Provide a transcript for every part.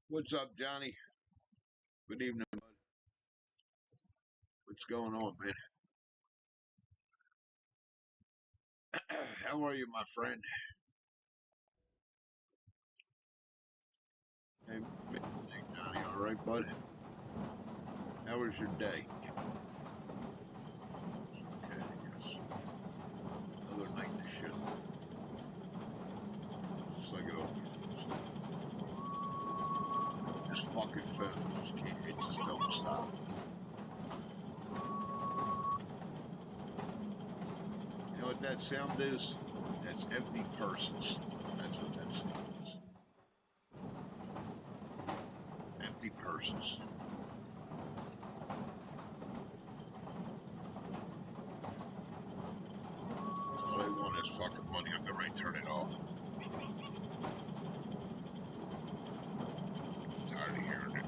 What's up, Johnny? Good evening, bud. What's going on, man? How are you, my friend? Hey, Johnny, all right, bud? How was your day? Okay, yes. Another night to shit. Just like it always is. This fucking phone just can't, it just don't stop. You know what that sound is? That's empty purses. That's what that sound is. Empty purses. All I want is fucking money. I'm gonna turn it off. I'm tired of hearing it.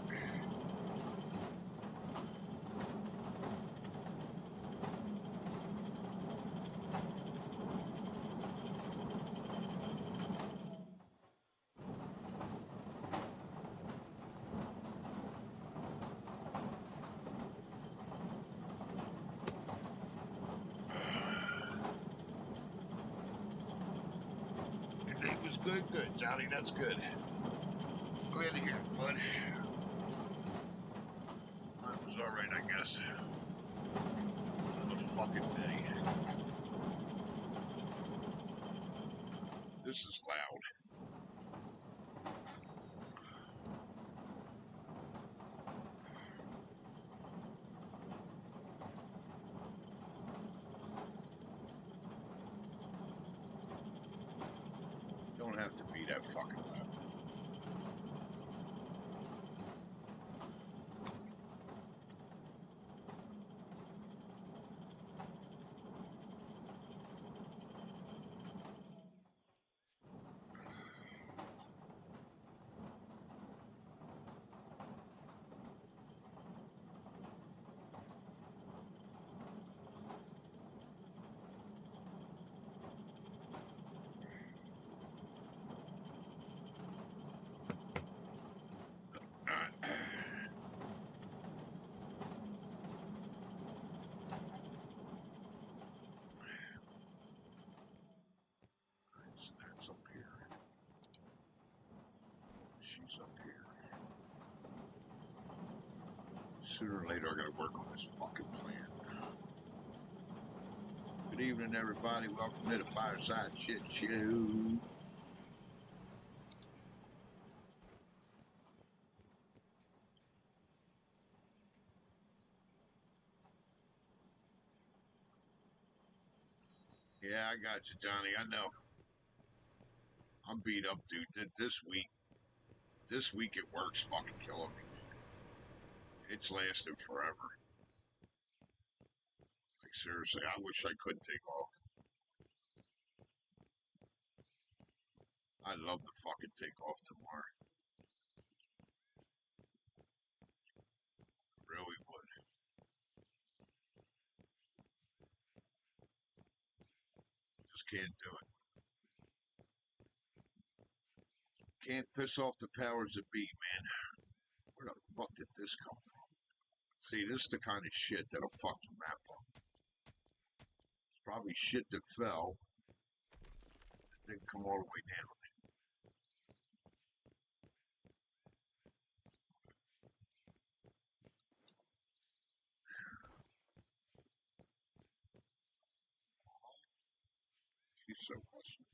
It was good, Johnny. That's good. Glad to hear it, bud. That was all right, I guess. Another fucking day. This is loud. Don't have to be that fucking loud. So that's up here. She's up here. Sooner or later, I gotta work on this fucking plan. Good evening, everybody. Welcome to the Fireside Shit Show. Yeah, I got you, Johnny. I know. I'm beat up, dude. This week at work's fucking killing me. It's lasted forever. Like, seriously, I wish I could take off. I'd love to fucking take off tomorrow. Really would. Just can't do it. Can't piss off the powers that be, man. Where the fuck did this come from? See, this is the kind of shit that'll fuck the map up. It's probably shit that fell that didn't come all the way down. She's so awesome.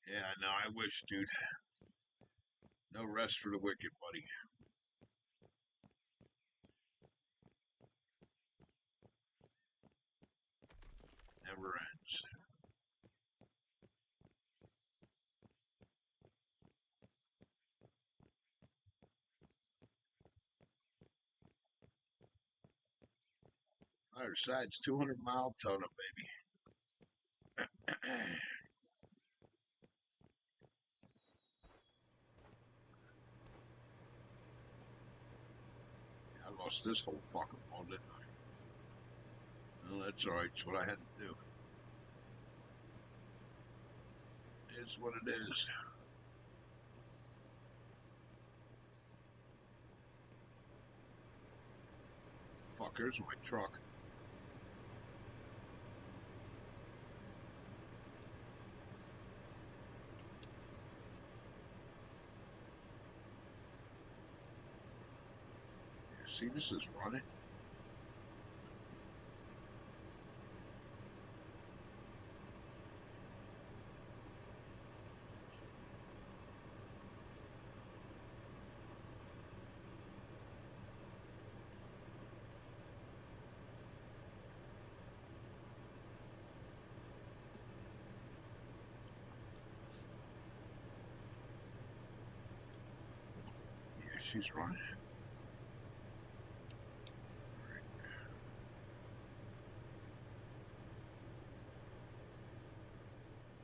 Yeah, no, I wish, dude. No rest for the wicked, buddy. Never ends. Fireside's 200-mile tunnel, baby. I lost this whole fucking ball, didn't I? Well, that's alright. It's what I had to do. It's what it is. Fuck, here's my truck. See, this is running. Yeah, she's running.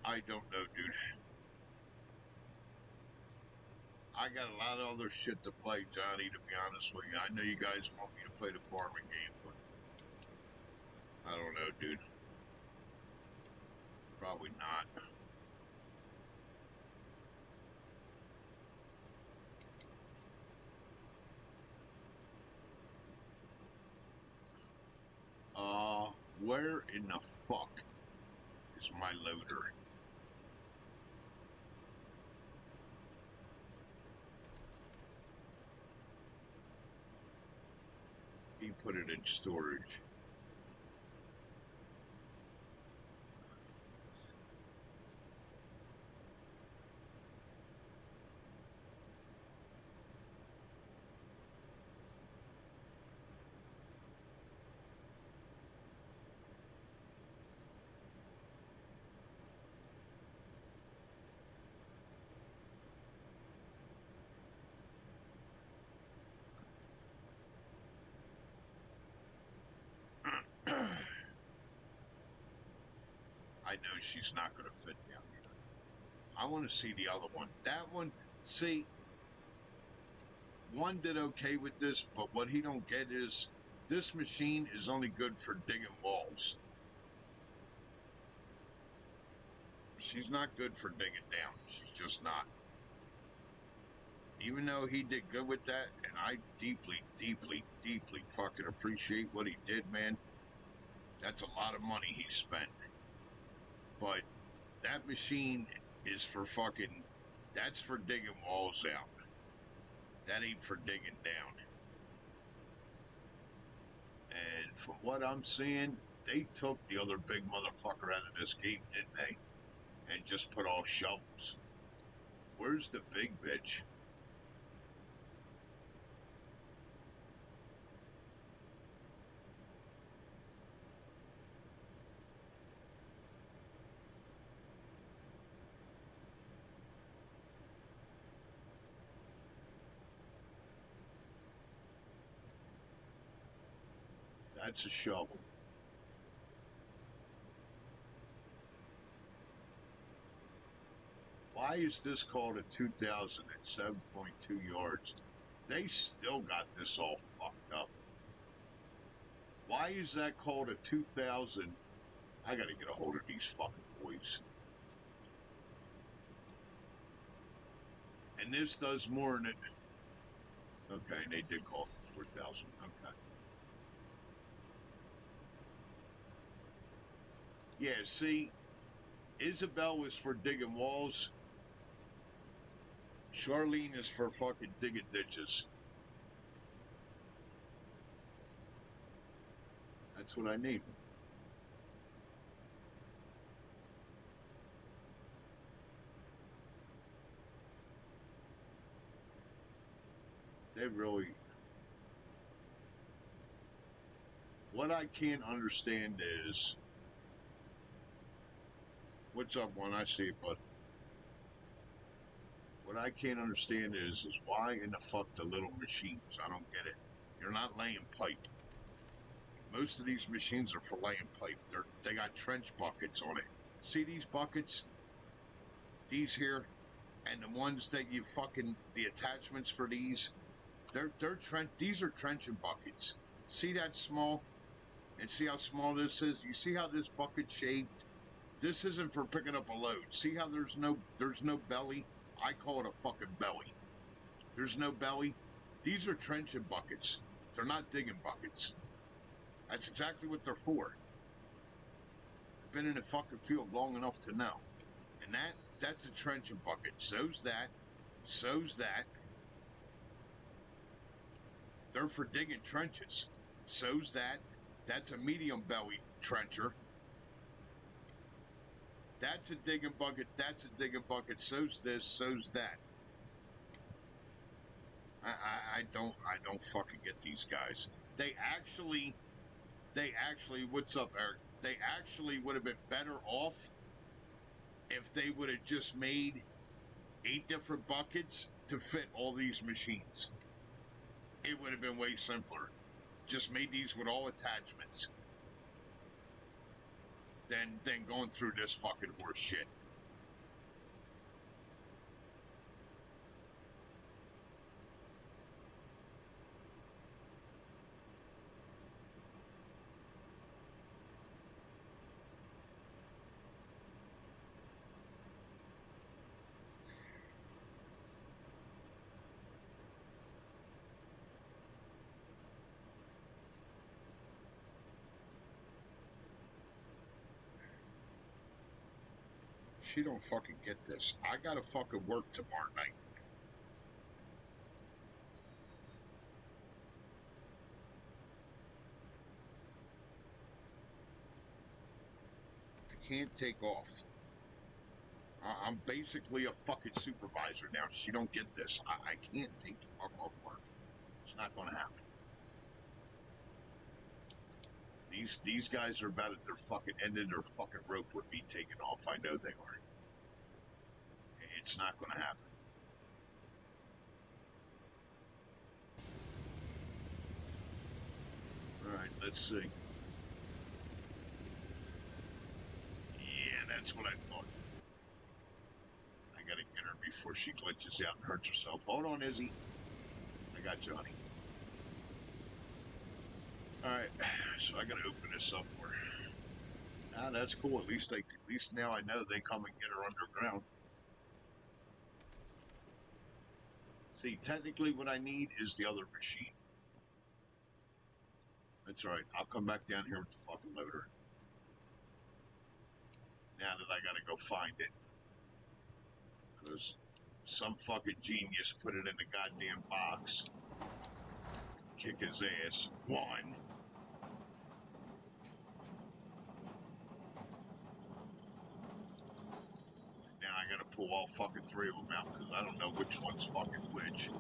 I don't know, dude. I got a lot of other shit to play, Johnny, to be honest with you. I know you guys want me to play the farming game, but I don't know, dude. Probably not. Where in the fuck is my loader? He put it in storage. I know she's not going to fit down here. I want to see the other one. That one, see, one did okay with this, but what he don't get is this machine is only good for digging walls. She's not good for digging down. She's just not. Even though he did good with that, and I deeply, deeply, deeply fucking appreciate what he did, man. That's a lot of money he spent. But that machine is for fucking, that's for digging walls out. That ain't for digging down. And from what I'm seeing, they took the other big motherfucker out of this game, didn't they? And just put all shovels. Where's the big bitch? That's a shovel. Why is this called a 2000 at 7.2 yards? They still got this all fucked up. Why is that called a 2000? I gotta get a hold of these fucking boys. And this does more than it. Okay, they did call it the 4000. Okay. Yeah, see, Isabel was for digging walls. Charlene is for fucking digging ditches. That's what I need. They really... What I can't understand is... What's up, one? I see it, but... What I can't understand is why in the fuck the little machines? I don't get it. You're not laying pipe. Most of these machines are for laying pipe. They got trench buckets on it. See these buckets? These here? And the ones that you fucking... The attachments for these? These are trenching buckets. See that small? And see how small this is? You see how this bucket's shaped? This isn't for picking up a load. See how there's no belly? I call it a fucking belly. There's no belly. These are trenching buckets. They're not digging buckets. That's exactly what they're for. Been in the fucking field long enough to know. And that's a trenching bucket. So's that. So's that. They're for digging trenches. So's that. That's a medium belly trencher. That's a digging bucket. That's a digging bucket. So's this. So's that. I don't fucking get these guys. They actually, what's up, Eric? They actually would have been better off if they would have just made 8 different buckets to fit all these machines. It would have been way simpler. Just made these with all attachments. Than going through this fucking horse shit. She don't fucking get this. I gotta fucking work tomorrow night. I can't take off. I'm basically a fucking supervisor now. She don't get this. I can't take the fuck off work. It's not gonna happen. These guys are about at their fucking end of their fucking rope with me taking off. I know they are. It's not gonna happen. Alright, let's see. That's what I thought. I gotta get her before she glitches out and hurts herself. Hold on, Izzy. I got you, honey. Alright, so I gotta open this up for her. Ah, that's cool. At least now I know they come and get her underground. See, technically what I need is the other machine. That's alright. I'll come back down here with the fucking loader. Now that I gotta go find it. Because some fucking genius put it in the goddamn box. Kick his ass. One. Now I gotta pull all fucking three of them out because I don't know which one's fucking which.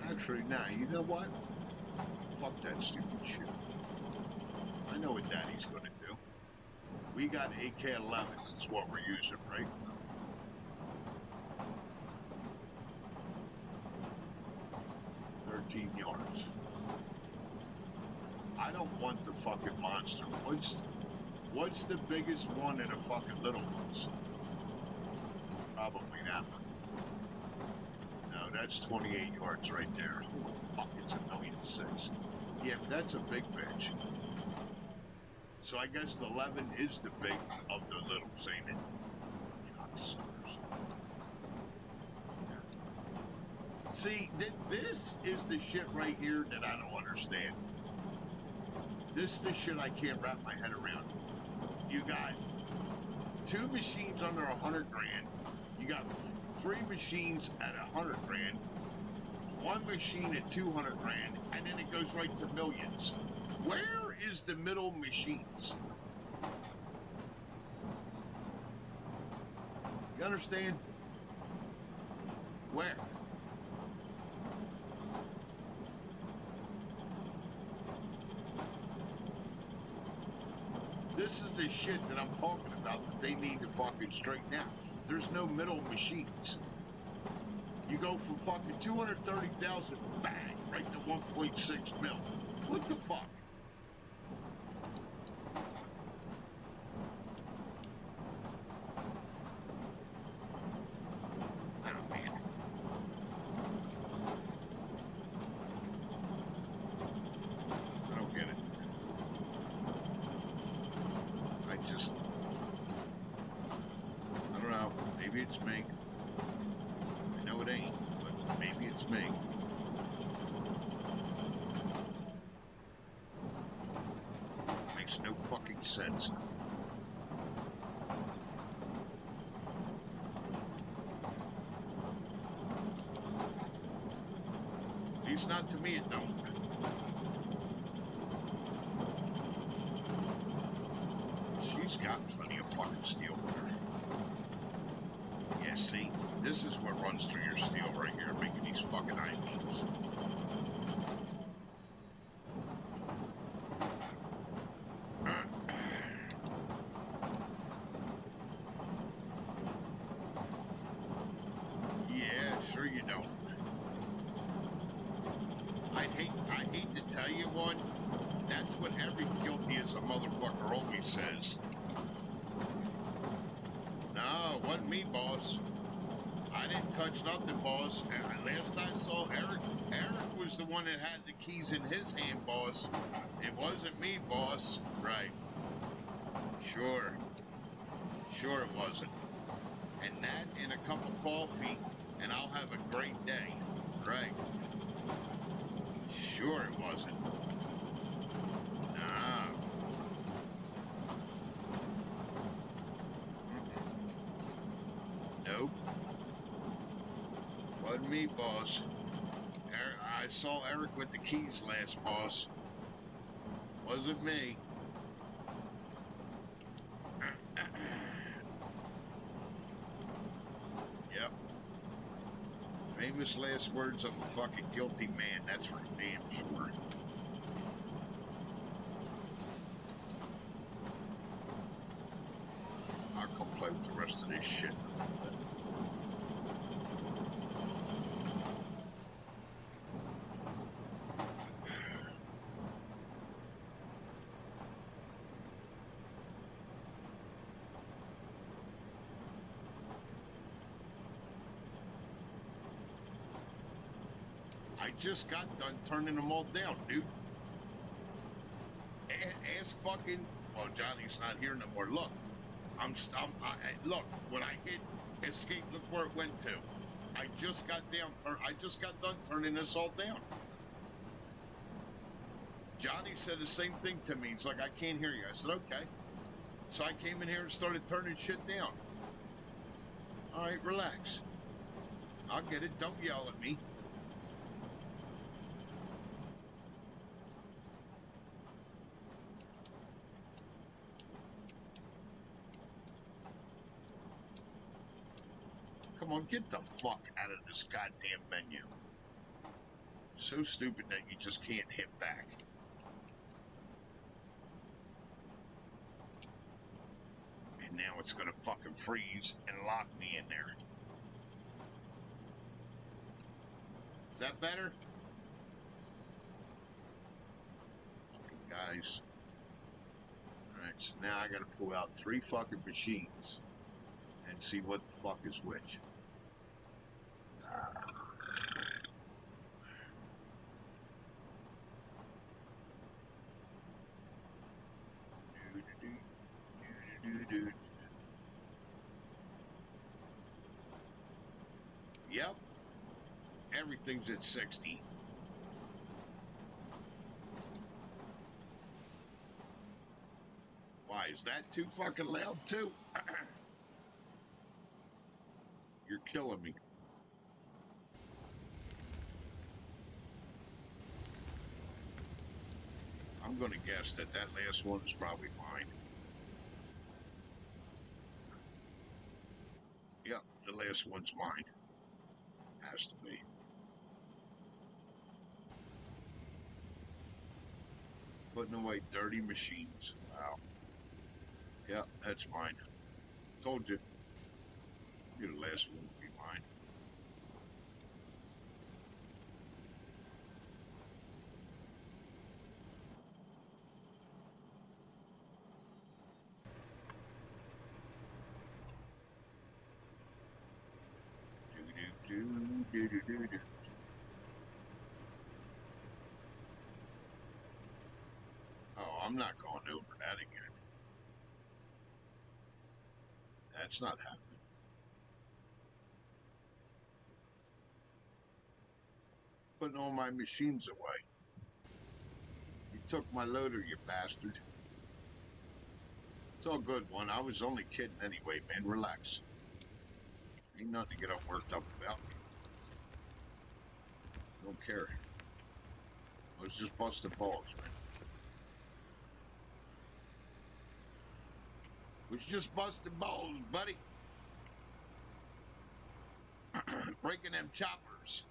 Actually, nah, you know what? Fuck that stupid shit. I know what Daddy's gonna do. We got AK-11s is what we're using, right? yards. I don't want the fucking monster. What's the biggest one and the fucking little ones? Probably that one. No, that's 28 yards right there. Holy fuck, it's 1,000,006. Yeah, but that's a big bitch. So I guess the 11 is the big of the littles, ain't it? Cocksuckers. See, this is the shit right here that I don't understand. This is the shit I can't wrap my head around. You got 2 machines under 100 grand. You got 3 machines at 100 grand. 1 machine at 200 grand, and then it goes right to millions. Where is the middle machines? You understand? Where? This is the shit that I'm talking about that they need to fucking straighten out. There's no middle machines. You go from fucking 230,000, bang, right to 1.6 mil. What the fuck? Oh, man. I don't get it. I don't know. Maybe it's me. I know it ain't, but maybe it's me. Makes no fucking sense. At least not to me, it don't. She's got plenty of fucking steel there. Yeah, see? This is what runs through your steel right here, making these fucking I-beams. Yeah, sure you don't. I hate to tell you one. That's what every guilty as a motherfucker always says. No, it wasn't me, boss. I didn't touch nothing, boss. Last I saw Eric was the one that had the keys in his hand, boss. It wasn't me, boss. Right. Sure. Sure it wasn't. And that and a cup of coffee, and I'll have a great day. Right. Sure it wasn't. Nah. Nope. Wasn't me, boss. I saw Eric with the keys last, boss. Wasn't me. Yep. Famous last words of a fucking guilty man, that's for damn sure. I'll come play with the rest of this shit. I just got done turning them all down, dude. Ask fucking. Well, Johnny's not here no more. Look, look. When I hit escape, look where it went to. I just got done turning this all down. Johnny said the same thing to me. He's like, I can't hear you. I said, okay. So I came in here and started turning shit down. All right, relax. I'll get it. Don't yell at me. Come on, get the fuck out of this goddamn menu. So stupid that you just can't hit back. And now it's gonna fucking freeze and lock me in there. Is that better? Guys. Alright, so now I gotta pull out 3 fucking machines and see what the fuck is which. Yep. Everything's at 60. Why, is that too fucking loud too? You're killing me. I'm gonna guess that last one is probably mine. Yep, the last one's mine. Has to be. Putting away dirty machines. Wow. Yep, that's mine. Told you. The last one would be mine. Do. Oh, I'm not going over that again. That's not happening. Putting all my machines away. You took my loader, you bastard. It's all good, one. I was only kidding anyway, man. Relax. Ain't nothing to get all worked up about. Don't care. I was just busting balls, man. Was just busting balls, buddy. Breaking them choppers.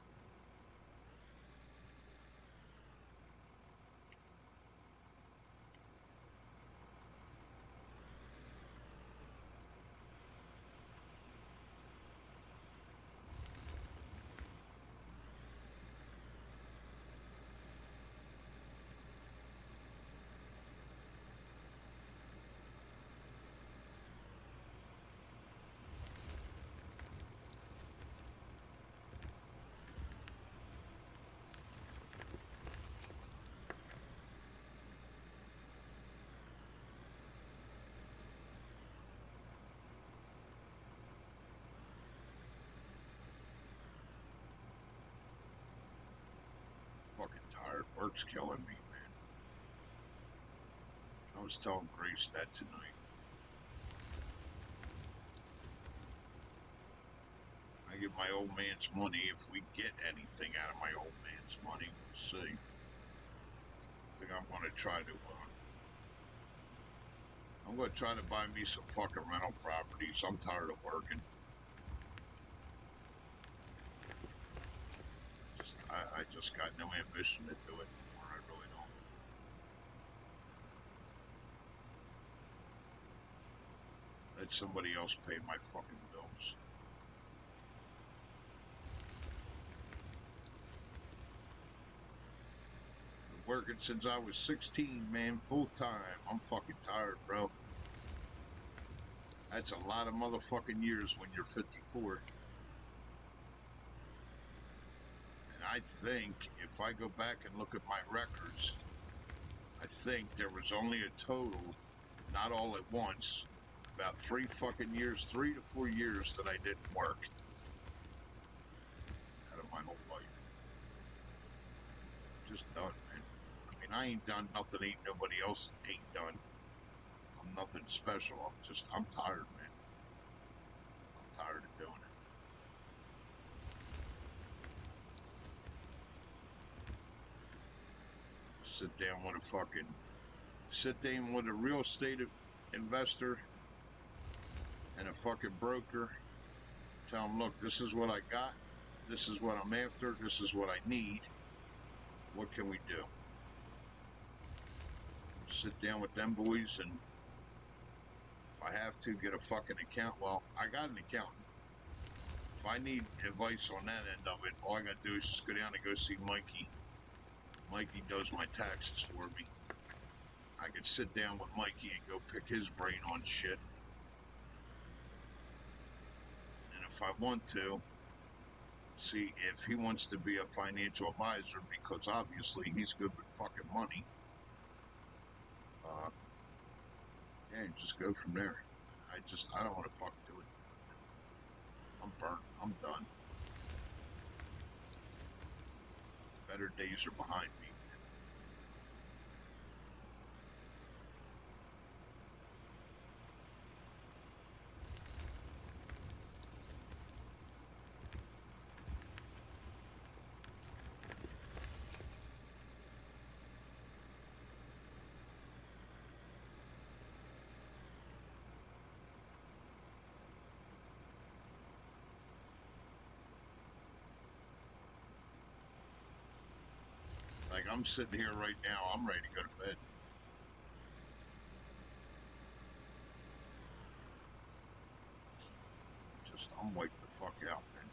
Fucking tired. Work's killing me, man. I was telling Grace that tonight. I get my old man's money. If we get anything out of my old man's money, we'll see. I think I'm going to try to, I'm going to try to buy me some fucking rental properties. I'm tired of working. I just got no ambition to do it anymore. I really don't. Let somebody else pay my fucking bills. Working since I was 16, man, full time. I'm fucking tired, bro. That's a lot of motherfucking years when you're 54. And I think if I go back and look at my records, I think there was only a total, not all at once, about 3 years, 3 to 4 years that I didn't work out of my whole life. Just done, man. I mean, I ain't done nothing ain't nobody else ain't done. I'm nothing special. I'm tired, man. I'm tired of doing it. Sit down with a real estate investor and a fucking broker. Tell them, look, this is what I got. This is what I'm after. This is what I need. What can we do? Sit down with them boys, and if I have to get a fucking account, well, I got an accountant. If I need advice on that end of it, all I gotta do is just go down and go see Mikey. Mikey does my taxes for me. I could sit down with Mikey and go pick his brain on shit. And if I want to, see if he wants to be a financial advisor, because obviously he's good with fucking money. Yeah, just go from there. I don't want to fucking do it. I'm burnt. I'm done. Better days are behind me. Like, I'm sitting here right now, I'm ready to go to bed. I'm wiped the fuck out, man.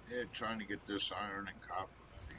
Yeah, trying to get this iron and copper out of here.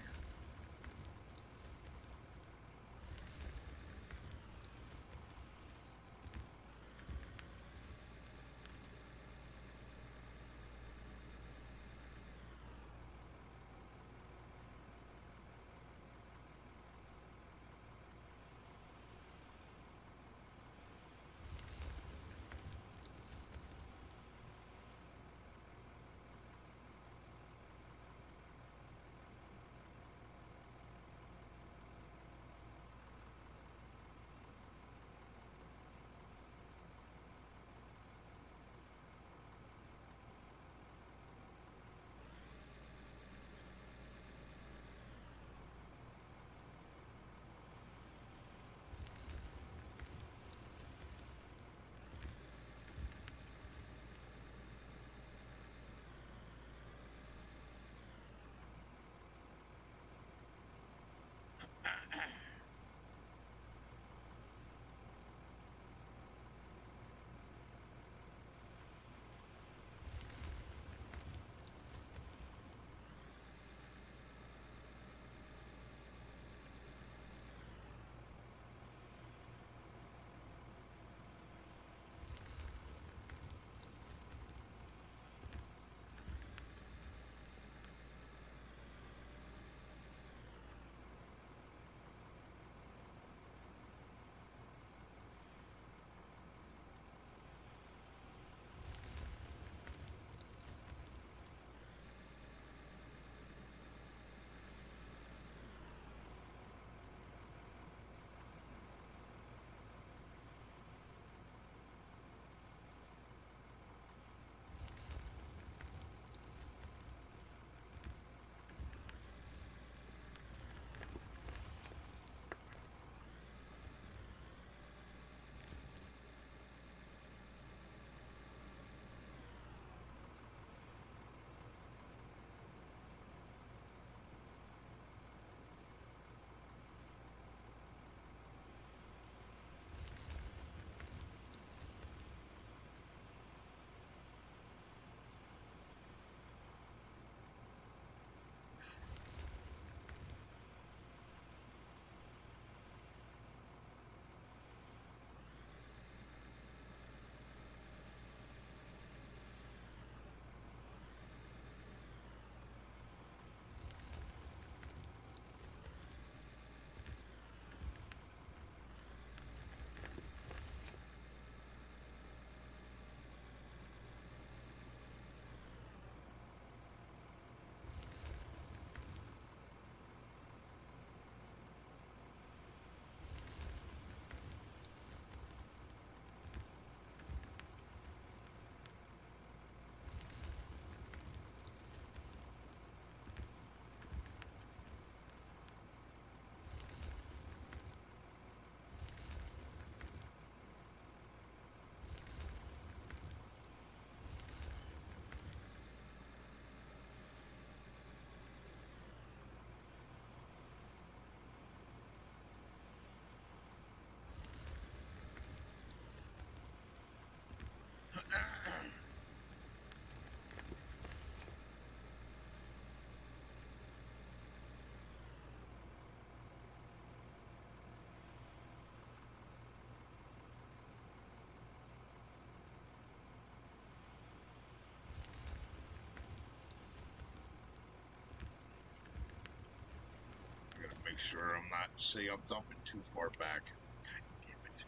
make sure I'm not, say I'm dumping too far back. God damn it.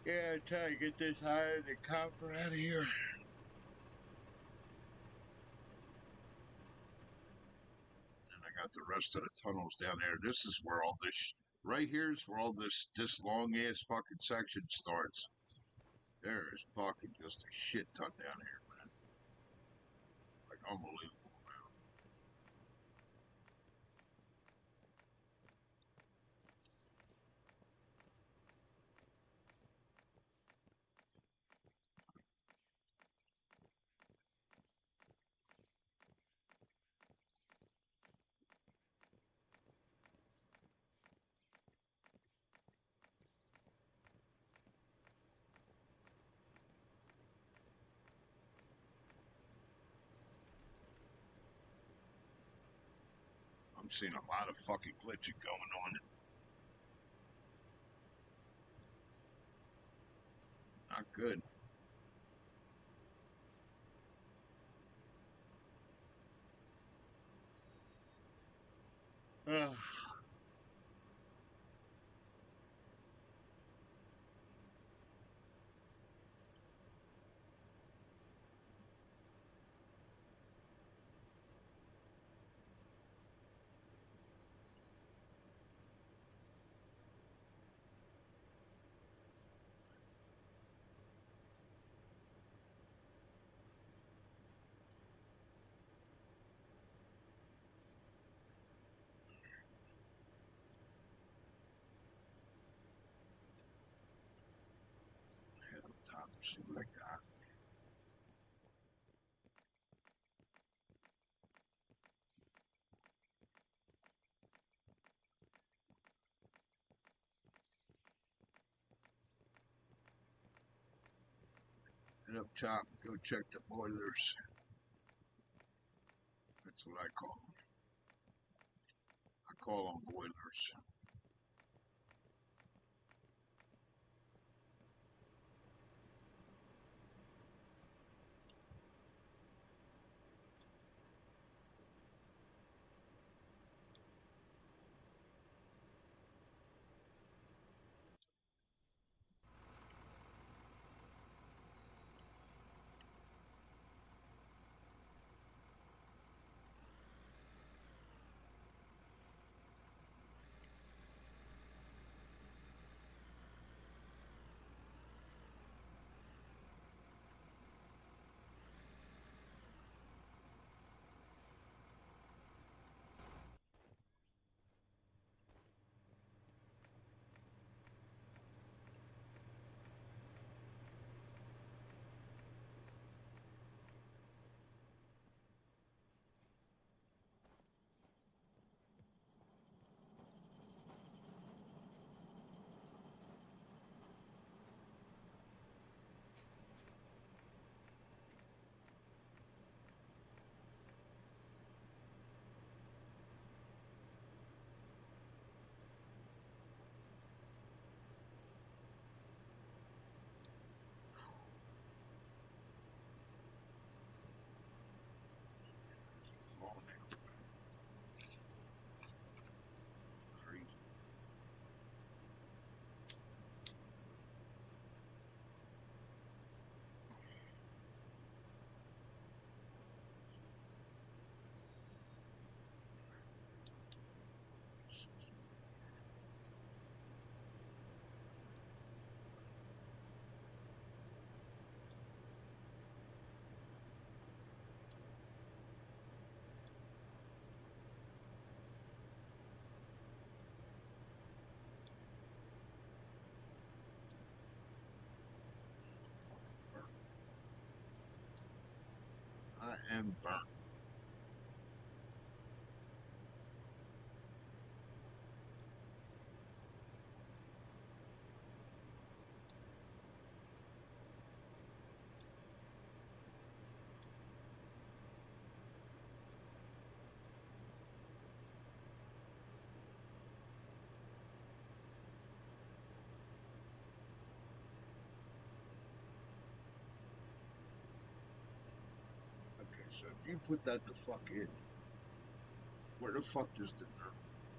Yeah, try to get this high of the copper out of here. And I got the rest of the tunnels down there. This is where all this, right here is where all this long ass fucking section starts. There is fucking just a shit ton down here, man. Like, unbelievable. I'm seeing a lot of fucking glitching going on. Not good. Ugh. Head up top, see what I got. Head up top, go check the boilers. That's what I call them. I call them boilers. and burnt. Okay, so if you put that the fuck in, where the fuck does the dirt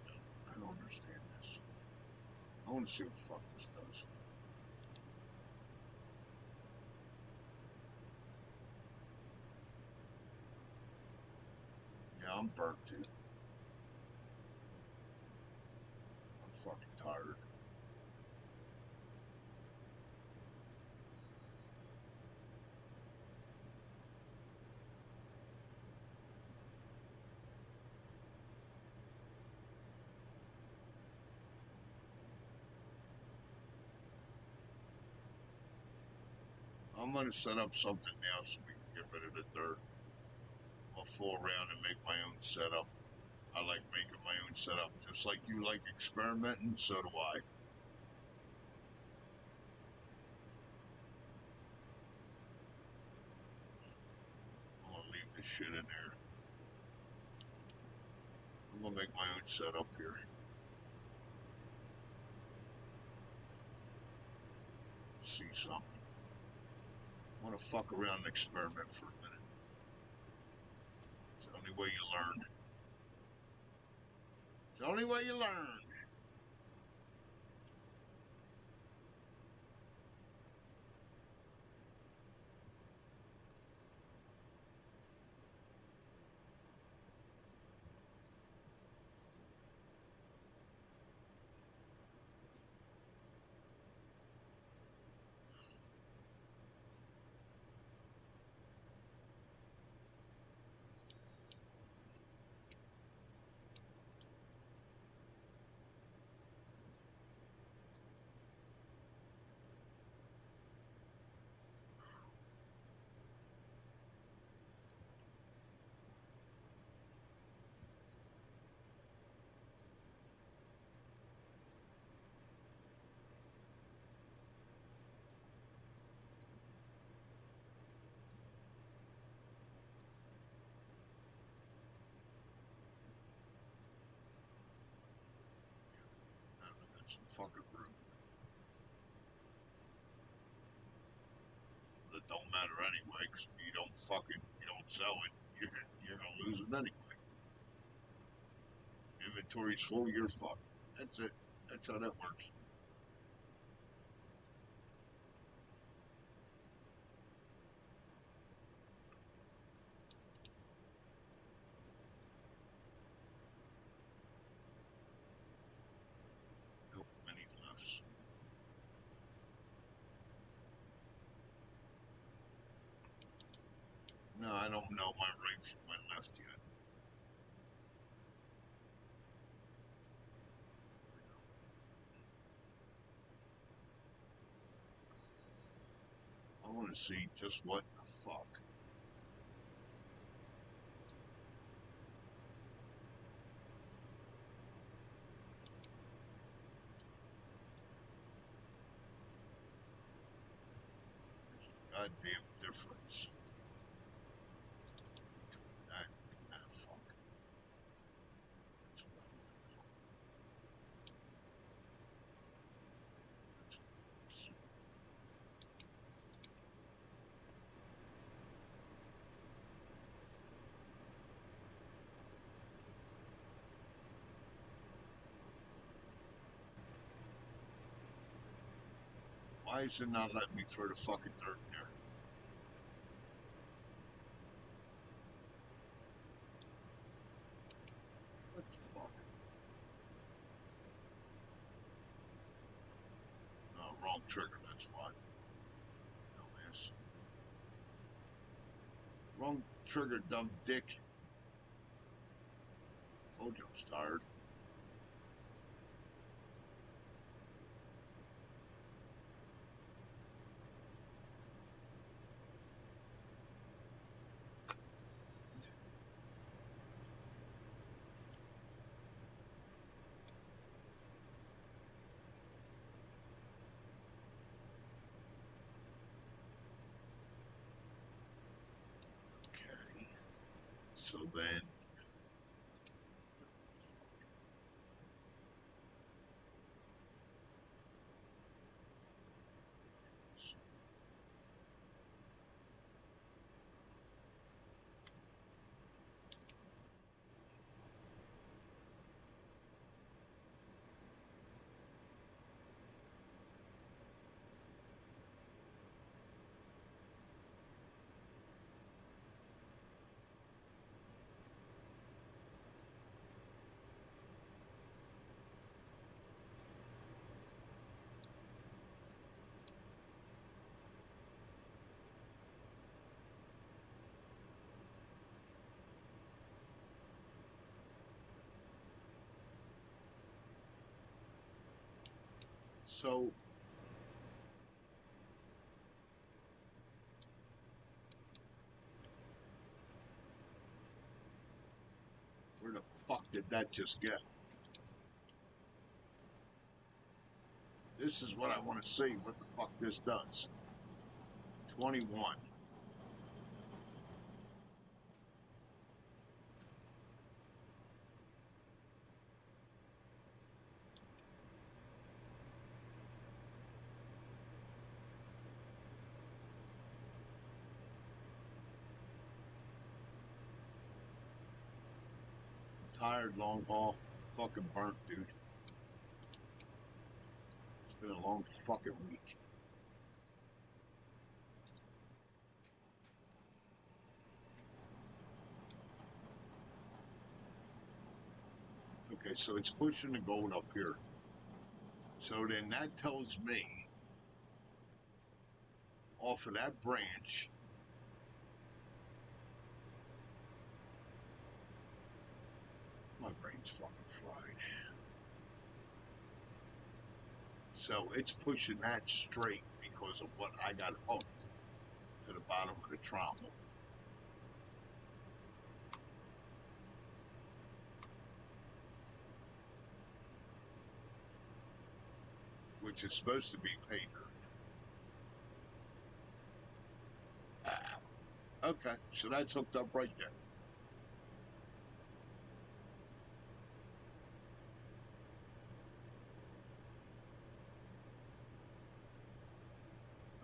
go? I don't understand this. I want to see what the fuck this does. Yeah, I'm burnt, dude. I'm fucking tired. I'm gonna set up something now so we can get rid of the dirt. I'll fool around and make my own setup. I like making my own setup. Just like you like experimenting, so do I. I'm gonna leave this shit in there. I'm gonna make my own setup here. See something. I wanna fuck around and experiment for a minute. It's the only way you learn. It's the only way you learn. That's fucking rude. But it don't matter anyway, because if you don't sell it, you're gonna lose it anyway. Inventory's full, you're fucked. That's it. That's how that works. Nope, many lefts. No, I don't know my right from my left yet. I want to see just what the fuck. Goddamn difference. That, that fuck. That's what I want to know. That's what I want to see. Why is it not letting me throw the fucking dirt in there? What the fuck? No, wrong trigger, that's why. Dumbass. Wrong trigger, dumb dick. Told you I was tired. So then, so where the fuck did that just get? This is what I want to see, what the fuck this does. 21. Tired, long haul, fucking burnt, dude. It's been a long fucking week. Okay, so it's pushing the gold up here. So then that tells me, off of that branch, my brain's fucking fried. So it's pushing that straight because of what I got hooked to the bottom of the trommel. Which is supposed to be pay dirt. Okay, so that's hooked up right there.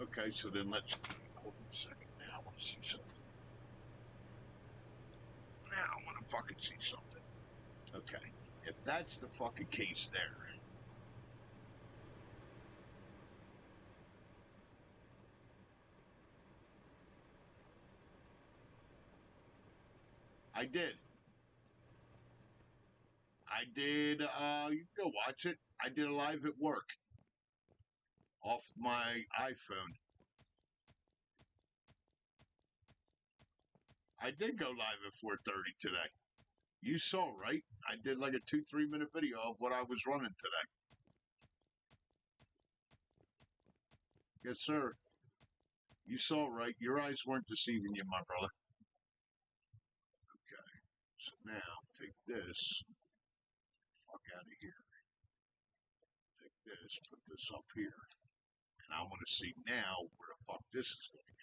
Okay, so then let's hold on a second. Now I want to see something. Now I want to fucking see something. Okay, if that's the fucking case there. I did. You can go watch it. I did a live at work. Off my iPhone. I did go live at 4:30 today. You saw, right? I did like a 2-3 minute video of what I was running today. Yes, sir. You saw, right? Your eyes weren't deceiving you, my brother. Okay. So now take this. Fuck out of here. Take this. Put this up here. And I want to see now where the fuck this is going to go.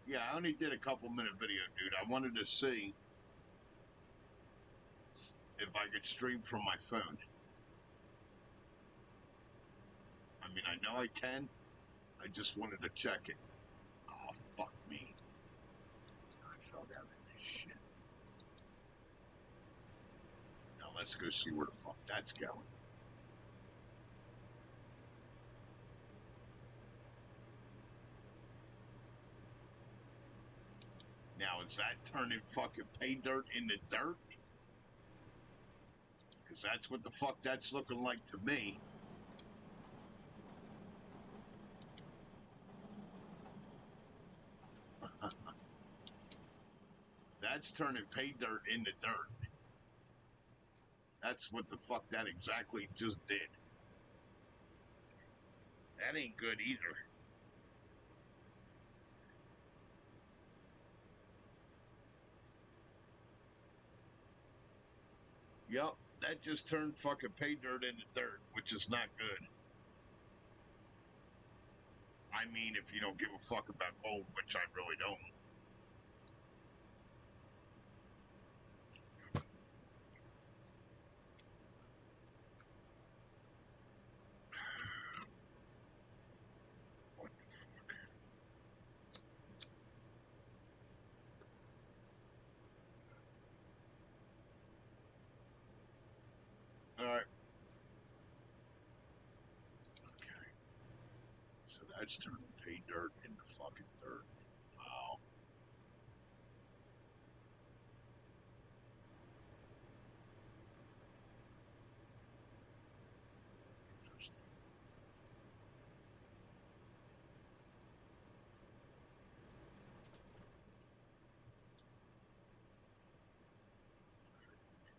Yeah, I only did a couple minute video, dude. I wanted to see if I could stream from my phone. I mean, I know I can. I just wanted to check it. Oh, fuck me. I fell down in this shit. Now let's go see where the fuck that's going. Now, is that turning fucking pay dirt into dirt? Because that's what the fuck that's looking like to me. That's turning pay dirt into dirt. That's what the fuck that exactly just did. That ain't good either. Yep, That just turned fucking pay dirt into dirt, which is not good. I mean, if you don't give a fuck about gold, which I really don't. What the fuck? Alright. Okay. So that's turning pay dirt into fucking dirt. Wow. Interesting.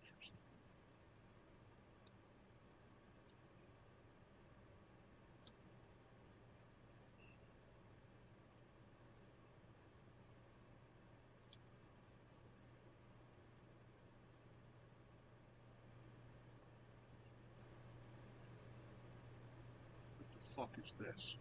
Interesting. What the fuck is this?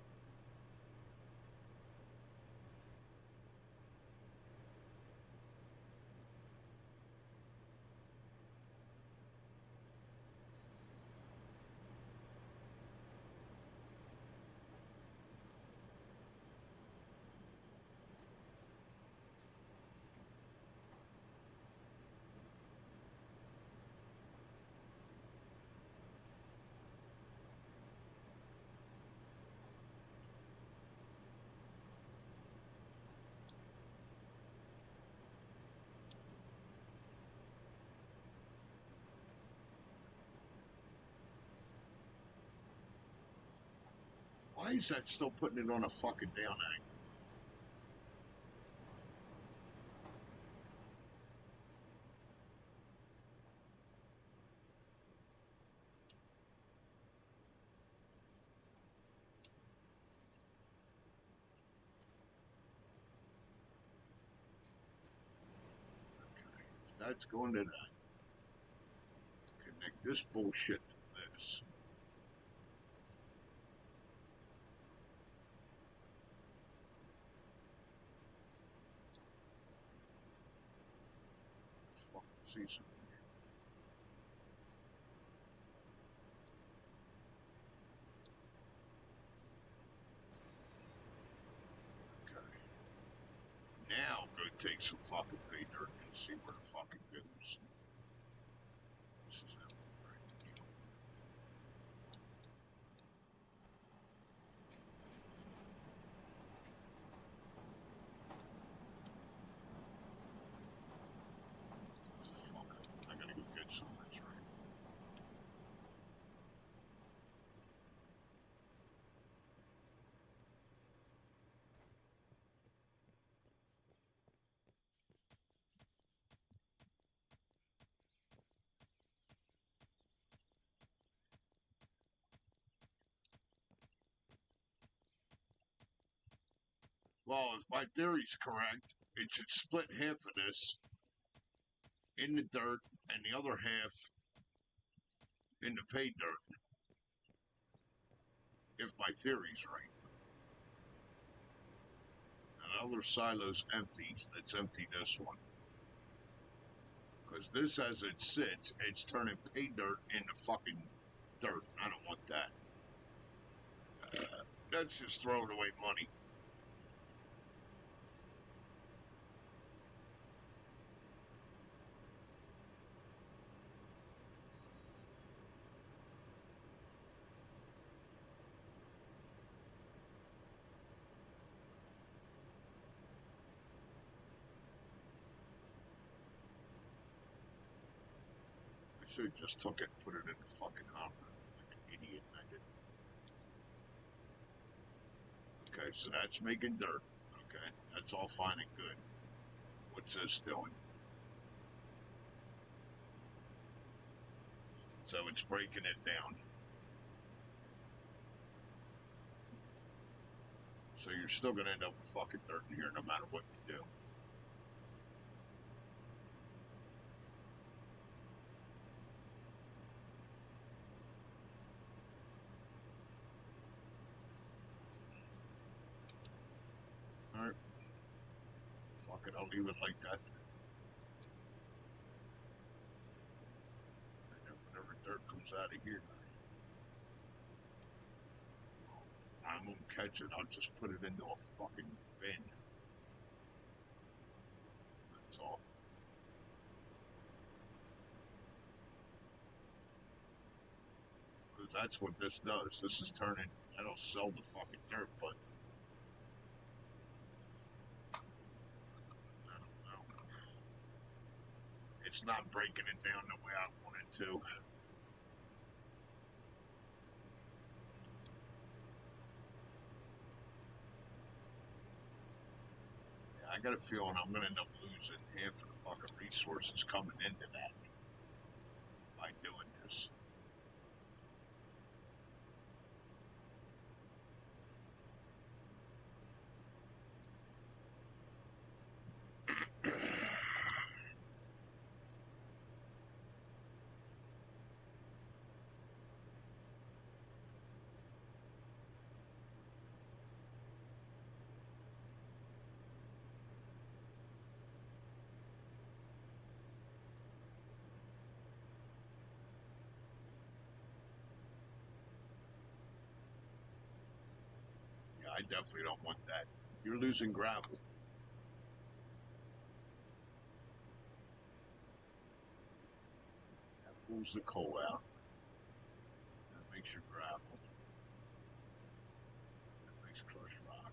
Why is that still putting it on a fucking down angle? Okay. If that's going to connect this bullshit to this. Fuck, see something. Okay. Now go take some fucking pay dirt and see where the fucking goes. This is it. Right. Fuck. I gotta go get some. That's right. Well, if my theory's correct, it should split half of this in the dirt and the other half in the pay dirt. If my theory's right. Another silo's empty. Let's empty this one. Because this, as it sits, it's turning pay dirt into fucking dirt. I don't want that. That's just throwing away money. I should have just took it and put it in the fucking hopper. Like an idiot, I did. Okay, so that's making dirt. Okay, that's all fine and good. What's this doing? So it's breaking it down. So you're still going to end up with fucking dirt in here no matter what you do. Fuck it, I'll leave it like that. And then whenever dirt comes out of here, I won't catch it. I'll just put it into a fucking bin. That's all. Because that's what this does. This is turning. I don't sell the fucking dirt, but I don't know. It's not breaking it down the way I want it to. I got a feeling I'm going to end up losing half of the fucking resources coming into that by doing this. Yeah, I definitely don't want that. You're losing gravel. That pulls the coal out. That makes your gravel. That makes crushed rock.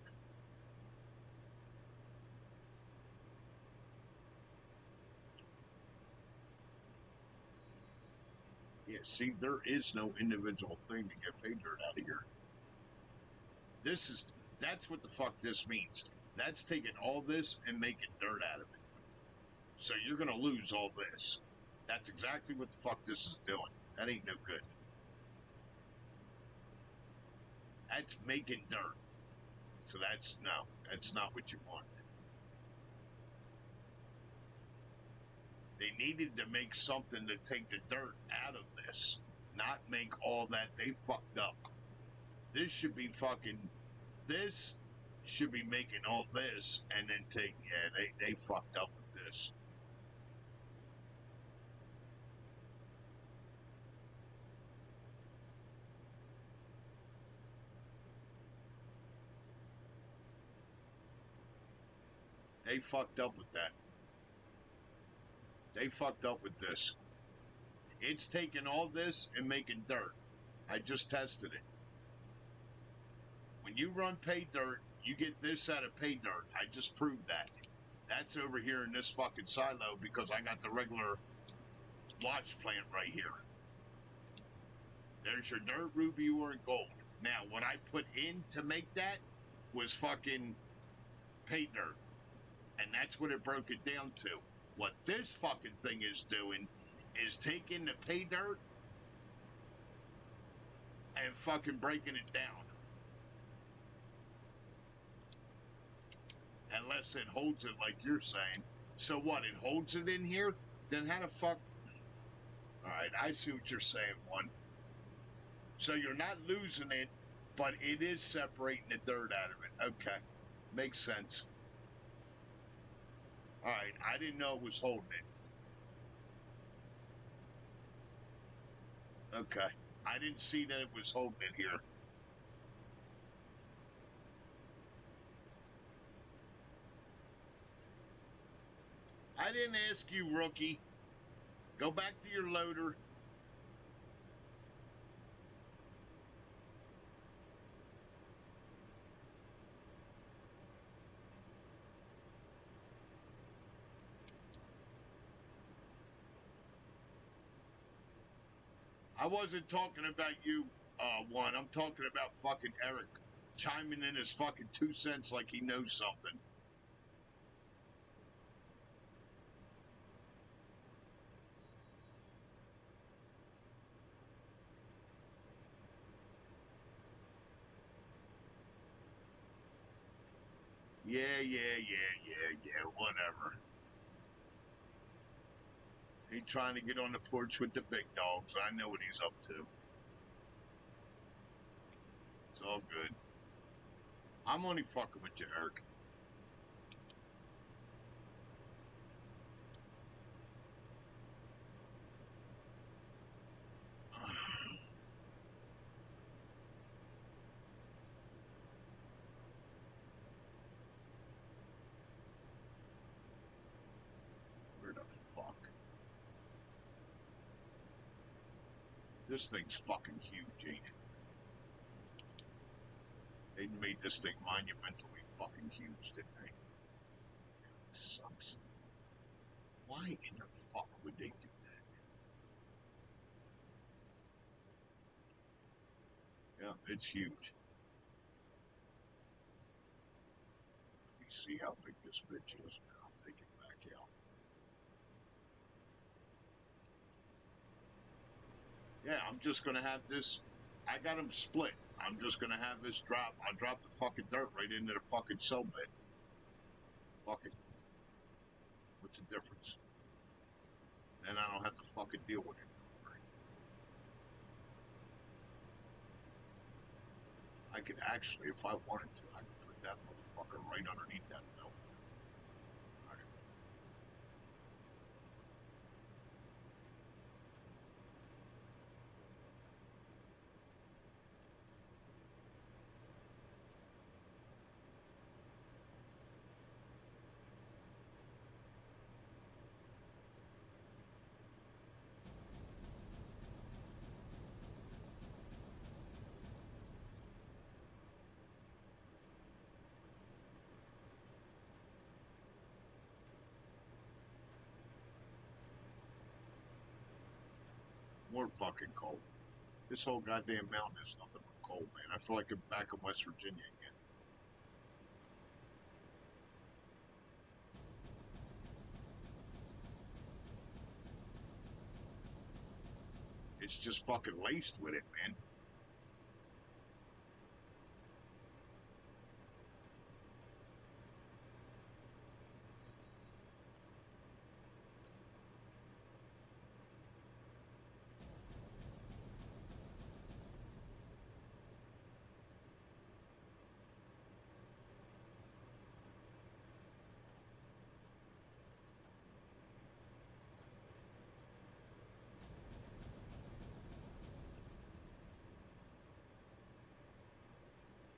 Yeah, see, there is no individual thing to get pay dirt out of here. That's what the fuck this means. That's taking all this and making dirt out of it. So you're gonna lose all this. That's exactly what the fuck this is doing. That ain't no good. That's making dirt. So that's not what you want. They needed to make something to take the dirt out of this, not make all that. They fucked up. This should be this should be making all this and then they fucked up with this. They fucked up with that. They fucked up with this. It's taking all this and making dirt. I just tested it. When you run pay dirt, you get this out of pay dirt. I just proved that. That's over here in this fucking silo because I got the regular watch plant right here. There's your dirt, ruby, ore, and gold. Now, what I put in to make that was fucking pay dirt. And that's what it broke it down to. What this fucking thing is doing is taking the pay dirt and fucking breaking it down. Unless it holds it like you're saying. So what, it holds it in here? Then how the fuck... Alright, I see what you're saying, one. So you're not losing it, but it is separating the dirt out of it. Okay. Makes sense. Alright, I didn't know it was holding it. Okay. I didn't see that it was holding it here. I didn't ask you, rookie. Go back to your loader. I wasn't talking about you, one. I'm talking about fucking Eric chiming in his fucking 2 cents like he knows something. Yeah, whatever. He trying to get on the porch with the big dogs. I know what he's up to. It's all good. I'm only fucking with you, Eric. This thing's fucking huge, ain't it? They made this thing monumentally fucking huge, didn't they? Sucks. Why in the fuck would they do that? Yeah, it's huge. Let me see how big this bitch is. I'll take it back out. Yeah, I'm just gonna have this. I got them split. I'm just gonna have this drop. I'll drop the fucking dirt right into the fucking cell bed. Fuck it. What's the difference? Then I don't have to fucking deal with it. I could actually, if I wanted to, I could put that motherfucker right underneath that belt. Right. More fucking cold. This whole goddamn mountain is nothing but cold, man. I feel like I'm back in West Virginia again. It's just fucking laced with it, man.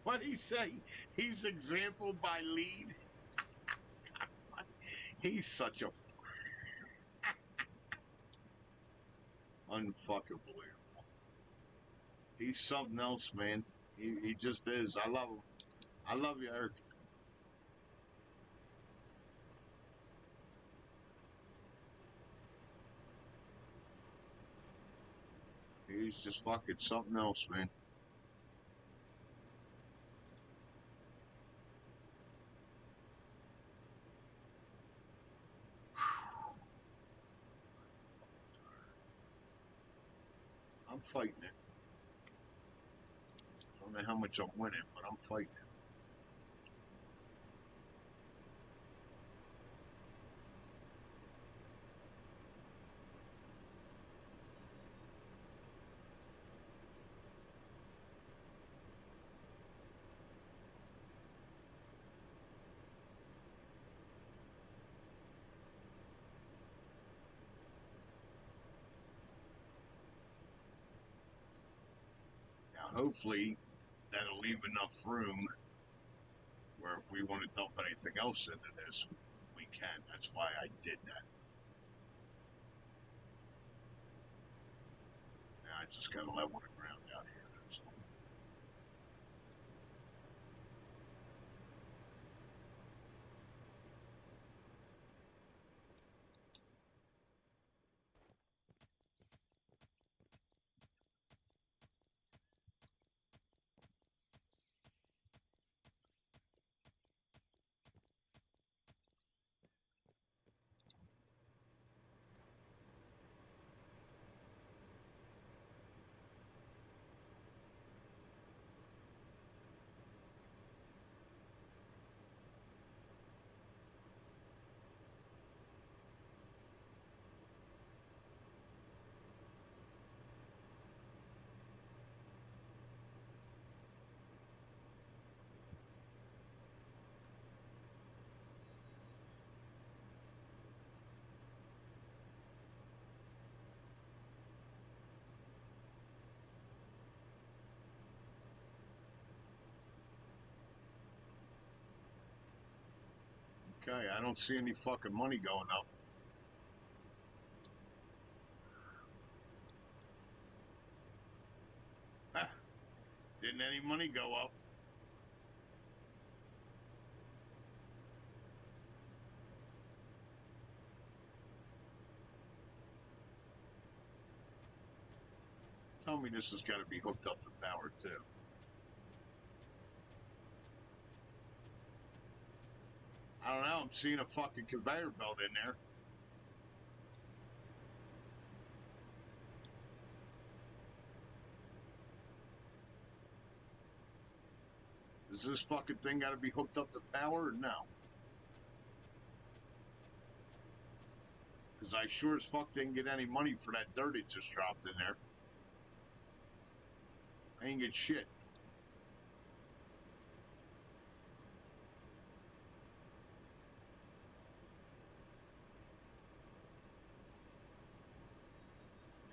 What'd he say? He's example by lead. He's such a unfucking believable. He's something else, man. He just is. I love him. I love you, Eric. He's just fucking something else, man. I'm fighting it. I don't know how much I'm winning, but I'm fighting it. Now, hopefully, that'll leave enough room where if we want to dump anything else into this, we can. That's why I did that. Now, I just got to level the ground out here. That's all. Okay, I don't see any fucking money going up. money go up. Tell me this has got to be hooked up to power, too. I don't know. I'm seeing a fucking conveyor belt in there. Does this fucking thing got to be hooked up to power or no? Because I sure as fuck didn't get any money for that dirt it just dropped in there. I ain't get shit.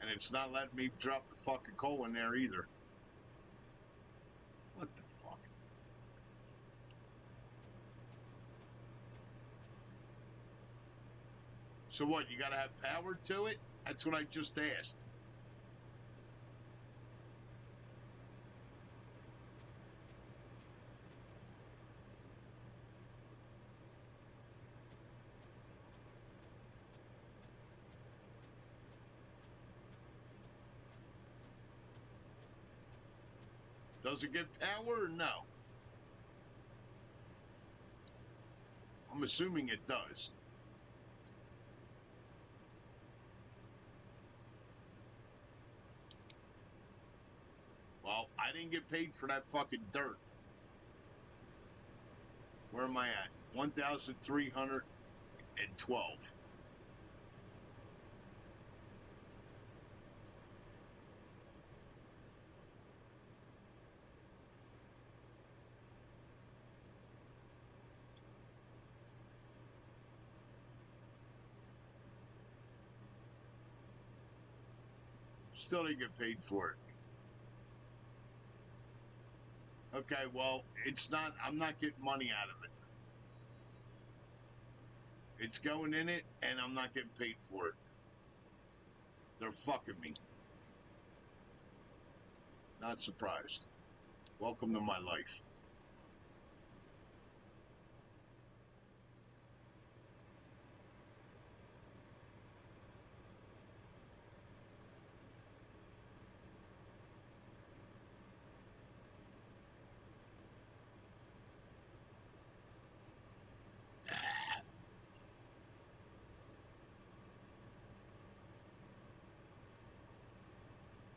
And it's not letting me drop the fucking coal in there either. What the fuck? So what, you gotta have power to it? That's what I just asked. Does it get power or no? I'm assuming it does. Well, I didn't get paid for that fucking dirt. Where am I at? 1,312. Still didn't get paid for it. Okay, well, it's not, I'm not getting money out of it. It's going in it, and I'm not getting paid for it. They're fucking me. Not surprised. Welcome to my life.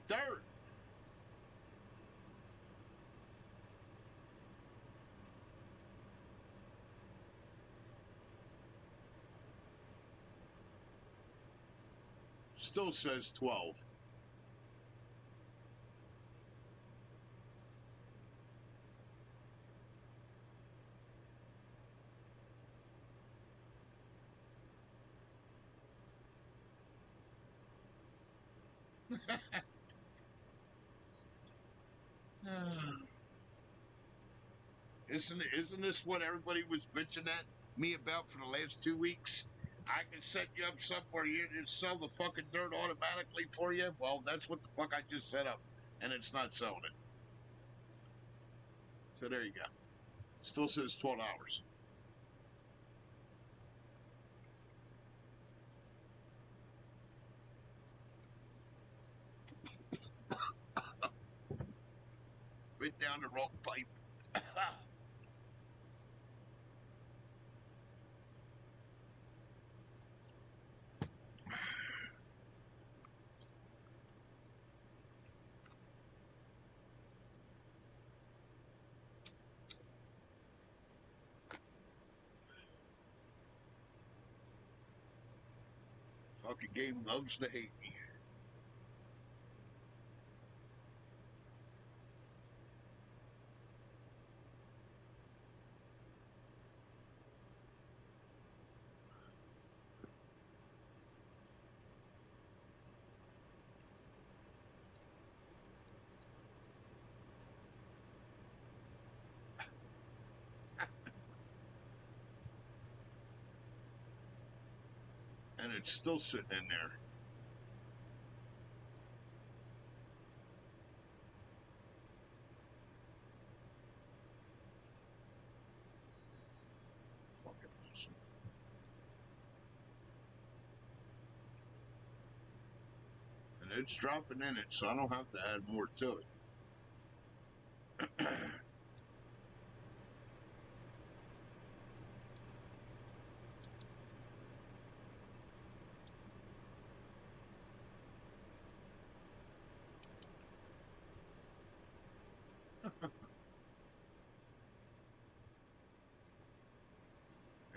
Dirt! Still says 12. Isn't this what everybody was bitching at me about for the last 2 weeks? I can set you up somewhere you just sell the fucking dirt automatically for you. Well, that's what the fuck I just set up, and it's not selling it. So there you go. Still says 12 hours. Right down the wrong pipe. Fucking game loves to hate me. And it's still sitting in there. Fucking awesome. And it's dropping in it, so I don't have to add more to it.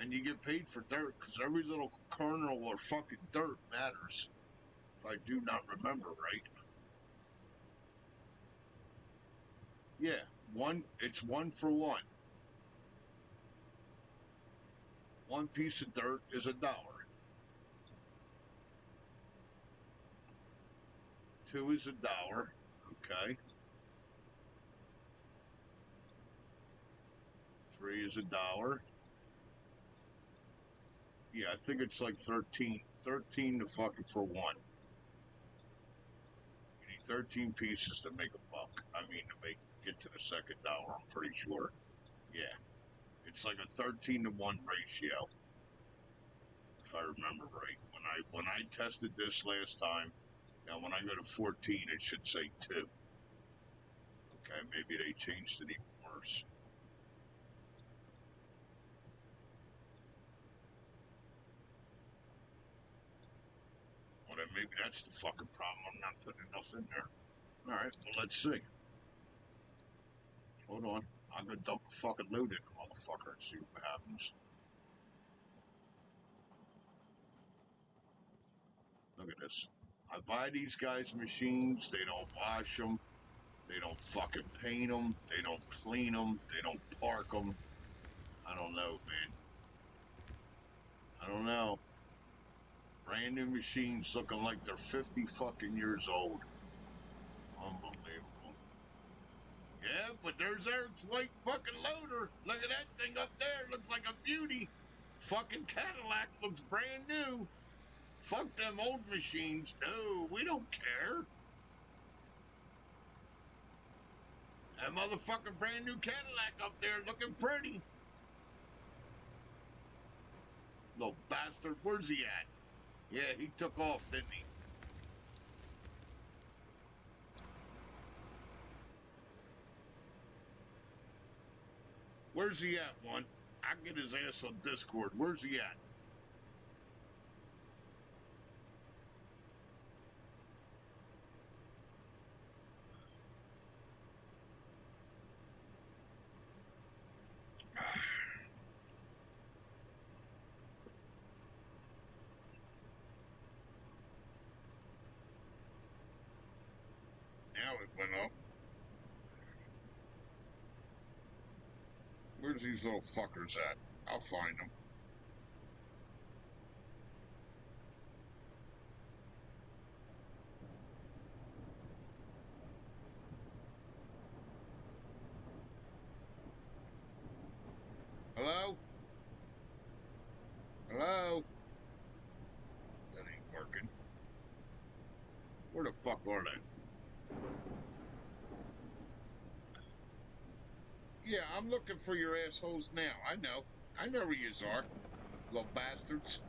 And you get paid for dirt, because every little kernel or fucking dirt matters. If I do not remember right. Yeah, it's 1 for 1. One piece of dirt is $1. 2 is $1. Okay. 3 is $1. Yeah, I think it's like 13. 13 to fucking for 1. You need 13 pieces to make $1. I mean, to get to the second dollar, I'm pretty sure. Yeah. It's like a 13 to 1 ratio. If I remember right. When I tested this last time, now when I go to 14, it should say 2. Okay, maybe they changed it even worse. Well, then maybe that's the fucking problem. I'm not putting enough in there. All right, well, let's see. Hold on. I'm going to dump a fucking load in the motherfucker and see what happens. Look at this. I buy these guys' machines. They don't wash them. They don't fucking paint them. They don't clean them. They don't park them. I don't know, man. I don't know. Brand new machines looking like they're 50 fucking years old. Unbelievable. Yeah, but there's Eric's white fucking loader. Look at that thing up there. Looks like a beauty. Fucking Cadillac looks brand new. Fuck them old machines. No, we don't care. That motherfucking brand new Cadillac up there looking pretty. Little bastard, where's he at? Yeah, he took off, didn't he? Where's he at, one? I get his ass on Discord. Where's he at? Now it went up. Where's these little fuckers at? I'll find them. Hello? Hello? That ain't working. Where the fuck are they? Yeah, I'm looking for your assholes now. I know. I know where yous are. Little bastards.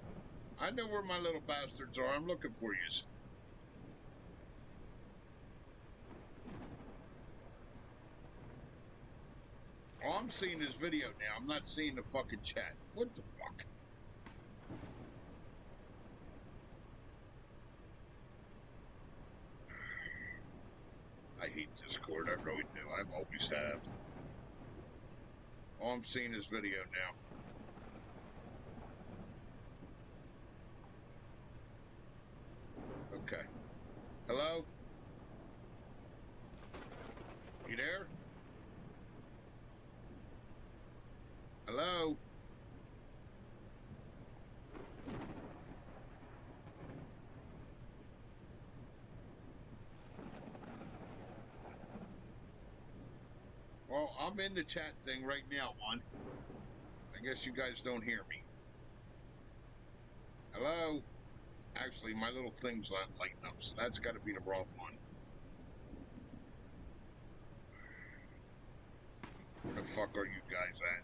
I know where my little bastards are. I'm looking for yous. Oh, I'm seeing this video now. I'm not seeing the fucking chat. What the fuck? I hate Discord. I really do. I always have. Oh, I'm seeing this video now. Okay. Hello? You there? Hello? Well, I'm in the chat thing right now, one. I guess you guys don't hear me. Hello? Actually, my little thing's not lighting up, so that's got to be the wrong one. Where the fuck are you guys at?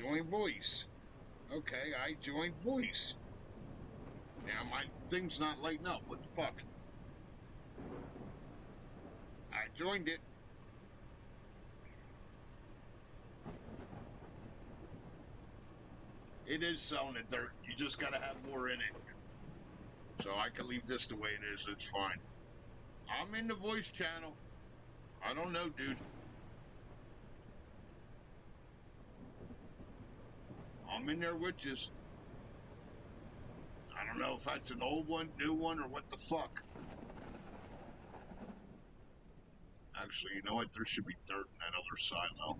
join voice. Okay, I joined voice. Now my thing's not lighting up. What the fuck? I joined it. It is selling the dirt. You just gotta have more in it. So I can leave this the way it is. It's fine. I'm in the voice channel. I don't know, dude. I'm in there with you. I don't know if that's an old one, new one, or what the fuck. Actually, you know what? There should be dirt in that other silo.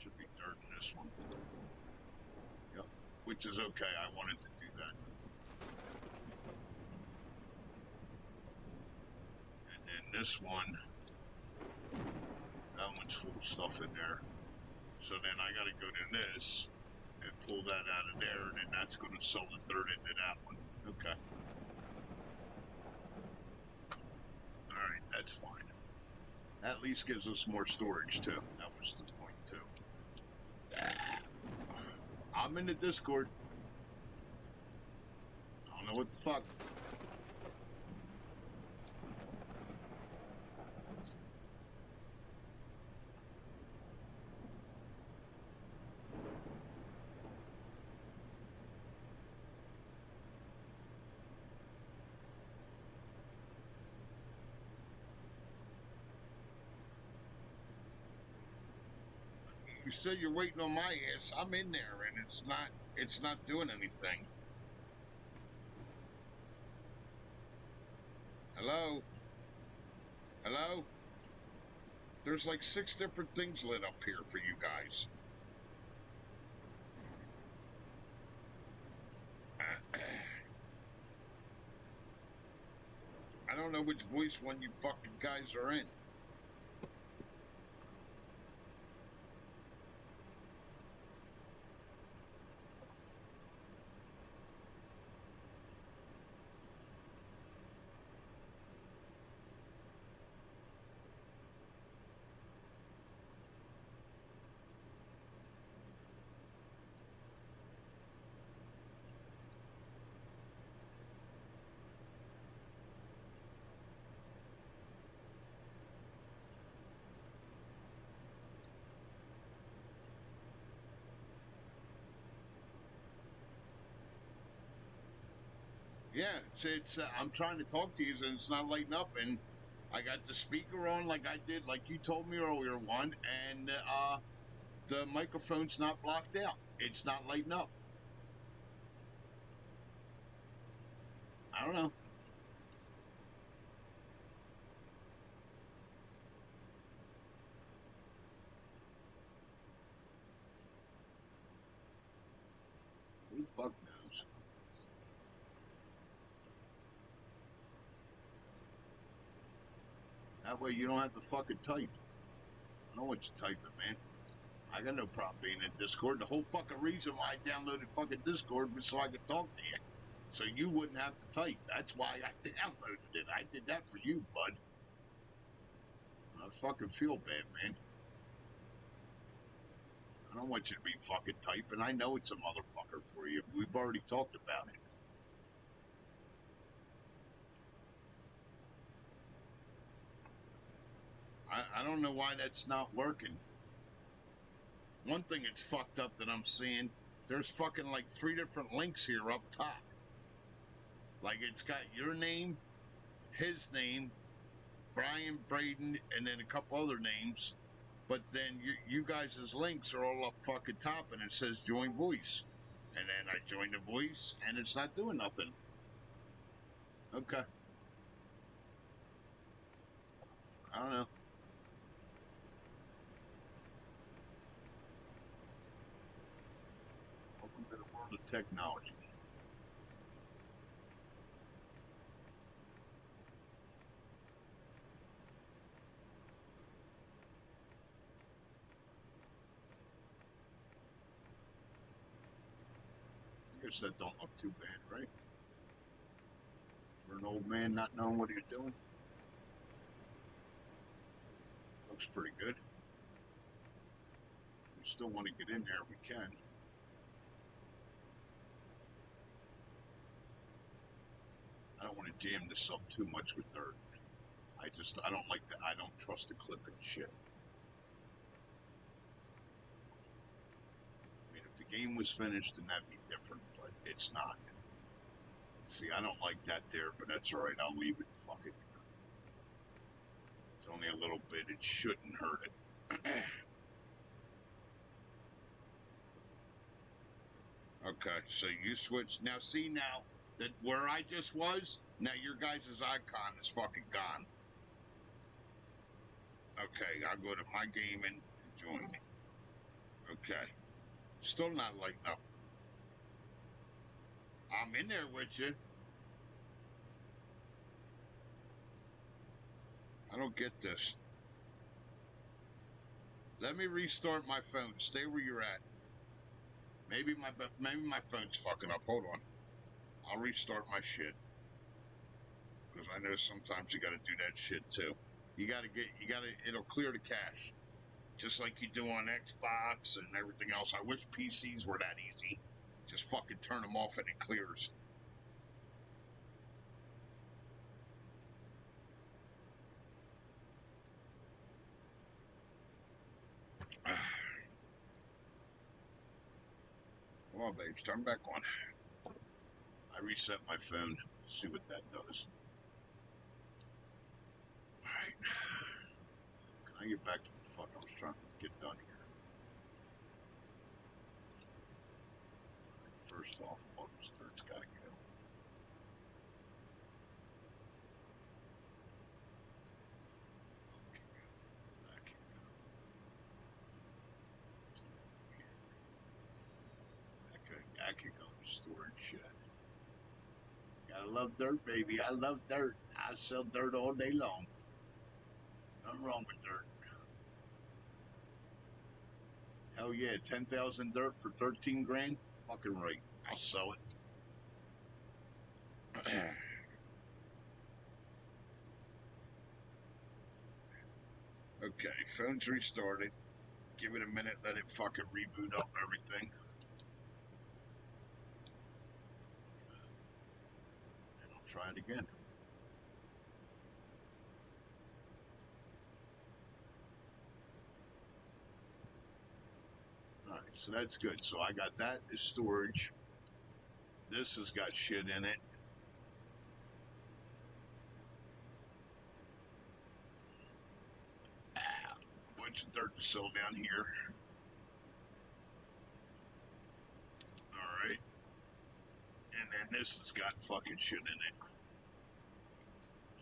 Should be dirt in this one. Yep. Which is okay. I wanted to do that. And then this one, that one's full of stuff in there. So then I got to go to this and pull that out of there, and then that's going to sell the dirt into that one. Okay. Alright, that's fine. That at least gives us more storage, too. That was the point, too. I'm in the Discord. I don't know what the fuck. You said you're waiting on my ass. I'm in there, and it's not doing anything. Hello? Hello? There's like 6 different things lit up here for you guys. I don't know which voice one you fucking guys are in. Yeah, it's I'm trying to talk to you and it's not lighting up, and I got the speaker on like I did, like you told me earlier, one, and the microphone's not blocked out. It's not lighting up. I don't know. Who the fuck knows? That way you don't have to fucking type. I know what you're typing, man. I got no problem being in Discord. The whole fucking reason why I downloaded fucking Discord was so I could talk to you. So you wouldn't have to type. That's why I downloaded it. I did that for you, bud. I fucking feel bad, man. I don't want you to be fucking typing. I know it's a motherfucker for you. We've already talked about it. I don't know why that's not working. One thing that's fucked up that I'm seeing, there's fucking like 3 different links here up top. Like it's got your name, his name, Brian Braden, and then a couple other names. But then you guys' links are all up fucking top and it says join voice. And then I joined the voice and it's not doing nothing. Okay. I don't know. Welcome to the world of technology. I guess that don't look too bad, right? For an old man not knowing what he's doing. looks pretty good. If we still want to get in there, we can. I don't want to jam this up too much with dirt. I don't like that. I don't trust the clipping shit. I mean, if the game was finished, then that'd be different, but it's not. See, I don't like that there, but that's alright. I'll leave it. Fuck it. It's only a little bit. It shouldn't hurt it. Okay, so you switch. Now, see now that where I just was, now your guys' icon is fucking gone. Okay, I'll go to my game and join. Okay. Still not lighting up. I'm in there with you. I don't get this. Let me restart my phone. Stay where you're at. Maybe my phone's fucking up. Hold on. I'll restart my shit. Because I know sometimes you gotta do that shit too. It'll clear the cache. Just like you do on Xbox and everything else. I wish PCs were that easy. Just fucking turn them off and it clears. Come on, babes, turn back on. I reset my phone. See what that does. Alright. Can I get back to what the fuck I was trying to get done here? First off, August 3rd's gotta go. I could go to storage shed. Gotta love dirt, baby. I love dirt. I sell dirt all day long. Nothing wrong with dirt. Hell yeah, 10,000 dirt for 13 grand? Fucking right. I'll sell it. Okay, phone's restarted. Give it a minute, let it fucking reboot up everything. And I'll try it again. Alright, so that's good. So I got that as storage. This has got shit in it. Bunch of dirt to sell down here. Alright. And then this has got fucking shit in it.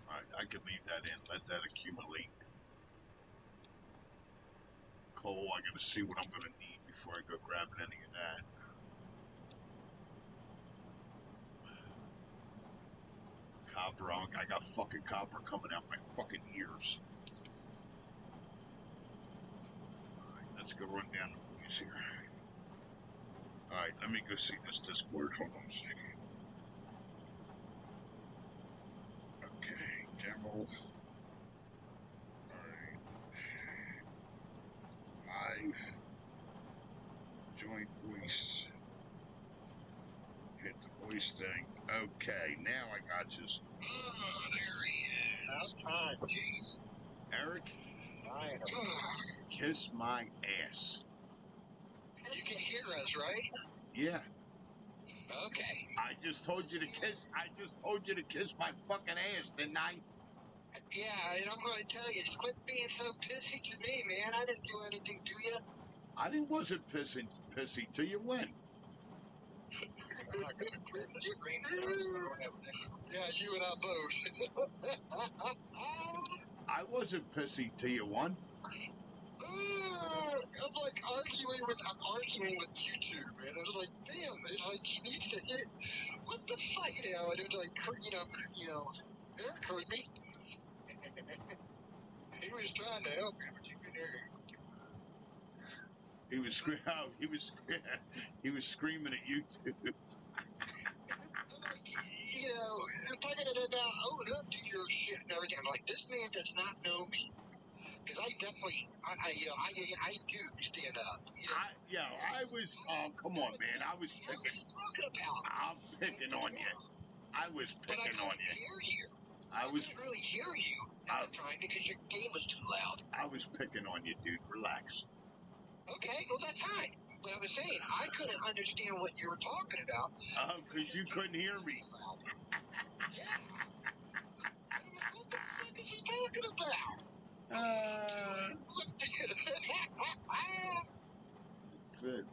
Alright, I can leave that in, let that accumulate. Coal, I gotta see what I'm gonna need before I go grabbing any of that. Copper, I got fucking copper coming out my fucking ears. Alright, let's go run down the police here. Alright, let me go see this Discord. Hold on a second. Okay, general. Alright. Live. Joint voice. Hit the voice thing. Okay, now I got you. Oh, there he is. About time, jeez. Eric? Kiss my ass. You can hear us, right? Yeah. Okay. I just told you to kiss my fucking ass, didn't I? Yeah, and I'm going to tell you, quit being so pissy to me, man. I didn't do anything to you. I wasn't pissy to you when? Yeah, you and I both. I wasn't pissy to you one. I'm like arguing with you two, man. I was like, damn, it's like he needs to hit. What the fuck, and it was like, Eric heard me. He was trying to help me, but you couldn't hear him. He was he was screaming at you too. Talking about owning up to your shit and everything. I'm like, this man does not know me. Because I definitely, I do stand up. You know, I was. Oh, come on, man. I was what are picking. you talking about? I'm picking on you. I was But I picking on couldn't you. hear you. I I was. couldn't really hear you at I, the time because your game was too loud. I was picking on you, dude. Relax. Okay, well that's fine. But I was saying I couldn't understand what you were talking about. Because you couldn't hear me. Yeah. And I'm like, what the fuck is he talking about? Uh, that's it.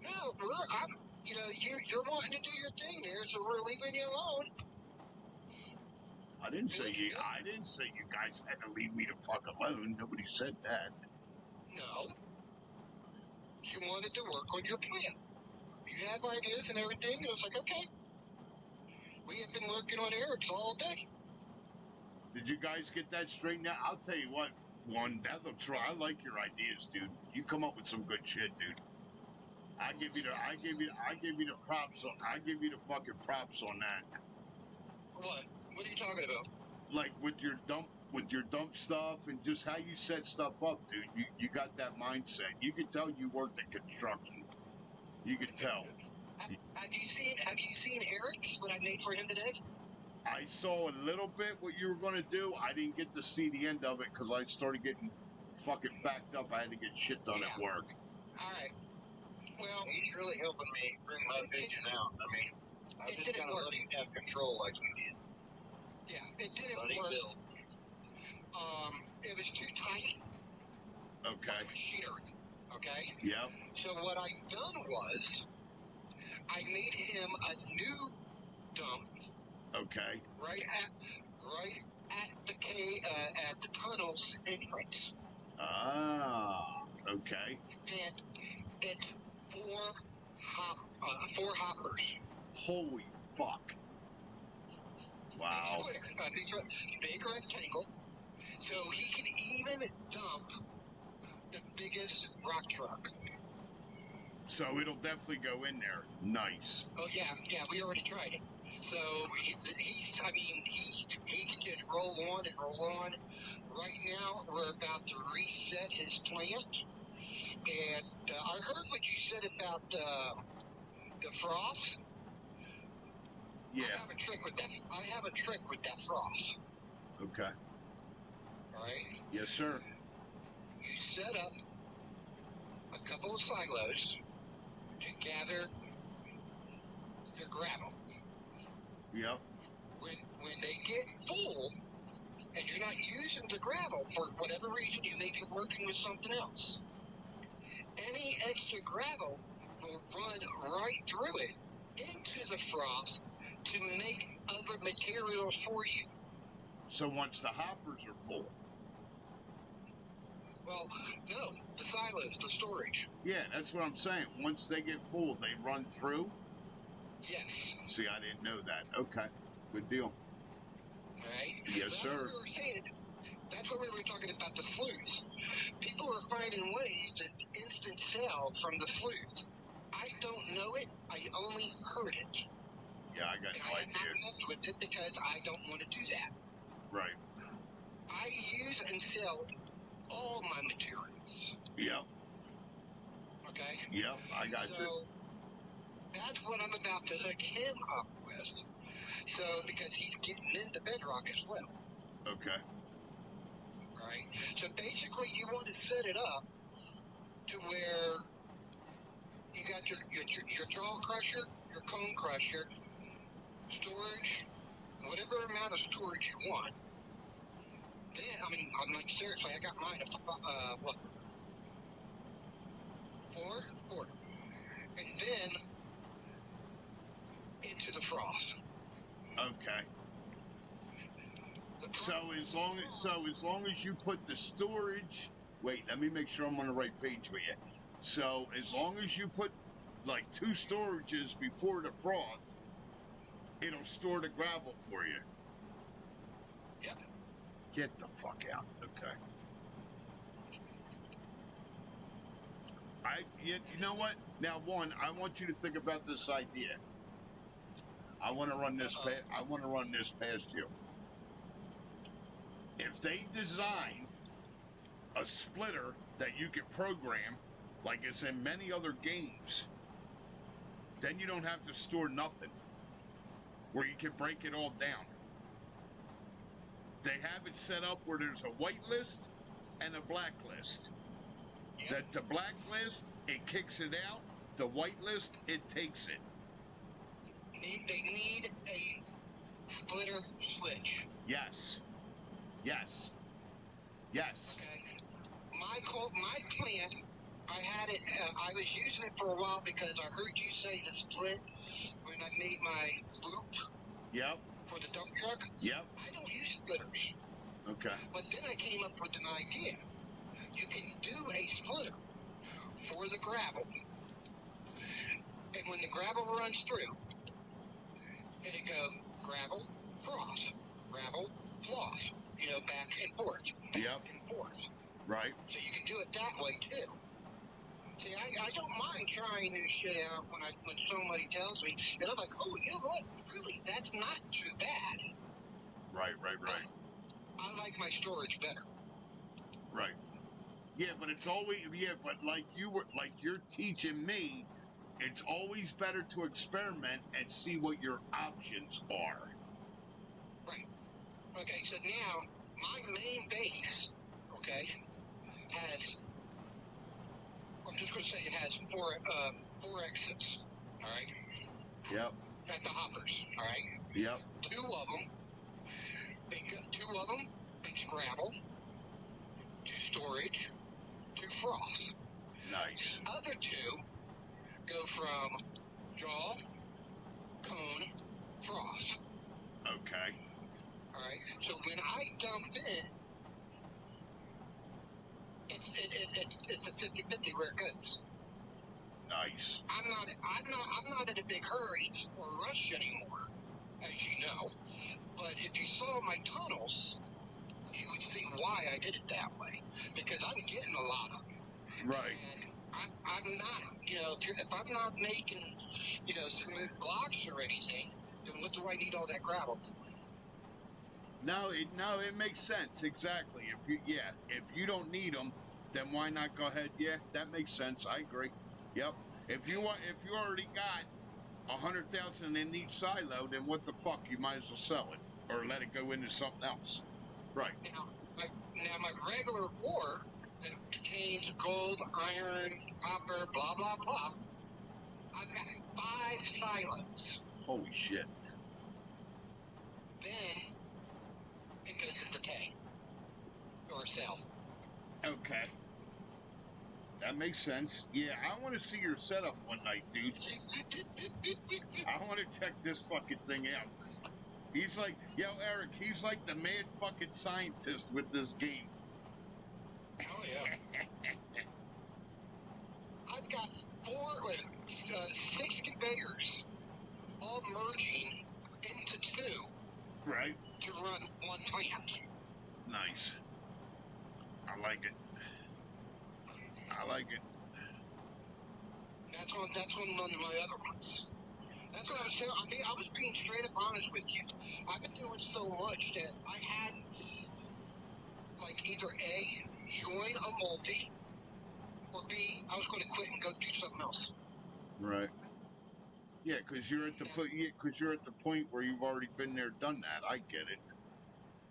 No, I'm, you know, you're wanting to do your thing there, so we're leaving you alone. I didn't say you. I didn't say you guys had to leave me the fuck alone. Nobody said that. No, you wanted to work on your plan. You have ideas and everything. It was like, okay, we have been working on Eric's all day. Did you guys get that straightened out? I'll tell you what. One, that looks right. I like your ideas, dude. You come up with some good shit, dude. I give you the props on. I give you the fucking props on that. What? What are you talking about? Like with your dump stuff and just how you set stuff up, dude. You got that mindset. You can tell you worked at construction. You can tell. Have you seen Eric's, what I made for him today? I saw a little bit what you were going to do. I didn't get to see the end of it because I started getting fucking backed up. I had to get shit done at work. All right. Well, he's really helping me bring my vision out. I mean, I just gotta let him have control like you did. Yeah, it didn't work. It was too tight. Okay. Machinery. Okay. Yep. So what I done was, I made him a new dump. Okay. Right at the tunnel's entrance. Ah. Okay. And it's four hoppers. Holy fuck. Wow. Big rectangle. So he can even dump the biggest rock truck. So it'll definitely go in there. Nice. Oh yeah, we already tried it. So he can just roll on and roll on. Right now, we're about to reset his plant. And I heard what you said about the froth. Yeah. I have a trick with that froth. Okay. All right. Yes, sir. You set up a couple of silos to gather the gravel. Yep. When they get full, and you're not using the gravel for whatever reason, you may be working with something else. Any extra gravel will run right through it into the froth to make other materials for you. So once the hoppers are full. Well, no, the silos, the storage. Yeah, that's what I'm saying. Once they get full, they run through? Yes. See, I didn't know that. Okay. Good deal. All right? Yes, sir. That's what we were talking about, the sleuth. People are finding ways to instant sell from the sleuth. I don't know it. I only heard it. Yeah, I got no idea. I'm not with it because I don't want to do that. Right. I use and sell all my materials. Yep. Okay? Yep, I got you. That's what I'm about to hook him up with. So, because he's getting into bedrock as well. Okay. Right? So basically you want to set it up to where you got your jaw crusher, your cone crusher, storage, whatever amount of storage you want. Then, I'm like, seriously, I got mine at, what? Four. And then, into the froth. Okay. So as long as you put the storage, wait, let me make sure I'm on the right page with you. So as long as you put like 2 storages before the froth, it'll store the gravel for you. Yep. Get the fuck out. Okay. You know what? Now, one, I want you to think about this idea. I want to run this. I want to run this past you. if they design a splitter that you can program, like it's in many other games, then you don't have to store nothing, where you can break it all down. They have it set up where there's a whitelist and a blacklist. Yep. That the blacklist, it kicks it out. The whitelist, it takes it. They need a splitter switch. Yes. Yes. Yes. Okay. My plant, I had it. I was using it for a while because I heard you say the split when I made my loop Yep. for the dump truck. Yep. I don't use splitters. Okay. But then I came up with an idea. You can do a splitter for the gravel. And when the gravel runs through, it'll go gravel, cross, gravel, floss. You know, back and forth. Back Yep. and forth. Right. So you can do it that way too. See, I don't mind trying new shit out when somebody tells me, and I'm like, oh, you know what? Really, that's not too bad. Right. I like my storage better. Right. Yeah, but it's always, but like you're teaching me, it's always better to experiment and see what your options are. Right. Okay, so now my main base, okay, has, I'm just going to say it has four exits, all right, Yep. at the hoppers, all right. Yep. Two of them, it's gravel, to storage, to frost. Nice. The other two go from jaw, cone, frost. Okay. All right. So when I dump in, it's a 50-50 where it goes. Nice. I'm not in a big hurry or rush anymore, as you know. But if you saw my tunnels, you would see why I did it that way. Because I'm getting a lot of it. Right. And I'm not, if I'm not making, smooth blocks or anything, then what do I need all that gravel for? No, it makes sense exactly. If you don't need them, then why not go ahead? Yeah, that makes sense. I agree. Yep. If you already got 100,000 in each silo, then what the fuck? You might as well sell it or let it go into something else. Right. Now my regular ore that contains gold, iron, copper, blah blah blah. I've got 5 silos. Holy shit. Then it goes into K or sell. Okay. That makes sense. Yeah, I want to see your setup one night, dude. I want to check this fucking thing out. He's like, yo, Eric, he's like the mad fucking scientist with this game. Oh yeah. I've got 6 conveyors, all merging into 2 Right. to run one plant. Nice. I like it. I like it. That's one of my other ones. That's what I was telling. I was being straight up honest with you. I've been doing so much that I had, like, either A, join a multi, or B, I was going to quit and go do something else. Right. Yeah, because you're at the point where you've already been there, done that. I get it.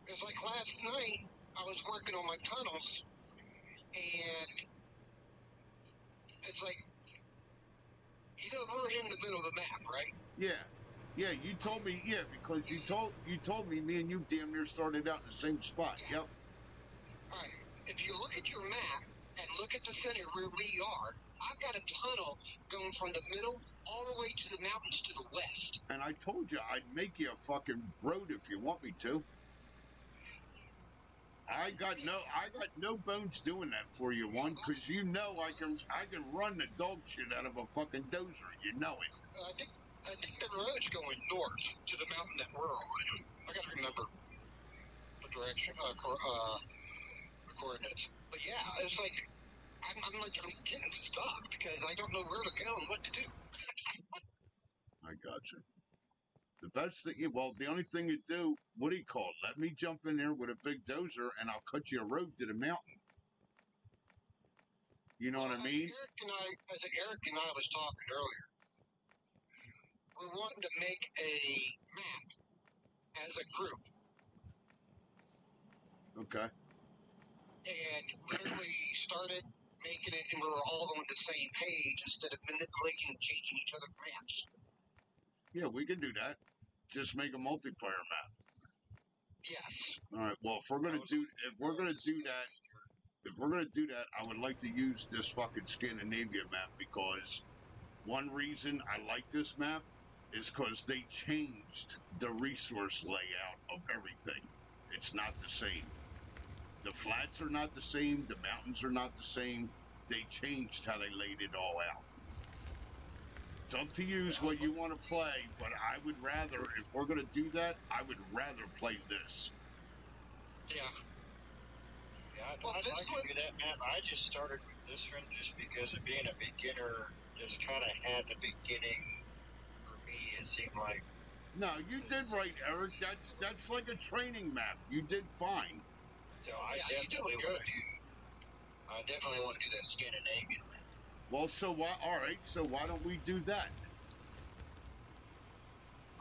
It's like last night, I was working on my tunnels, and it's like, we're in the middle of the map, right? Yeah. Yeah, you told me, because you told me and you damn near started out in the same spot. Yeah. Yep. All right. If you look at your map and look at the center where we are, I've got a tunnel going from the middle all the way to the mountains to the west. And I told you I'd make you a fucking road if you want me to. I got no bones doing that for you, one, because you know I can run the dog shit out of a fucking dozer. You know it. I think the road's going north to the mountain that we're on. I got to remember the direction, the coordinates. But yeah, it's like I'm getting stuck because I don't know where to go and what to do. I got you. The best thing, well, the only thing you do, what do you call it? Let me jump in there with a big dozer and I'll cut you a road to the mountain. You know what I mean? As Eric and I was talking earlier, we're wanting to make a map as a group. Okay. And literally started making it, and we were all on the same page instead of manipulating and changing each other's maps. Yeah, we can do that. Just make a multiplayer map. Yes. All right. Well, if we're gonna do that, I would like to use this fucking Scandinavia map because one reason I like this map is because they changed the resource layout of everything. It's not the same. The flats are not the same. The mountains are not the same. They changed how they laid it all out. It's up to you what you want to play, but I would rather, if we're going to do that, I would rather play this. Yeah. Yeah, I'd like to do that map. I just started with this one just because of being a beginner, just kind of had the beginning for me, it seemed like. No, you did right, Eric. That's like a training map. You did fine. So I definitely want to do that Scandinavian map. Well, so why? All right. So why don't we do that?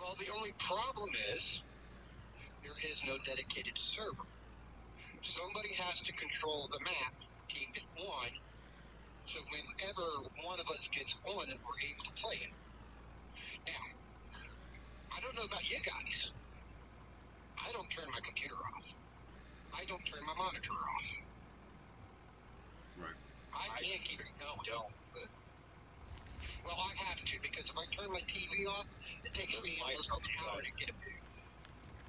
Well, the only problem is there is no dedicated server. Somebody has to control the map, keep it on, so whenever one of us gets on, we're able to play it. Now, I don't know about you guys. I don't turn my computer off. I don't turn my monitor off. Right. I can't keep it going. Don't, but well, I have to because if I turn my TV off, it takes me almost an hour to get it.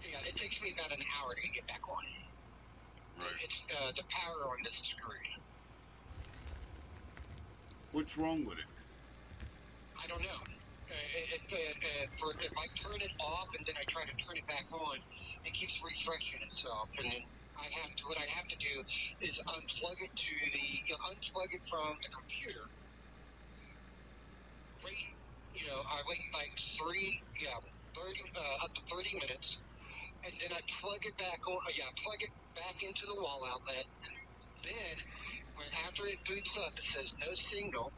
Yeah, it takes me about an hour to get back on. Right. It's the power on this is screwed. What's wrong with it? I don't know. If I turn it off and then I try to turn it back on, it keeps refreshing itself, and then what I have to do is unplug it unplug it from the computer. I wait like 30, up to 30 minutes, and then I plug it back on. Plug it back into the wall outlet, and then after it boots up, it says no signal.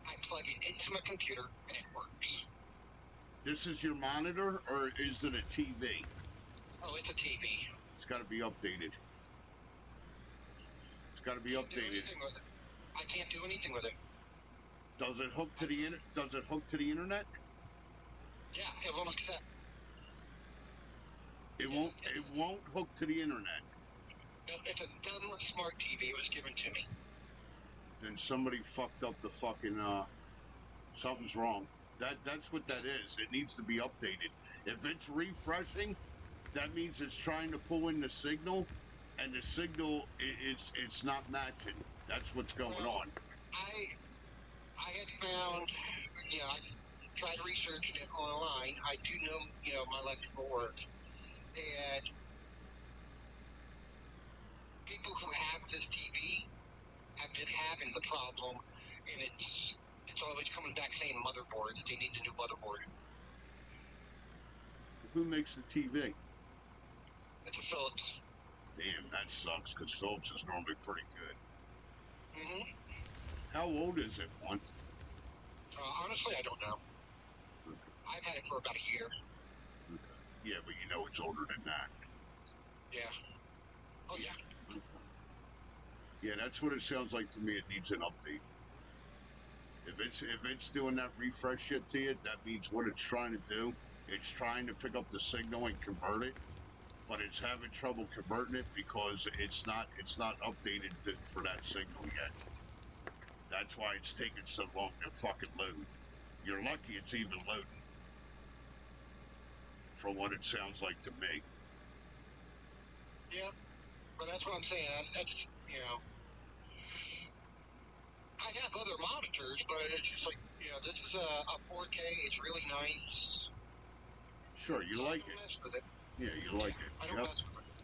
I plug it into my computer, and it works. This is your monitor, or is it a TV? Oh, it's a TV. It's got to be updated. It's got to be updated. I can't do anything with it. Does it hook to the internet? Yeah, it won't accept. It won't hook to the internet. No, it's a dumb smart TV. It was given to me. Then somebody fucked up the fucking something's wrong. That's what that is. It needs to be updated. If it's refreshing, that means it's trying to pull in the signal, and the signal it's not matching. That's what's going on. I had found, I tried researching it online. I do know, my electrical work, and people who have this TV have been having the problem, and it's always coming back saying motherboard, that they need a new motherboard. Who makes the TV? It's a Philips. Damn, that sucks, because Philips is normally pretty good. Mm-hmm. How old is it, one? Honestly, I don't know. Okay. I've had it for about a year. Okay. Yeah, but you know it's older than that. Yeah. Oh, yeah. Okay. Yeah, that's what it sounds like to me. It needs an update. If it's doing that refresh shit to you, that means what it's trying to do. It's trying to pick up the signal and convert it, but it's having trouble converting it because it's not updated for that signal yet. That's why it's taking so long to fucking load. You're lucky it's even loading. From what it sounds like to me. Yeah, but that's what I'm saying. That's, I have other monitors, but it's just like, this is a 4K. It's really nice. Sure, you like it. Mess with it. Yeah, you like it. I don't mess with it.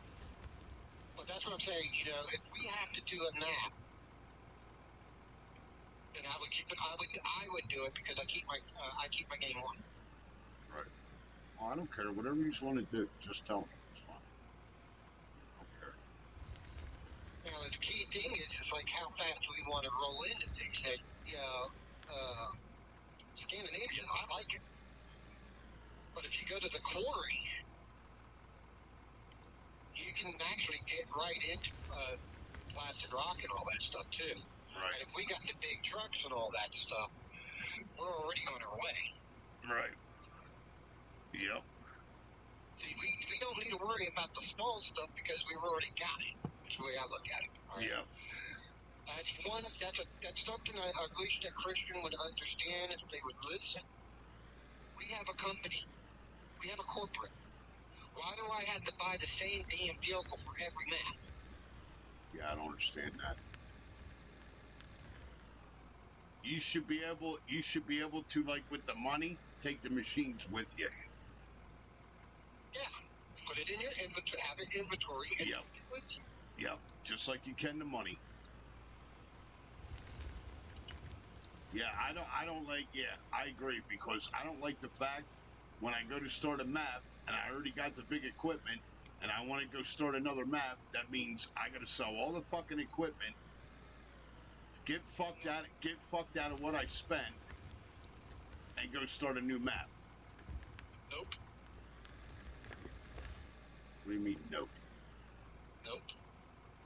But that's what I'm saying. If we have to do a nap, then I would keep it. I would do it because I keep my game on. Right. Oh, I don't care. Whatever you want to do, just tell me. It's fine. I don't care. Now, the key thing is like how fast we want to roll into things. That, Scandinavian, I like it. But if you go to the quarry, you can actually get right into plastic rock and all that stuff too. Right. And if we got the big trucks and all that stuff, we're already on our way. Right. Yep. See, we don't need to worry about the small stuff because we've already got it. That's the way I look at it. All right? Yep. That's something I wish that Christian would understand if they would listen. We have a company. We have a corporate. Why do I have to buy the same damn vehicle for every map? Yeah, I don't understand that. You should be able to, like with the money, take the machines with you. Yeah. Put it in your inventory, have it inventory, and Yep. take it with you. Yep. Just like you can the money. Yeah, I don't like, yeah, I agree, because I don't like the fact when I go to start a map and I already got the big equipment and I want to go start another map, that means I got to sell all the fucking equipment, get fucked out of what I spent, and go start a new map. Nope. What do you mean, nope? Nope.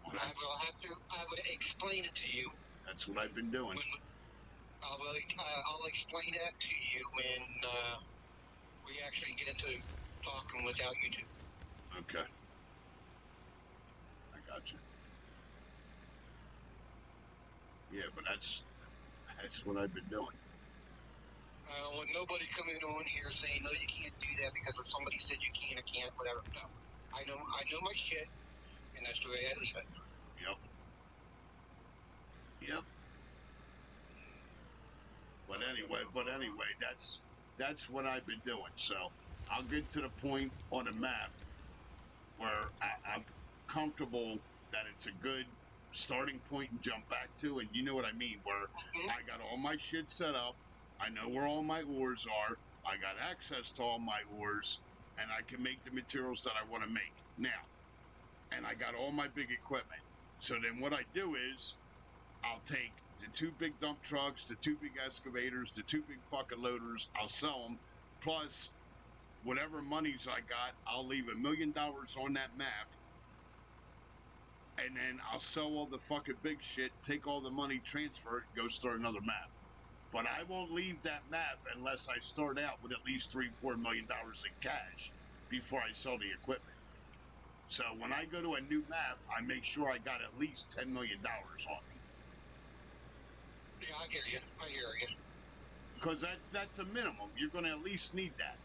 Well, I would explain it to you. that's what I've been doing. I'll explain that to you when we actually get into talking without you two. Okay. I got you. Yeah, but that's what I've been doing. I don't want nobody coming on here saying, no, you can't do that because somebody said you can or can't, whatever. No. I know my shit, and that's the way I leave it. Yep. But anyway, that's what I've been doing. So I'll get to the point on a map where I'm comfortable that it's a good starting point and jump back to, and you know what I mean, where I got all my shit set up, I know where all my ores are, I got access to all my ores, and I can make the materials that I want to make now. And I got all my big equipment. So then what I do is I'll take the 2 big dump trucks, the 2 big excavators, the 2 big fucking loaders, I'll sell them, plus whatever monies I got, I'll leave $1 million on that map, and then I'll sell all the fucking big shit, take all the money, transfer it, and go start another map. But I won't leave that map unless I start out with at least $3-4 million in cash before I sell the equipment. So when I go to a new map, I make sure I got at least $10 million on me. Yeah, I hear you. Because that's a minimum. You're going to at least need that.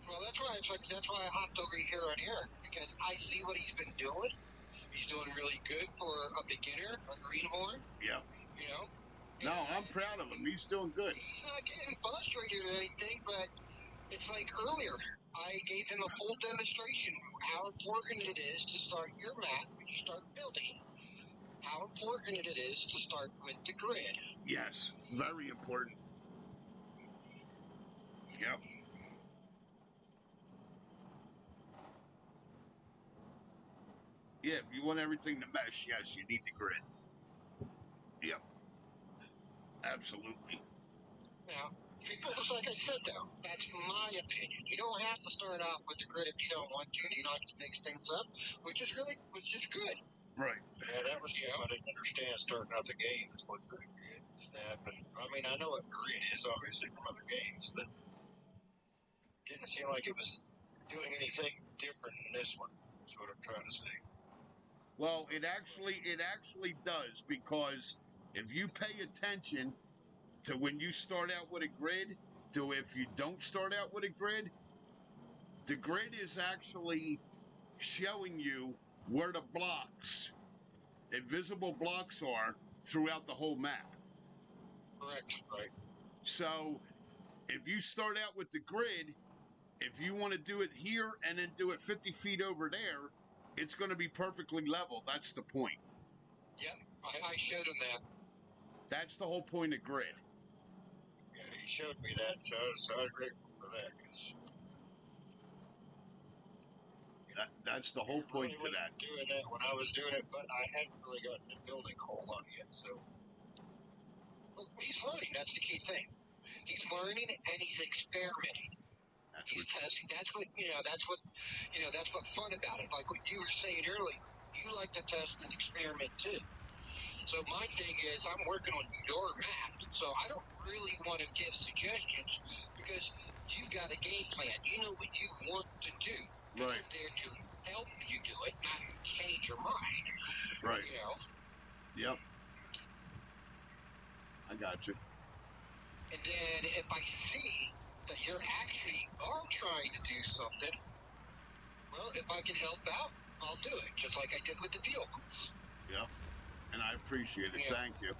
Well, that's why I hopped over here on here, because I see what he's been doing. He's doing really good for a beginner, a greenhorn. Yeah. You know? No, I'm proud of him. He's doing good. He's not getting frustrated or anything, but it's like earlier. I gave him a full demonstration how important it is to start your map when you start building. How important it is to start with the grid. Yes, very important. Yep. Yeah, if you want everything to mesh, yes, you need the grid. Yep. Absolutely. Now, people, just like I said though, that's my opinion. You don't have to start off with the grid if you don't want to. You don't have to mix things up, which is good. Right. Yeah, that was something I didn't understand starting out the game is what the grid snap. And I mean, I know what grid is obviously from other games, but it didn't seem like it was doing anything different in this one. That's what I'm trying to say. Well, it actually does, because if you pay attention to when you start out with a grid to if you don't start out with a grid, the grid is actually showing you where the blocks, invisible blocks, are throughout the whole map. Correct. Right. So if you start out with the grid, if you want to do it here and then do it 50 feet over there, it's going to be perfectly level. That's the point. Yep, I showed him that. That's the whole point of grid. Yeah, he showed me that, so I was grateful for that. 'Cause That's the whole I point really to that. wasn't doing that when I was doing it, but I hadn't really gotten to building a whole lot yet. So Well, he's learning. That's the key thing. He's learning and he's experimenting. That's He's what. testing. That's what That's what's fun about it. Like what you were saying earlier. You like to test and experiment too. So my thing is, I'm working on your map. So I don't really want to give suggestions because you've got a game plan. You know what you want to do. Right. I'm there to help you do it, not change your mind. Right. You know. Yep. I got you. And then if I see that you're actually are trying to do something, well, if I can help out, I'll do it, just like I did with the vehicles. Yep. And I appreciate it. Yeah. Thank you.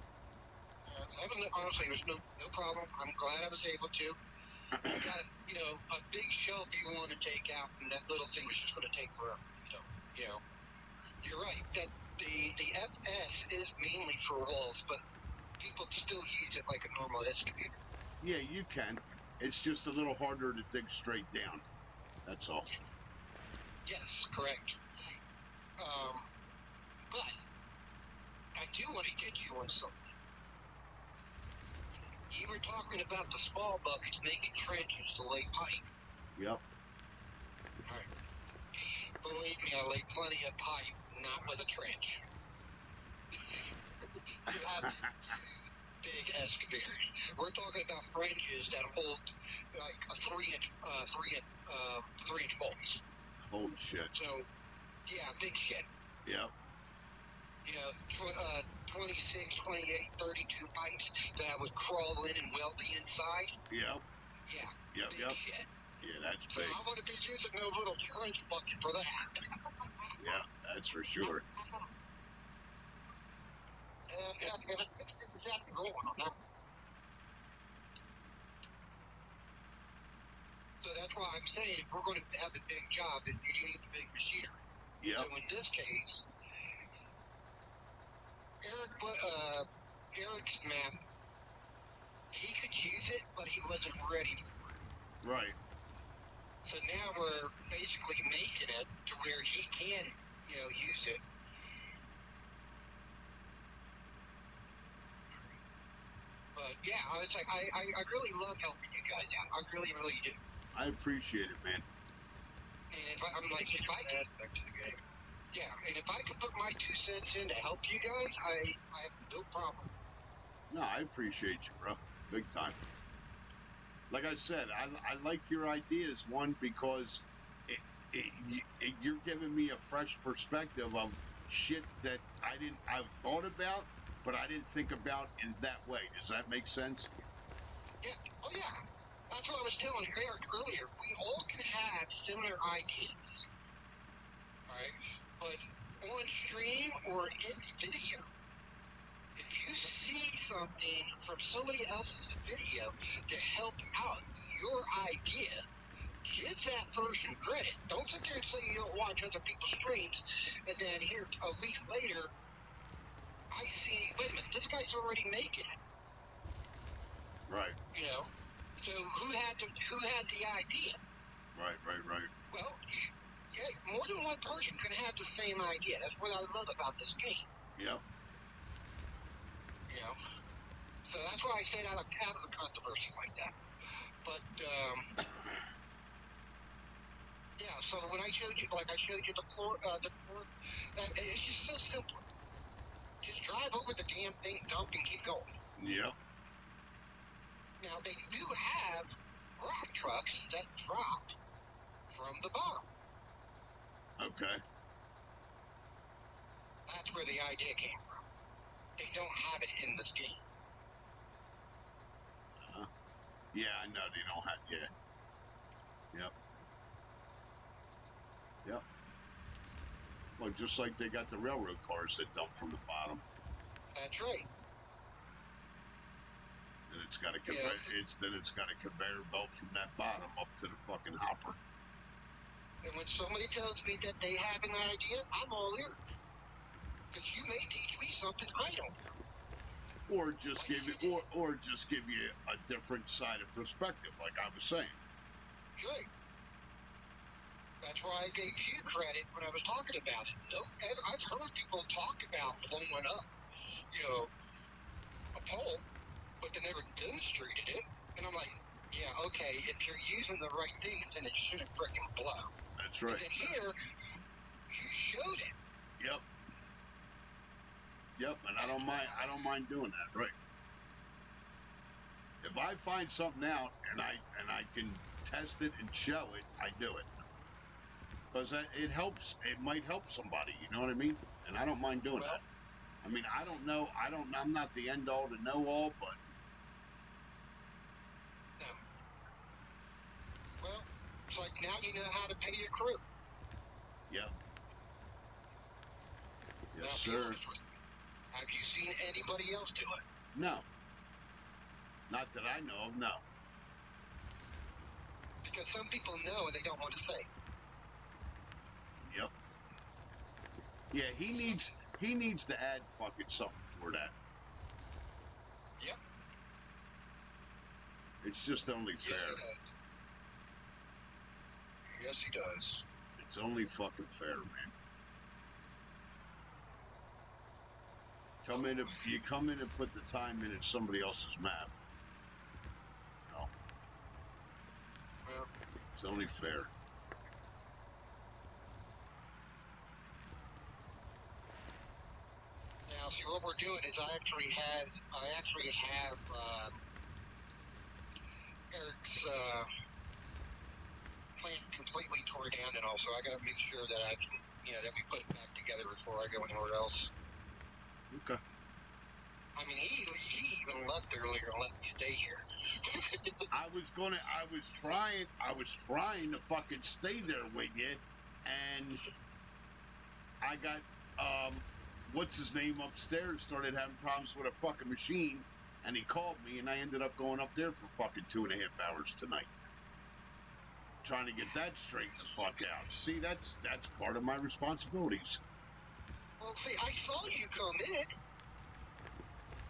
Honestly, there's no problem. I'm glad I was able to. I got a big shelf you want to take out, and that little thing is just going to take forever. So, you're right. That the FS is mainly for walls, but people still use it like a normal excavator. Yeah, you can. It's just a little harder to dig straight down. That's all. Yes, correct. But I do want to get you on something. You were talking about the small buckets making trenches to lay pipe. Yep. Alright. Believe me, I lay plenty of pipe, not with a trench. You have big excavators. We're talking about fringes that hold like a 3-inch bolts. Holy shit. So, yeah, big shit. Yep. 26, 28, 32 pipes that I would crawl in and weld the inside. Yep. Yeah. Yep. Big Yep. shit. Yeah, that's So big. I want to be using those little trench buckets for that. Yeah, that's for sure. And it's exactly going on that. So that's why I'm saying if we're going to have a big job, then you need the big machinery. Yep. So in this case, Eric's map, he could use it, but he wasn't ready for it. Right. So now we're basically making it to where he can, use it. But yeah, I was like, I really love helping you guys out. I really, really do. I appreciate it, man. And if I can, aspect of the game. yeah, and if I could put my 2 cents in to help you guys, I have no problem. No, I appreciate you, bro. Big time. Like I said, I like your ideas, one, because you're giving me a fresh perspective of shit that I've thought about, but I didn't think about in that way. Does that make sense? Yeah, oh yeah. That's what I was telling Eric earlier. We all can have similar ideas. Alright? But on stream or in video, if you see something from somebody else's video to help out your idea, give that person credit. Don't sit there and say you don't watch other people's streams, and then here a week later, I see, wait a minute, this guy's already making it. Right. So who had the idea? Right. Well, yeah, more than one person can have the same idea. That's what I love about this game. Yep. So that's why I stayed out of the controversy like that. But yeah. So when I showed you, the floor, it's just so simple. Just drive over the damn thing, dump, and keep going. Yep. Now they do have rock trucks that drop from the bottom. Okay. That's where the idea came from. They don't have it in this game. Yeah, I know they don't have. Yeah. Yep. Well, just like they got the railroad cars that dump from the bottom, That's right. and it's got a conveyor. Yes. It's got a conveyor belt from that bottom up to the fucking hopper. And when somebody tells me that they have an idea, I'm all ears. Because you may teach me something I don't know. or just give you, or just give you a different side of perspective, like I was saying. Good. That's why I gave you credit when I was talking about it. No, I've heard people talk about blowing up, a pole, but they never demonstrated it. And I'm like, yeah, okay, if you're using the right things, then it shouldn't freaking blow. That's right. And then here, you showed it. Yep. Yep, and I don't mind doing that, right? If I find something out and I can test it and show it, I do it. Because it helps. It might help somebody. You know what I mean? And I don't mind doing that. I mean, I don't know. I'm not the end all to know all, but No. Well, it's like now you know how to pay your crew. yeah. Now, Yes, be sir. honest with me. Have you seen anybody else do it? No. Not that I know of. No. Because some people know and they don't want to say. Yep. Yeah, he needs to add fucking something for that. Yep. It's just only fair. Yes, he does. It's only fucking fair, man. You come in and put the time in at somebody else's map. No. Well, It's only fair. now, see, what we're doing is I actually have Eric's plant completely tore down, and also I got to make sure that I can, that we put it back together before I go anywhere else. Okay. I mean, he even left earlier and let me stay here. I was trying to fucking stay there with you, and I got what's his name upstairs started having problems with a fucking machine, and he called me, and I ended up going up there for fucking 2.5 hours tonight, trying to get that straightened the fuck out. See, that's part of my responsibilities. Well, see, I saw you come in.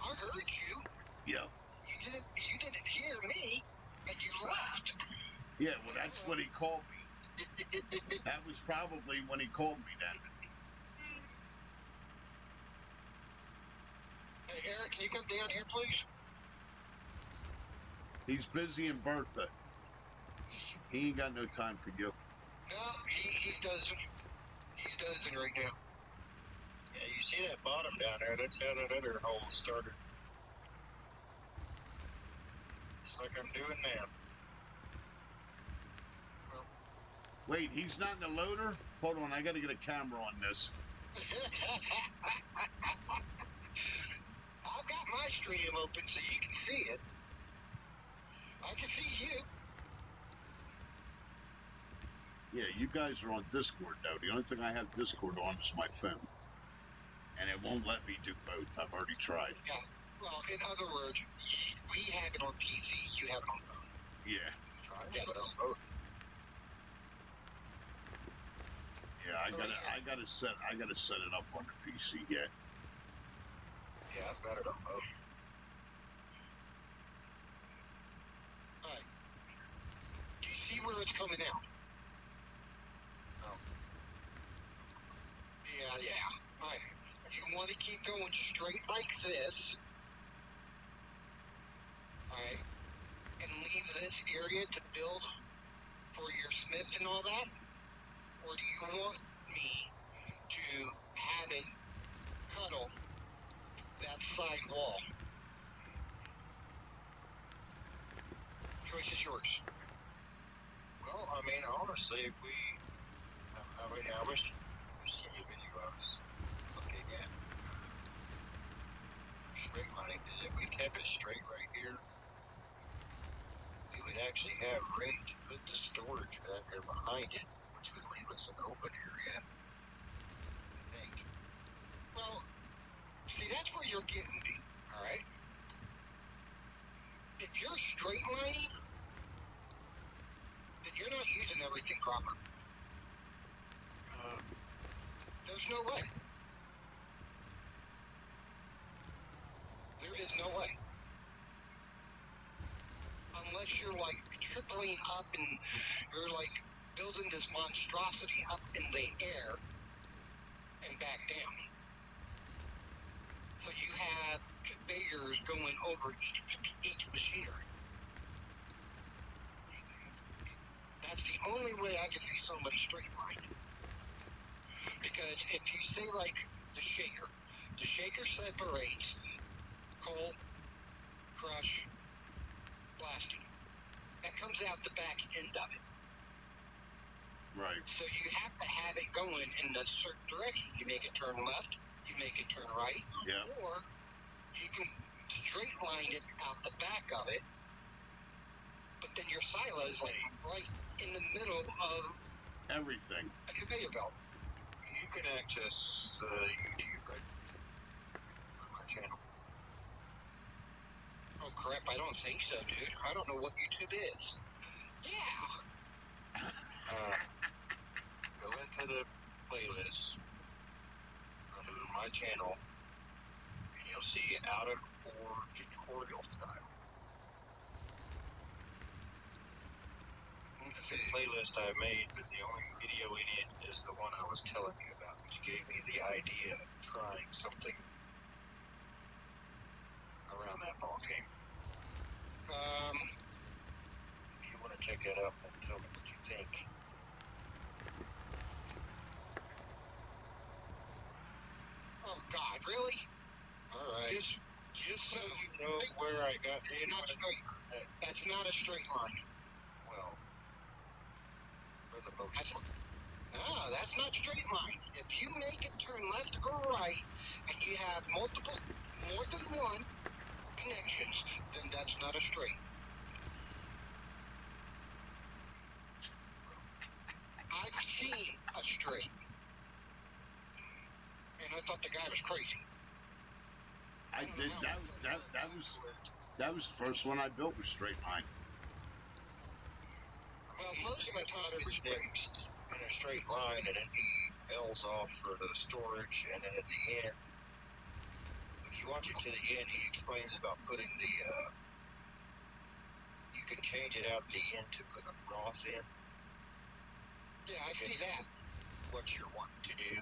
I heard you. Yeah. You didn't hear me, and you left. Yeah, well, that's when he called me. That was probably when he called me then. Hey, Eric, can you come down here, please? He's busy in Bertha. He ain't got no time for you. No, he doesn't. He doesn't right now. Yeah, you see that bottom down there? That's how that other hole started. Just like I'm doing now. Wait, he's not in the loader? Hold on, I gotta get a camera on this. I've got my stream open so you can see it. I can see you. Yeah, you guys are on Discord, though. The only thing I have Discord on is my phone. And it won't let me do both. I've already tried. Yeah. Well, in other words, we have it on PC, you have it on phone. Yeah. Yes. Yeah, I gotta set it up on the PC yet. Yeah, I've got it on both. Alright. Do you see where it's coming out? No. Yeah. Alright. You want to keep going straight like this. Alright. And leave this area to build for your smith and all that? Or do you want me to have it cuddle that side wall? Choice is yours. Well, I mean, honestly, if we, I wish see the video I was looking at. Straight line, because if we kept it straight right here, we would actually have room to put the storage back there behind it, which would leave us an open area. I think. Well, see, that's where you're getting me, alright? If you're straight lining, then you're not using everything proper. There's no way. There is up and you're like building this monstrosity up in the air and back down. So you have conveyors going over each machinery. That's the only way I can see somebody straight line. Because if you say like the shaker separates coal, crush, blasting. That comes out the back end of it. Right. So you have to have it going in a certain direction. You make it turn left, you make it turn right, Yeah. or you can straight line it out the back of it, but then your silo is like right in the middle of Everything. a conveyor belt. You can access YouTube right on my channel. Oh crap, I don't think so, dude. I don't know what YouTube is. Yeah. Go into the playlist under my channel, and you'll see out of or tutorial style. It's a playlist I made, but the only video in it is the one I was telling you about, which gave me the idea of trying something around that ball game. If you want to check that out and tell me what you think. Oh God, really? All right. Just so you know where I got It's not straight. That's not a straight line. well, for the most part. No, that's not straight line. If you make it turn left or right, and you have more than one connections, then that's not a straight. I've seen a straight, and I thought the guy was crazy. I did that was the first one I built with straight line. Well, most of the time it's straight. Everything's in a straight line, and then he L's off for the storage, and then at the end, if you watch it to the end, he explains about putting the, you can change it out at the end to put a cross in, Yeah, I see that. what you're wanting to do.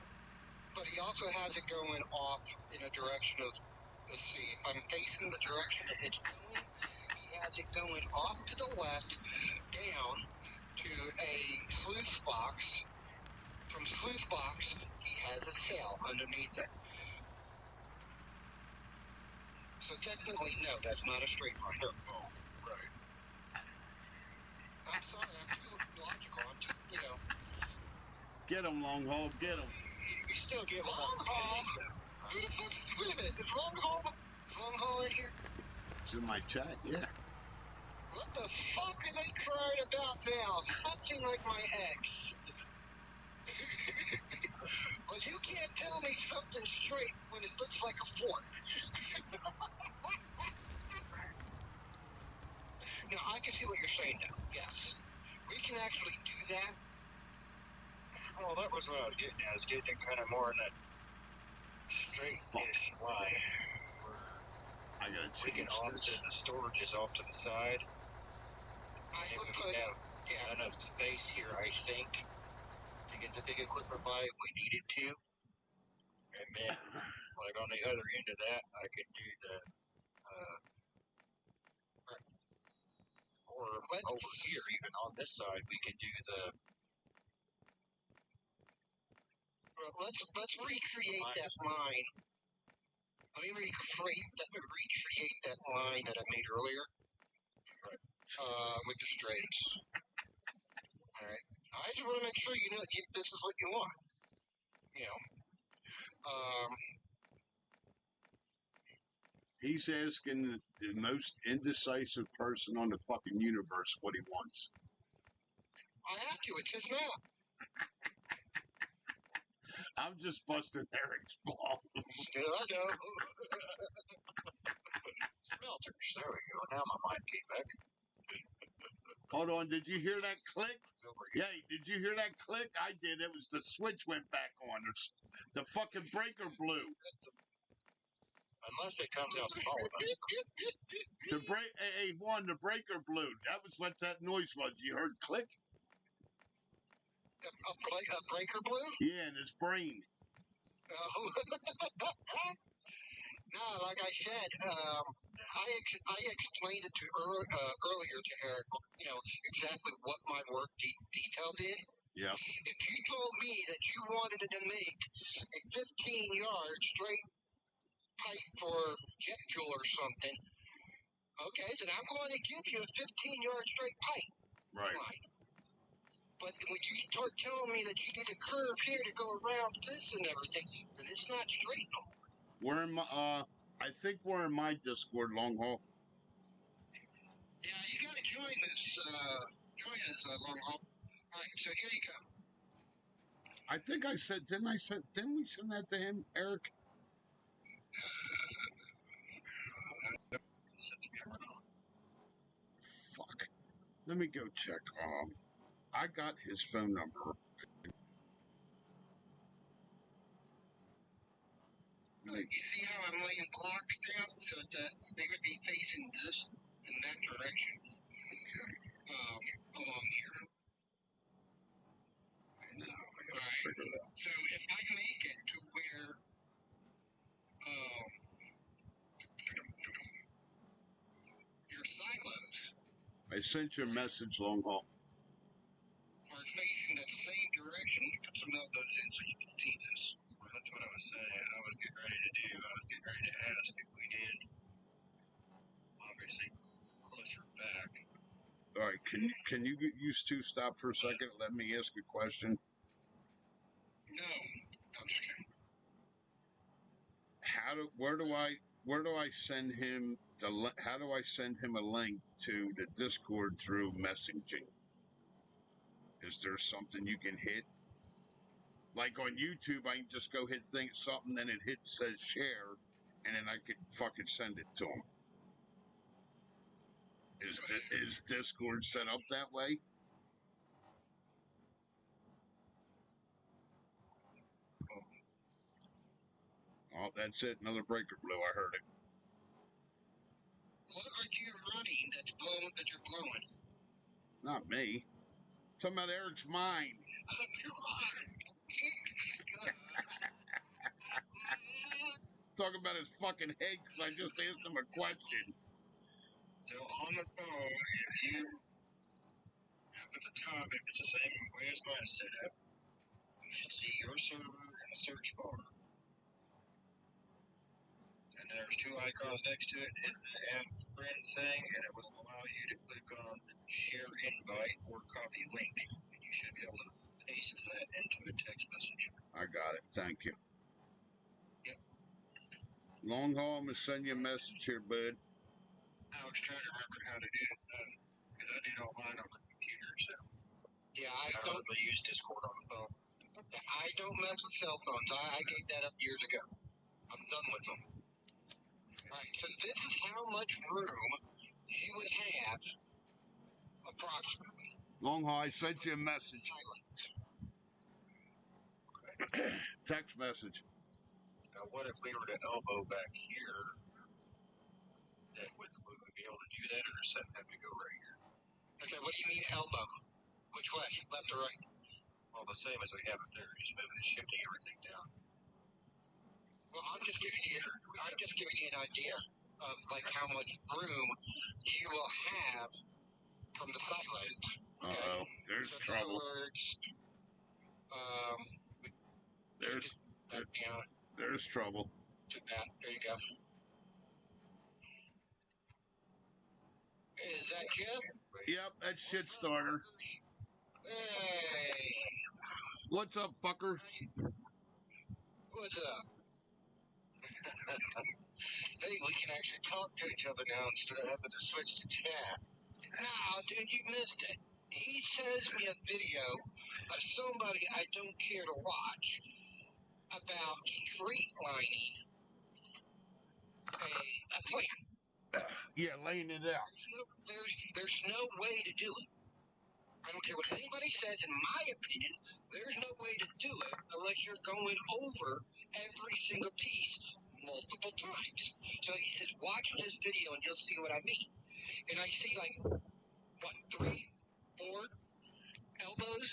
But he also has it going off in a direction of, let's see, if I'm facing the direction that it's going, he has it going off to the left, down to a sluice box. From sluice box, he has a cell underneath it. So technically, no, that's not a straight line. Right. I'm sorry, I'm too logical. I'm too, Get him, long haul, get him. You still get what Long I'm haul? saying. Who the fuck? Wait a minute, is long haul in here? It's in my chat, yeah. What the fuck are they crying about now? Fucking like my ex. Well, you can't tell me something straight when it looks like a fork. Now, I can see what you're saying now. Yes. We can actually do that. Well, that was what I was getting at. I was getting it kind of more in that straight-ish line. I gotta We can change offset this. the storages off to the side. I And would we put, have yeah, enough space here, I think, to get the big equipment by if we needed to. And then, like on the other end of that, I could do the, or over here, even on this side, we could do the. well, let's recreate that line. Let me recreate that line that I made earlier. With the straights. Alright. I just want to make sure you know this is what you want. He's asking the most indecisive person on the fucking universe what he wants. I have to, it's his map. I'm just busting Eric's balls. Yeah, I know. Smelters. There we go. Now my mind came back. Hold on, did you hear that click? It's over here. Yeah, did you hear that click? I did. It was the switch went back on. The fucking breaker blew. Unless it comes out small enough. The break, hey, Juan, the breaker blew. That was what that noise was. You heard click? A breaker blew? Yeah, in his brain. Oh. No, like I said, I explained it to earlier to Eric, exactly what my work detail did. Yeah. If you told me that you wanted to make a 15-yard straight pipe for jet fuel or something, okay, then I'm going to give you a 15-yard straight pipe. Right. Fine. But when you start telling me that you need a curve here to go around this and everything, then it's not straight no more. We're in my, I think we're in my Discord, Long Haul. Yeah, you got to join this long haul. All right, so here you go. I think I said, didn't we send that to him, Eric? Fuck. Let me go check. I got his phone number. You see how I'm laying blocks down so that they would be facing this in that direction. Along here. Alright. So if I make it to where your silos I sent you a message, Long Haul. are facing that same direction, you put some of those in so you can see this. Well, that's what I was saying. I was getting ready to do. I was getting ready to ask if we did. Obviously, closer back. All right, can you get used to stop for a second? Let me ask a question. No, I'm just kidding. Where do I send him how do I send him a link to the Discord through messaging? Is there something you can hit? Like on YouTube, I can just go hit something, then it says share, and then I could fucking send it to him. Is Discord set up that way? Oh, that's it. Another breaker blew. I heard it. What are you running that you're blowing? Not me. Talking about Eric's mind. You are. Talking about his fucking head because I just asked him a question. So on the phone, if you up at the top, if it's the same way as mine is set up, you should see your server and a search bar. And there's two icons next to it. Hit the add friend thing, and it will allow you to click on share invite or copy link. And you should be able to paste that into a text message. I got it. Thank you. Yep. Long Haul, I'm going to send you a message here, bud. I was trying to remember how to do it because I did all mine on the computer. So Yeah, I don't really use Discord on the phone. I don't mess with cell phones. I gave that up years ago. I'm done with them. All right, so this is how much room you would have, approximately. Long Haul, I sent you a message. Text message. Now, what if we were to elbow back here? That would we be able to do that, or does that have to go right here? Okay, what do you mean elbow? Which way, left or right? Well, the same as we have it there, just moving and shifting everything down. Well, I'm just giving you an idea of like how much room you will have from the silos. Okay? Uh-oh. There's So trouble. In other words, There's trouble. to that. There you go. Is that Jim? Yep, that's shit starter. Hey, What's up, fucker? what's up? Hey, we can actually talk to each other now instead of having to switch to chat. No, dude, you missed it. He sends me a video of somebody I don't care to watch about street lining a plant. Yeah, laying it out. There's no way to do it. I don't care what anybody says. In my opinion, there's no way to do it unless you're going over every single piece multiple times. So he says, watch this video and you'll see what I mean. And I see like, what, 3, 4 elbows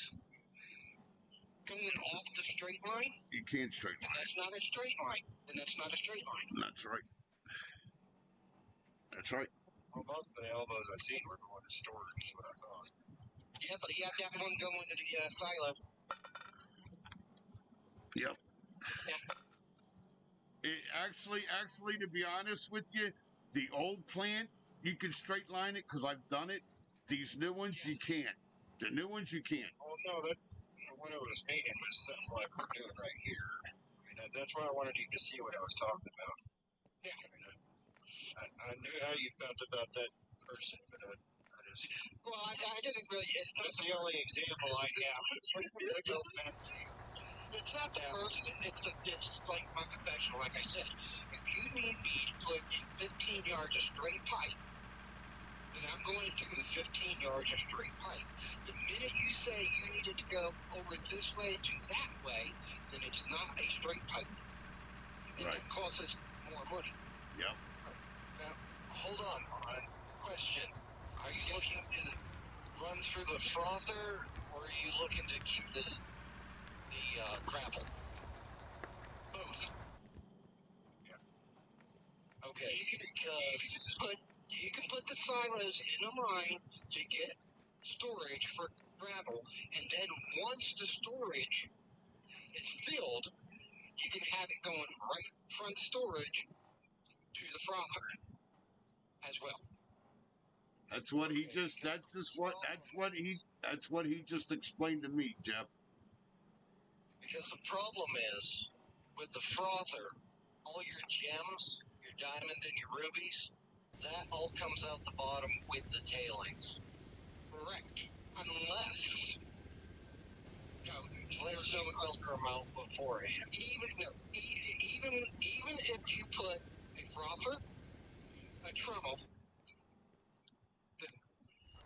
going off the straight line? You can't straight And line. that's not a straight line. And that's not a straight line. That's right. That's right. Well, most of the elbows I've seen were going to storage, is what I thought. Yeah, but he had that one going to the silo. Yep. Yeah. It actually, to be honest with you, the old plant, you can straight line it because I've done it. These new ones, you can't. The new ones, you can't. Well, no, that's what it was meaning was something like we're doing right here. I mean, that's why I wanted you to see what I was talking about. Yeah. I mean, I knew how you felt about that person, but I just, Well, I didn't really. that's the only example I have. To go back to. It's not the person. It's like my professional. Like I said, if you need me to put in 15 yards of straight pipe, then I'm going to do 15 yards of straight pipe. The minute you say you need it to go over this way to that way, then it's not a straight pipe. And Right. it costs us more money. Yep. Now, hold on. Question: are you looking to run through the frother, or are you looking to keep the gravel? Both. Yeah. Okay. You can put the silos in a line to get storage for gravel, and then once the storage is filled, you can have it going right from storage to the frother as well. That's what he just. That's what he just explained to me, Jeff. Because the problem is, with the frother, all your gems, your diamond and your rubies, that all comes out the bottom with the tailings. Correct. Unless there's no filter them out beforehand. Even if you put a frother, a trommel, the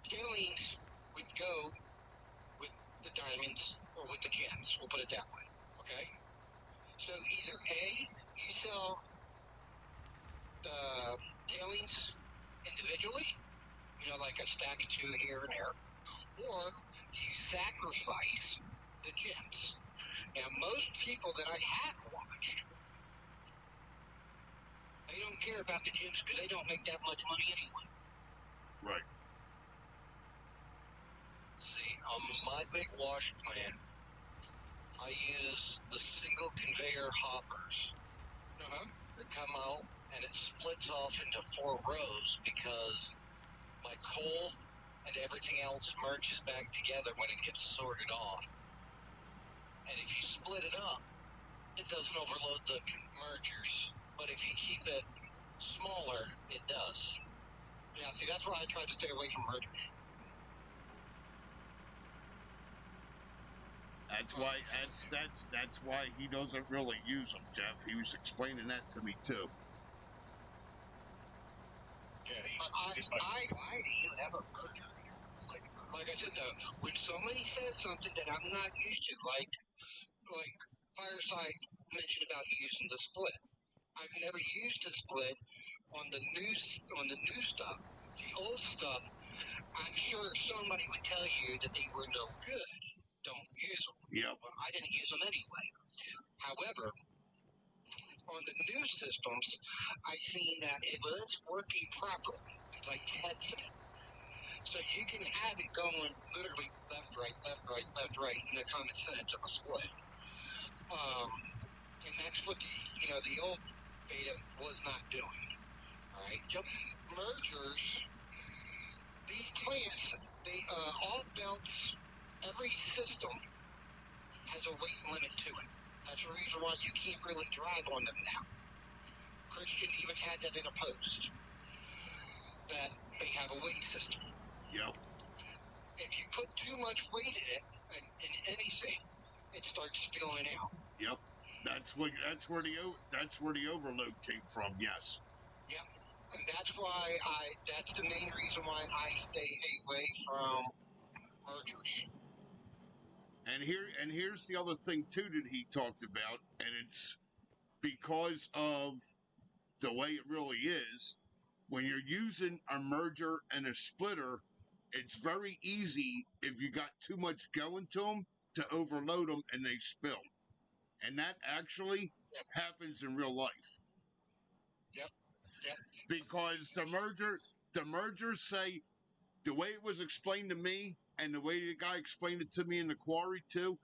tailings would go with the diamonds or with the gems. We'll put it that way. Okay? So either A, you sell the tailings individually, like a stack of 2 here and there, or you sacrifice the gems. Now, most people that I have watched, they don't care about the gems because they don't make that much money anyway. Right. See, on my big wash plant, I use the single conveyor hoppers that come out, and it splits off into 4 rows because my coal and everything else merges back together when it gets sorted off. And if you split it up, it doesn't overload the mergers. But if you keep it smaller, it does. Yeah, see, that's why I try to stay away from mergers. That's why he doesn't really use them, Jeff. He was explaining that to me too. Yeah, Why do you have a merger? Like I said, though, when somebody says something that I'm not used to, like Fireside mentioned about using the split. I've never used the split on the new stuff. The old stuff, I'm sure somebody would tell you that they were no good. Don't use them. Yep. Well, I didn't use them anyway. However, on the new systems, I seen that it was working properly, like Ted said. So you can have it going literally left, right, in the common sense of a split. And that's what the old beta was not doing. All right, mergers. These plants, they all belts. Every system has a weight limit to it. That's the reason why you can't really drive on them now. Christian even had that in a post, that they have a weight system. Yep. If you put too much weight in it, in anything, it starts spilling out. Yep. That's where the overload came from. Yes. Yep. And that's why that's the main reason why I stay away from mergers. And here's the other thing too that he talked about, and because of the way it really is, when you're using a merger and a splitter, it's very easy if you got too much going to them to overload them and they spill. And that actually happens in real life. Yep. Yep. Because the mergers say, the way it was explained to me and the way the guy explained it to me in the quarry too,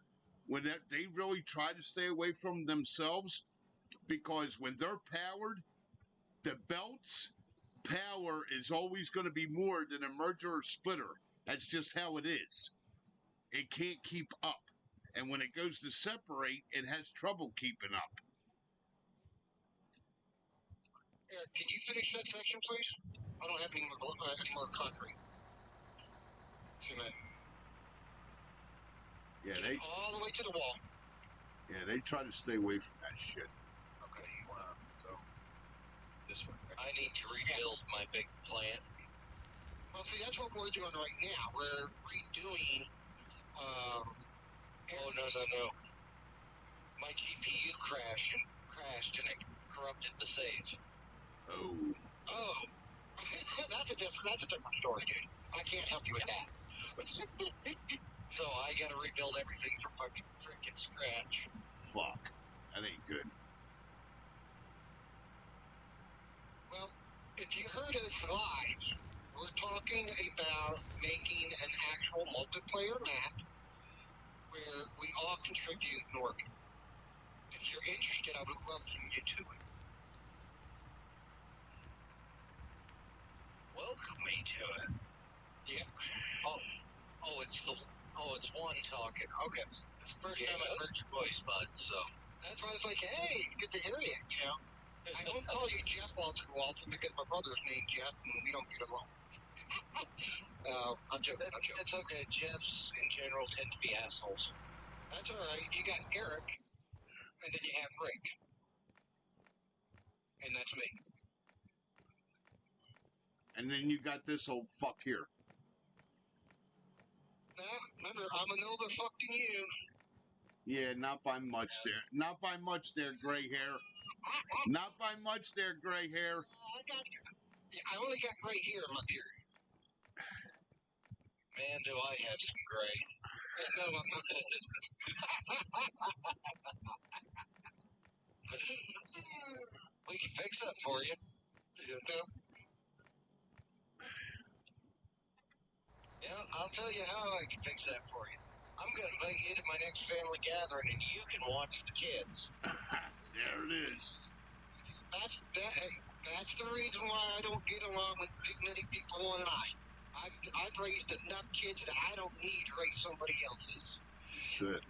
they really try to stay away from themselves, because when they're powered, the belt's power is always going to be more than a merger or splitter. That's just how it is. It can't keep up. And when it goes to separate, it has trouble keeping up. Eric, can you finish that section, please? I don't have any more concrete. Cement. Yeah, all the way to the wall. Yeah, they try to stay away from that shit. Okay, you want to go this way? I need to rebuild my big plant. Well, see, that's what we're doing right now. We're redoing. Oh no! My GPU crashed and it corrupted the save. Oh. That's a different story, dude. I can't help you with that. So I gotta rebuild everything from fucking freaking scratch. Fuck. That ain't good. Well, if you heard us live, we're talking about making an actual multiplayer map where we all contribute and work. If you're interested, I would welcome you to it. Welcome me to it. Yeah. It's one talking. Okay. It's the first time I've heard your voice, bud, so. That's why I was like, hey, good to hear you, you know. I don't call you Jeff Walton because my brother's named Jeff and we don't get along. I'm joking. It's okay. Jeffs in general tend to be assholes. That's all right. You got Eric, and then you have Rick. And that's me. And then you got this old fuck here. Now, remember, I'm an older fuck than you. Yeah, not by much there. Not by much there, gray hair. Not by much there, gray hair. I only got gray hair in my beard. Man, do I have some gray. No, I'm not. We can fix that for you. No. Yeah, I'll tell you how I can fix that for you. I'm going to invite you to my next family gathering, and you can watch the kids. There it is. That's the reason why I don't get along with many people online. I've raised enough kids that I don't need to raise somebody else's. That's it.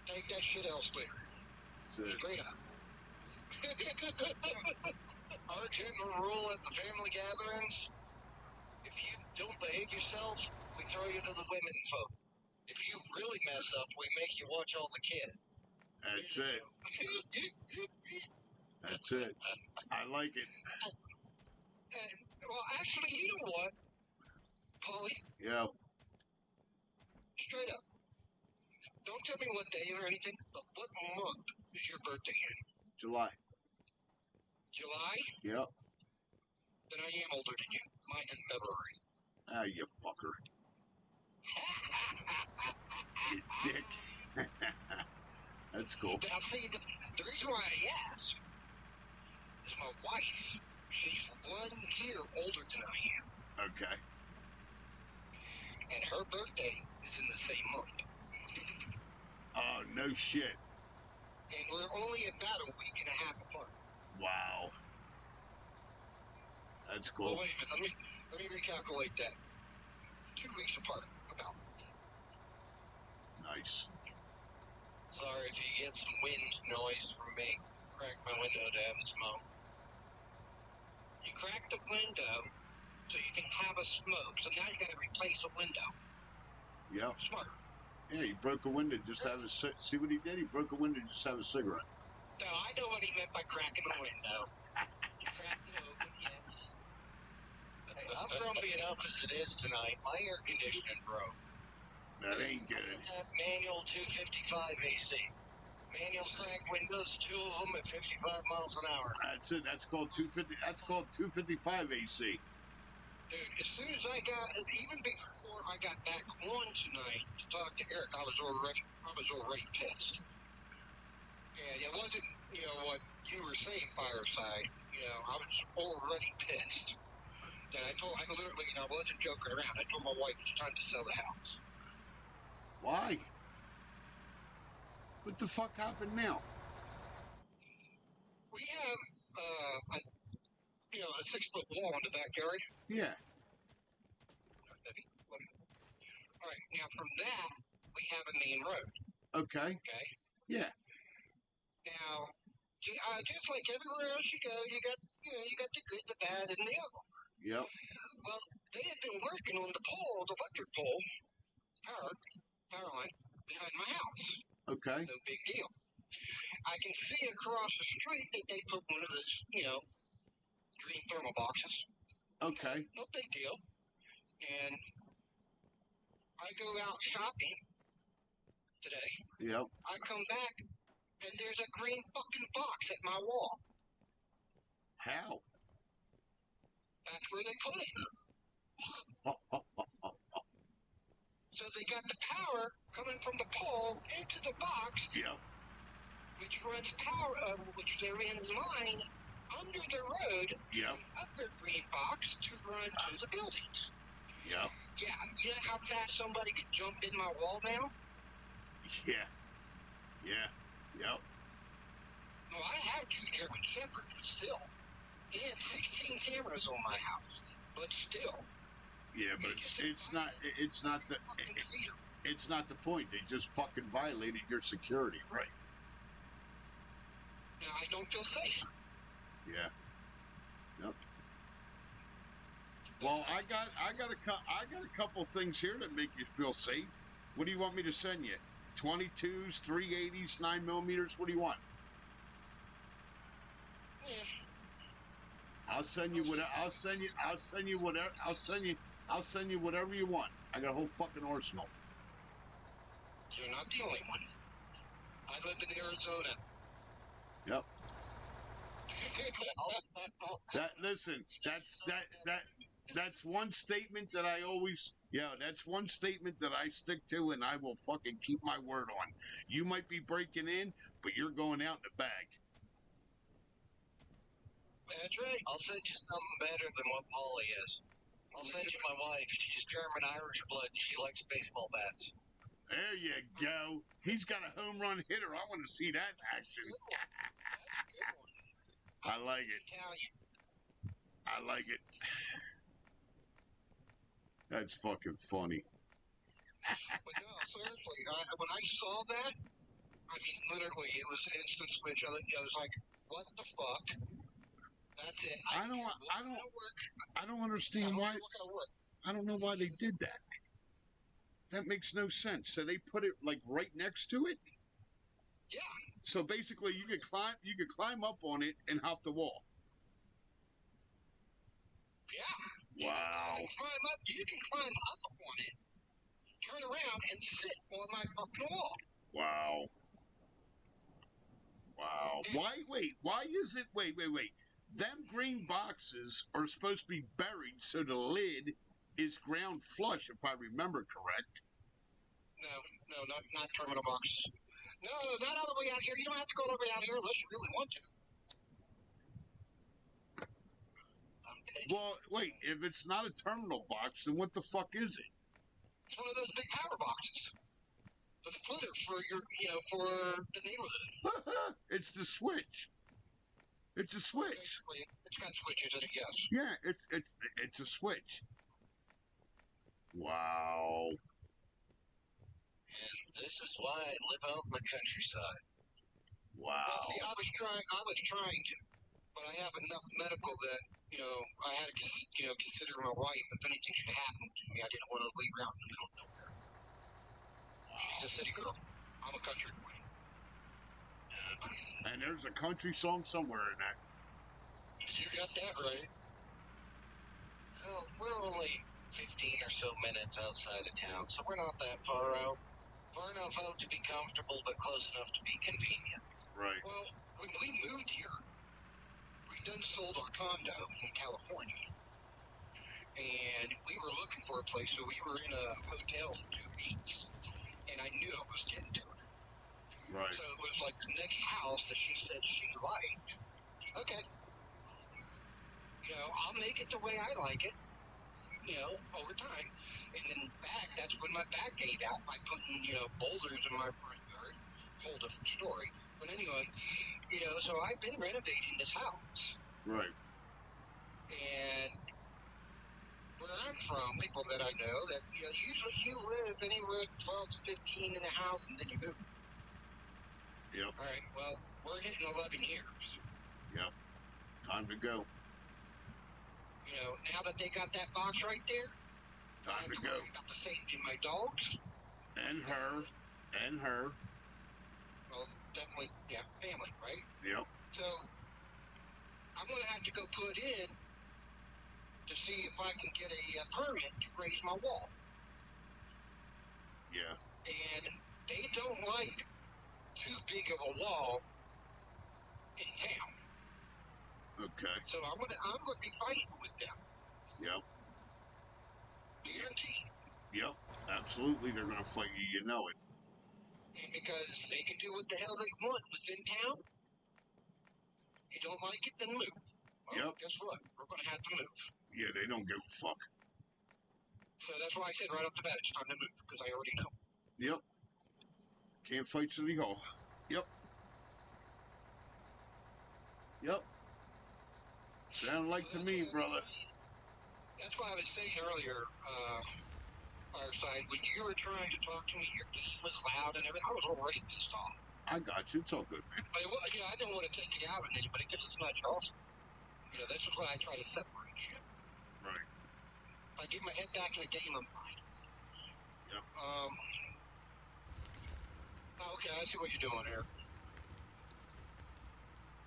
Take that shit elsewhere. That's it. Straight up. Our general rule at the family gatherings, if you don't behave yourself, we throw you to the women folk. If you really mess up, we make you watch all the kids. That's it. That's it. I like it. Well, actually, you know what, Paulie? Yeah. Straight up. Don't tell me what day or anything, but what month is your birthday in? July. July? Yep. Then I am older than you. Mine's in February. Ah, you fucker. You dick. That's cool. Now, see, the reason why I asked is my wife. She's 1 year older than I am. Okay. And her birthday is in the same month. Oh, no shit. And we're only about a week and a half apart. Wow. That's cool. Well, wait a minute. Let me recalculate that. 2 weeks apart, about. Nice. Sorry if you get some wind noise from me. Crack my window to have a smoke. You crack the window so you can have a smoke. So now you got to replace a window. Yep. Smart. Yeah, he broke a window just to have a see what he did? He broke a window just to have a cigarette. No, I know what he meant by cracking the window. He cracked it open, yes. Hey, I'm grumpy enough as it is tonight. My air conditioning broke. That ain't good. That manual 255 AC. Manual crank windows, 2 of them at 55 miles an hour. That's it. That's called 250. That's called 255 AC. Dude, as soon as I got, even before I got back on tonight to talk to Eric, I was already pissed. And it wasn't, what you were saying, Fireside. I was already pissed. And I literally, I wasn't joking around. I told my wife it's time to sell the house. Why? What the fuck happened now? We have, a 6-foot wall in the backyard. Yeah. All right, now from that, we have a main road. Okay. Okay? Yeah. Now, just like everywhere else you go, you got the good, the bad, and the ugly. Yep. Well, they had been working on the pole, the electric pole, power line, behind my house. Okay. No big deal. I can see across the street that they put one of those, green thermal boxes. Okay. No big deal. And I go out shopping today. Yep. I come back, and there's a green fucking box at my wall. How? That's where they put it. So they got the power coming from the pole into the box, Yep. which runs power, which they're in line under the road, Yep. other green box to run to the buildings. Yep. Yeah, you know how fast somebody can jump in my wall now? Yeah. Yeah. Yep. Well, I have 2 German Shepherds, but still. And 16 cameras on my house, but still. Yeah, but it's not the point. They just fucking violated your security, right? Now I don't feel safe. Yeah. Yep. Well, I got a couple things here that make you feel safe. What do you want me to send you? 22s, 380s, 9mm. What do you want? Yeah. I'll send you whatever you want. I got a whole fucking arsenal. You're not the only one. I live in Arizona. Yep. That's one statement that I always, that's one statement that I stick to, and I will fucking keep my word on. You might be breaking in, but you're going out in the bag. That's right. I'll send you something better than what Polly is. I'll send you my wife. She's German-Irish blood. She likes baseball bats. There you go. He's got a home run hitter. I want to see that in action. I like it. Italian. I like it. That's fucking funny. But no, seriously, when I saw that, I mean, literally, it was an instant switch. I was like, what the fuck? That's it. I don't understand why. I don't know why they did that. That makes no sense. So they put it like right next to it? Yeah. So basically you could climb up on it and hop the wall. Yeah. Wow. You can climb up on it, turn around, and sit on my fucking wall. Wow. Wow. Why is it, wait. Them green boxes are supposed to be buried so the lid is ground flush, if I remember correct. No, not terminal boxes. No, not all the way out here. You don't have to go all the way out here unless you really want to. Well, wait, if it's not a terminal box, then what the fuck is it? It's one of those big power boxes. The splitter for for the neighborhood. It's the switch. It's a switch. Basically, it's got switches in it, yes. Yeah, it's a switch. Wow. And this is why I live out in the countryside. Wow. Well, see, I was trying to, but I have enough medical that, I had to, consider my wife. If anything should happen to me, I didn't want to leave her out in the middle of nowhere. She's a city girl. I'm a country boy. And there's a country song somewhere in that. You got that right. Well, we're only 15 or so minutes outside of town, so we're not that far out. far enough out to be comfortable, but close enough to be convenient. Right. Well, when we moved here, we done sold our condo in California, and we were looking for a place, so we were in a hotel for 2 weeks, and I knew I was getting to it. Right. So it was like the next house that she said she liked. Okay. You know, I'll make it the way I like it, you know, over time. And then back, that's when my back gave out by putting, you know, boulders in my front yard. Whole different story. But anyway, you know, so I've been renovating this house. Right. And where I'm from, people that I know, that, you know, usually you live anywhere 12 to 15 in a house and then you move. Yep. All right, well, we're hitting 11 years. Yep. Time to go. You know, now that they got that box right there, Time to go. worry about the safety of my dogs. And her. And her. Well, definitely, yeah, family, right? Yep. So, I'm going to have to go put in to see if I can get a permit to raise my wall. Yeah. And they don't like too big of a wall in town. Okay. So I'm gonna be fighting with them. Yep. Guaranteed. Yep. Absolutely, they're gonna fight you. You know it. And because they can do what the hell they want within town. You don't like it, then move. Well, Yep. guess what? We're gonna have to move. Yeah, they don't give a fuck. So that's why I said right off the bat, it's time to move, because I already know. Yep. Can't fight City Hall. Yep. Yep. Sound like to me, brother. That's why I was saying earlier, Fireside, when you were trying to talk to me, your game was loud and everything. I was already pissed off. I got you. It's all good, man. But you know, I didn't want to take it out on anybody because it's not your awesome. You know, this is why I try to separate shit. Right. I get my head back in the game, I'm fine. Yep. Okay, I see what you're doing here.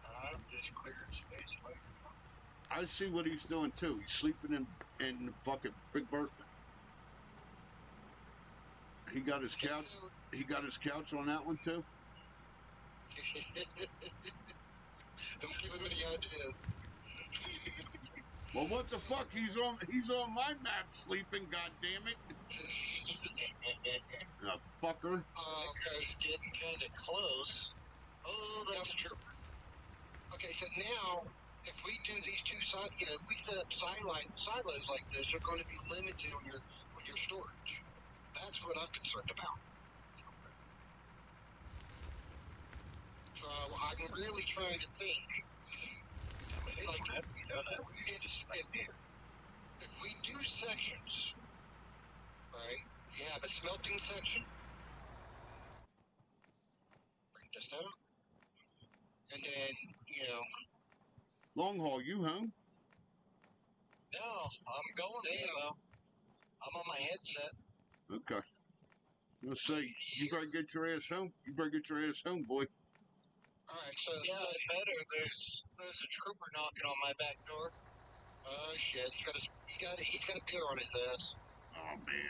I'm just clearing space. I see what he's doing too. He's sleeping in fucking Big Bertha. He got his couch. He got his couch on that one too. Don't give him any ideas. Well, what the fuck? He's on my map sleeping. God damn it! Fucker. It's getting kind of close. Oh, that's true. Okay, so now, if we do these two sides, you know, if we set up silos like this, you're going to be limited on your storage. That's what I'm concerned about. So I'm really trying to think. Like, if we do sections, right? You have a smelting section. Bring this out. And then, you know. Long haul, you home? No, I'm going there, though. I'm on my headset. Okay. I'm gonna say, you better get your ass home. You better get your ass home, boy. Alright, so. Yeah, better. There's a trooper knocking on my back door. Oh, shit. He's got a beer on his ass. Oh, man.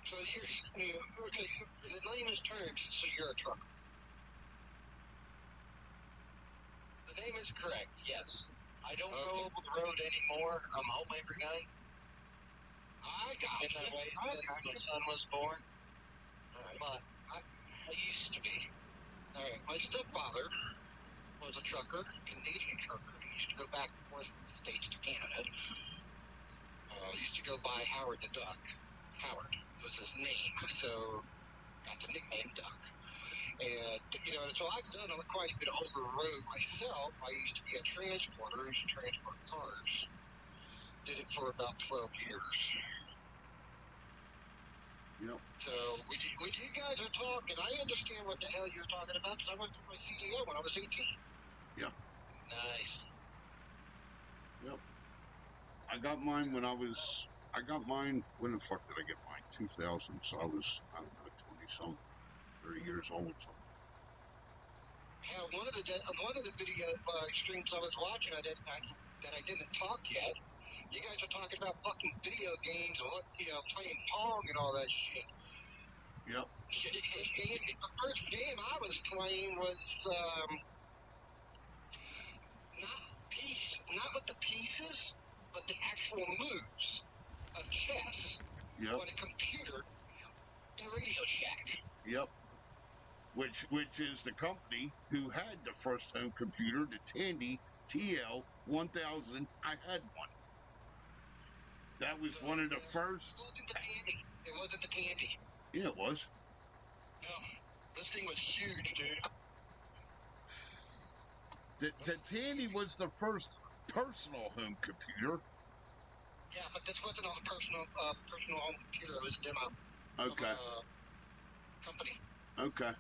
So okay, in the layman's terms, so you're a trucker. The name is correct, yes. I don't go over the road anymore. I'm home every night. I got it. Been that way since my son was born. Right. But I used to be. Alright, my stepfather was a trucker, Canadian trucker. He used to go back and forth from the States to Canada. Used to go by Howard the Duck. Howard was his name, so got the nickname Duck. And, you know, so I've done quite a bit of over road myself. I used to be a transporter. I used to transport cars. Did it for about 12 years. Yep. So when you guys are talking, I understand what the hell you're talking about because I went through my CDL when I was 18. Yep. Nice. Yep. I got mine when when the fuck did I get mine? 2000. So I was, I don't know, 20-something, 30 years old. So. Yeah, one of the video streams I was watching that I didn't talk yet, You guys are talking about fucking video games and what, playing Pong and all that shit. Yep. The first game I was playing was not with the pieces, but the actual moves of chess Yep. on a computer in Radio Shack. Yep. Which is the company who had the first home computer, the Tandy TL1000. I had one. That was one of the first. It wasn't the Tandy. It wasn't the Tandy. Yeah, it was. No, this thing was huge, dude. The Tandy was the first personal home computer. Yeah, but this wasn't on a personal home computer. It was a demo. Okay. Of a company. Okay.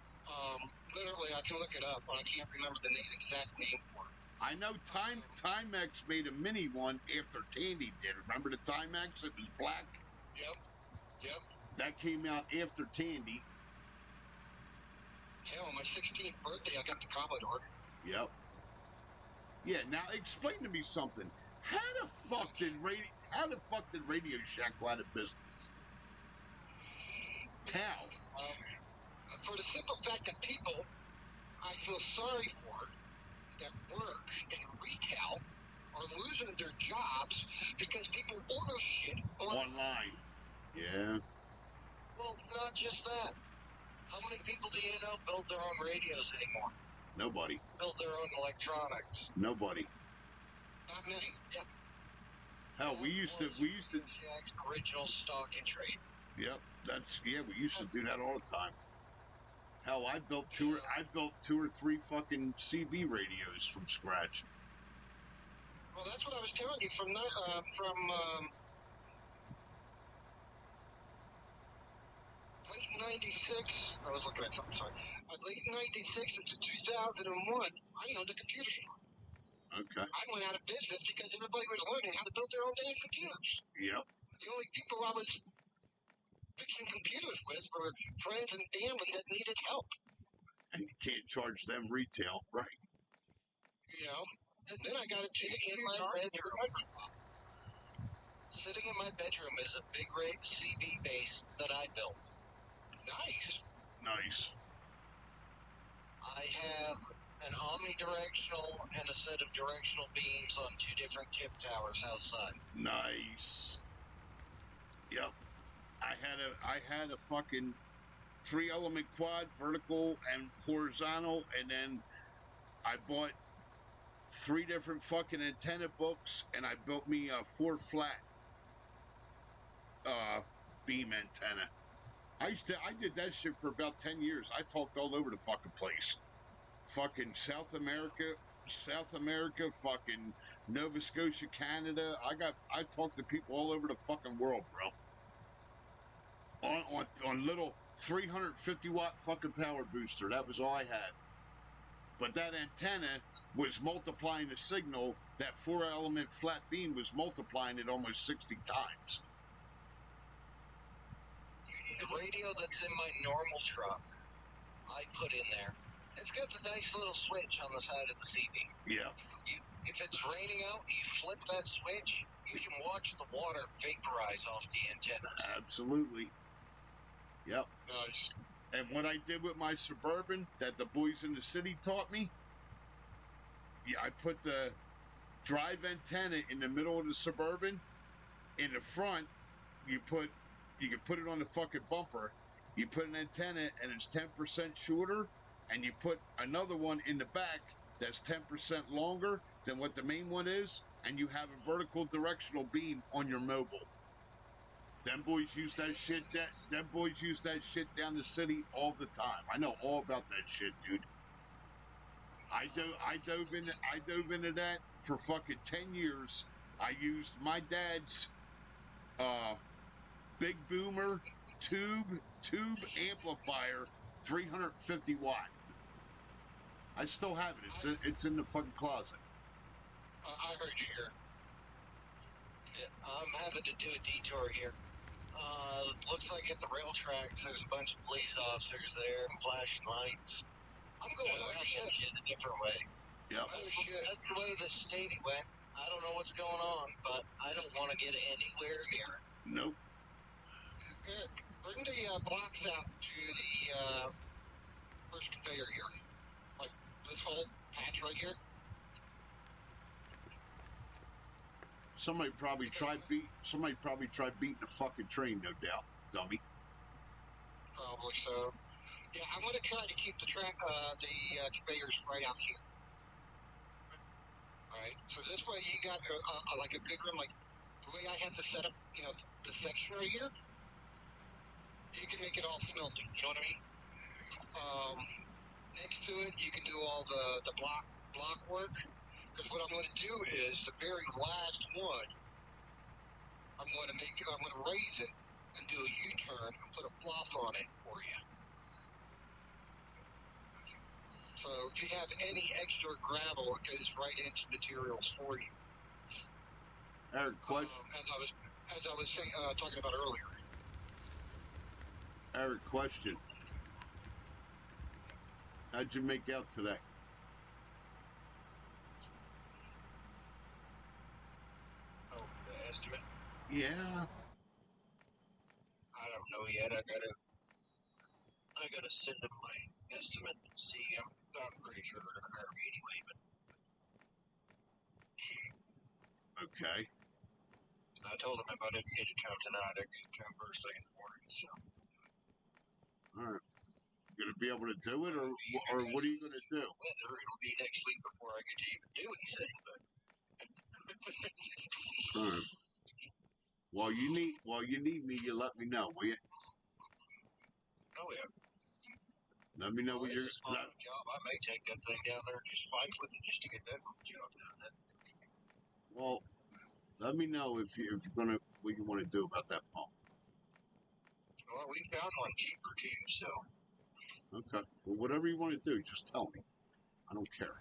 Literally, I can look it up, but I can't remember the exact name for it. I know Timex made a mini one after Tandy did. Remember the Timex? It was black. Yep. That came out after Tandy. Hell, on my 16th birthday, I got the Commodore. Yep. Yeah. Now explain to me something. How the fuck did Radio Shack go out of business? How? For the simple fact that people, I feel sorry for, that work in retail are losing their jobs because people order shit Online. Yeah. Well, not just that. How many people do you know build their own radios anymore? Nobody. Build their own electronics? Nobody. Not many. Yeah. Hell, we used to. Shack's original stock and trade. Yep. We used to do that all the time. Hell, I built two or three fucking CB radios from scratch. Well, that's what I was telling you from late '96. I was looking at something. Sorry. Late '96 into 2001, I owned a computer store. Okay. I went out of business because everybody was learning how to build their own damn computers. Yep. The only people I was fixing computers with were friends and family that needed help. And you can't charge them retail, right? And then I got it in my bedroom. Sitting in my bedroom is a big rig CB base that I built. Nice. I have an omnidirectional and a set of directional beams on two different tip towers outside. Nice. Yep. I had a fucking 3-element quad, vertical and horizontal, and then I bought 3 different fucking antenna books, and I built me a 4 flat beam antenna. I did that shit for about 10 years. I talked all over the fucking place. Fucking South America, fucking Nova Scotia, Canada. I talked to people all over the fucking world, bro. On little 350 watt fucking power booster. That was all I had. But that antenna was multiplying the signal. That 4-element flat beam was multiplying it almost 60 times. The radio that's in my normal truck, I put in there. It's got the nice little switch on the side of the CD. Yeah. If it's raining out, you flip that switch, you can watch the water vaporize off the antenna. Absolutely. Yep. Nice. And what I did with my Suburban that the boys in the city taught me, I put the drive antenna in the middle of the Suburban. In the front, you can put it on the fucking bumper. You put an antenna and it's 10% shorter, and you put another one in the back that's 10% longer than what the main one is, and you have a vertical directional beam on your mobile. Them boys use that shit. Them boys use that shit down the city all the time. I know all about that shit, dude. I dove into that for fucking 10 years. I used my dad's big boomer tube amplifier, 350 watt. I still have it. It's in the fucking closet. I heard you here. Yeah, I'm having to do a detour here. Looks like at the rail tracks, there's a bunch of police officers there and flashing lights. I'm going around that shit a different way. Yep. That's the way the state went I don't know what's going on, but I don't want to get anywhere near it. Nope. Eric, bring the blocks out to the first conveyor here. Like this whole patch right here. Somebody probably tried beating the fucking train, no doubt, dummy. Probably so. Yeah, I'm going to try to keep the conveyors right out here. All right. So this way you got like a good room, like the way I have to set up, the section right here. You can make it all smelting. You know what I mean? Next to it, you can do all the block work. Because what I'm going to do is the very last one, I'm going to raise it and do a U-turn and put a flop on it for you. So if you have any extra gravel, it goes right into materials for you. Eric, question. As I was saying, talking about earlier. Eric, question. How'd you make out today? Oh, the estimate? Yeah. I don't know yet. I gotta send them my estimate and see. I'm pretty sure they're gonna hire me anyway, but Okay. I told them if I didn't get it come tonight, I could come first thing in the morning. So All right. You gonna be able to do it, or what are you gonna do? whether it'll be next week before I get to even do anything, but All right. While you need me, you let me know, will you? oh yeah. Let me know when Well, you're. it's a small job. I may take that thing down there and just fight with it just to get that job done. Well, let me know if you're gonna what you want to do about that pump. Well, we found one cheaper too, so Okay. Well, whatever you want to do, just tell me. I don't care.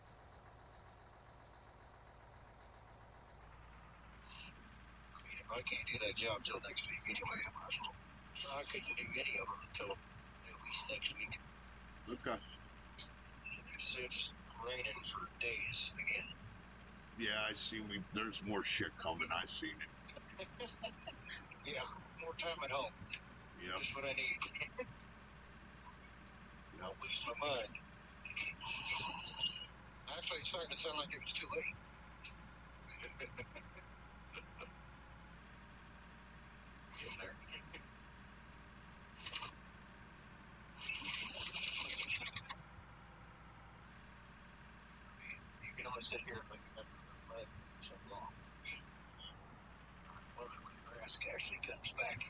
I mean, if I can't do that job till next week anyway, I might as well. I couldn't do any of them until at least next week. Okay. It's raining for days again. Yeah, I see. There's more shit coming. I seen it. Yeah, more time at home. Yep. Just what I need. I'll lose my mind. Actually, it's starting to sound like it was too late. Get there. You can only sit here and look at the so long. Love it when the grass actually comes back.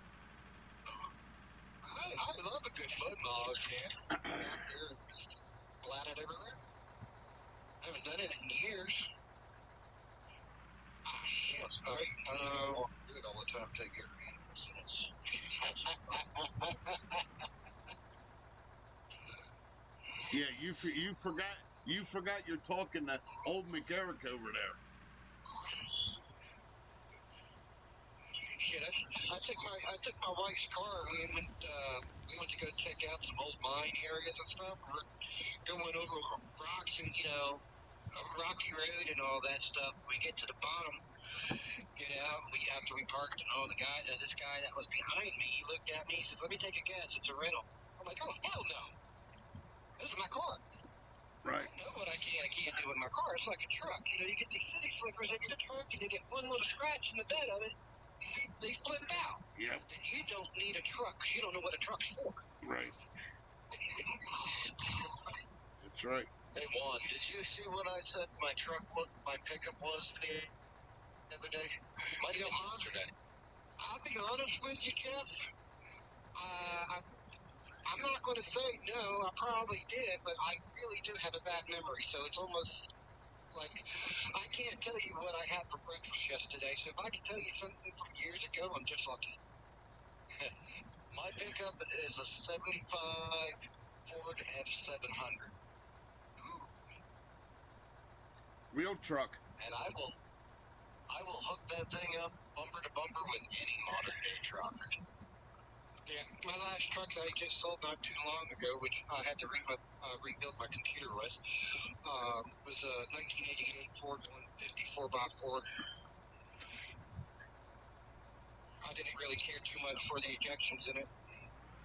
I love a good mud mog, man. Out there and just flat it everywhere. I haven't done it in years. Ah, shit. All right. Do it all the time. Take care of animals. And it's Yeah, you forgot you're talking to old McEric over there. Shit, I took my wife's car and we went to go check out some old mine areas and stuff. We're going over rocks and a rocky road and all that stuff. We get to the bottom, after we parked, and this guy that was behind me, he looked at me, he said, "Let me take a guess, it's a rental." I'm like, "Oh hell no, this is my car." Right. I know what I can't do with my car. It's like a truck. You get these city slickers, they get a truck, and they get one little scratch in the bed of it, they flip out. Yep. Then you don't need a truck. You don't know what a truck's for. Right. That's right. Hey Juan, did you see what I said my pickup was the other day? Might have been yesterday. I'll be honest with you, Jeff. I'm not going to say no. I probably did, but I really do have a bad memory. So it's almost like I can't tell you what I had for breakfast yesterday. So if I can tell you something from years ago, I'm just lucky. My pickup is a 75 Ford F700. Ooh. Real truck. And I will hook that thing up bumper to bumper with any modern day truck. Yeah, my last truck that I just sold not too long ago, which I had to rebuilt my computer with. Was a 1988 Ford 150 4x4. I didn't really care too much for the ejections in it.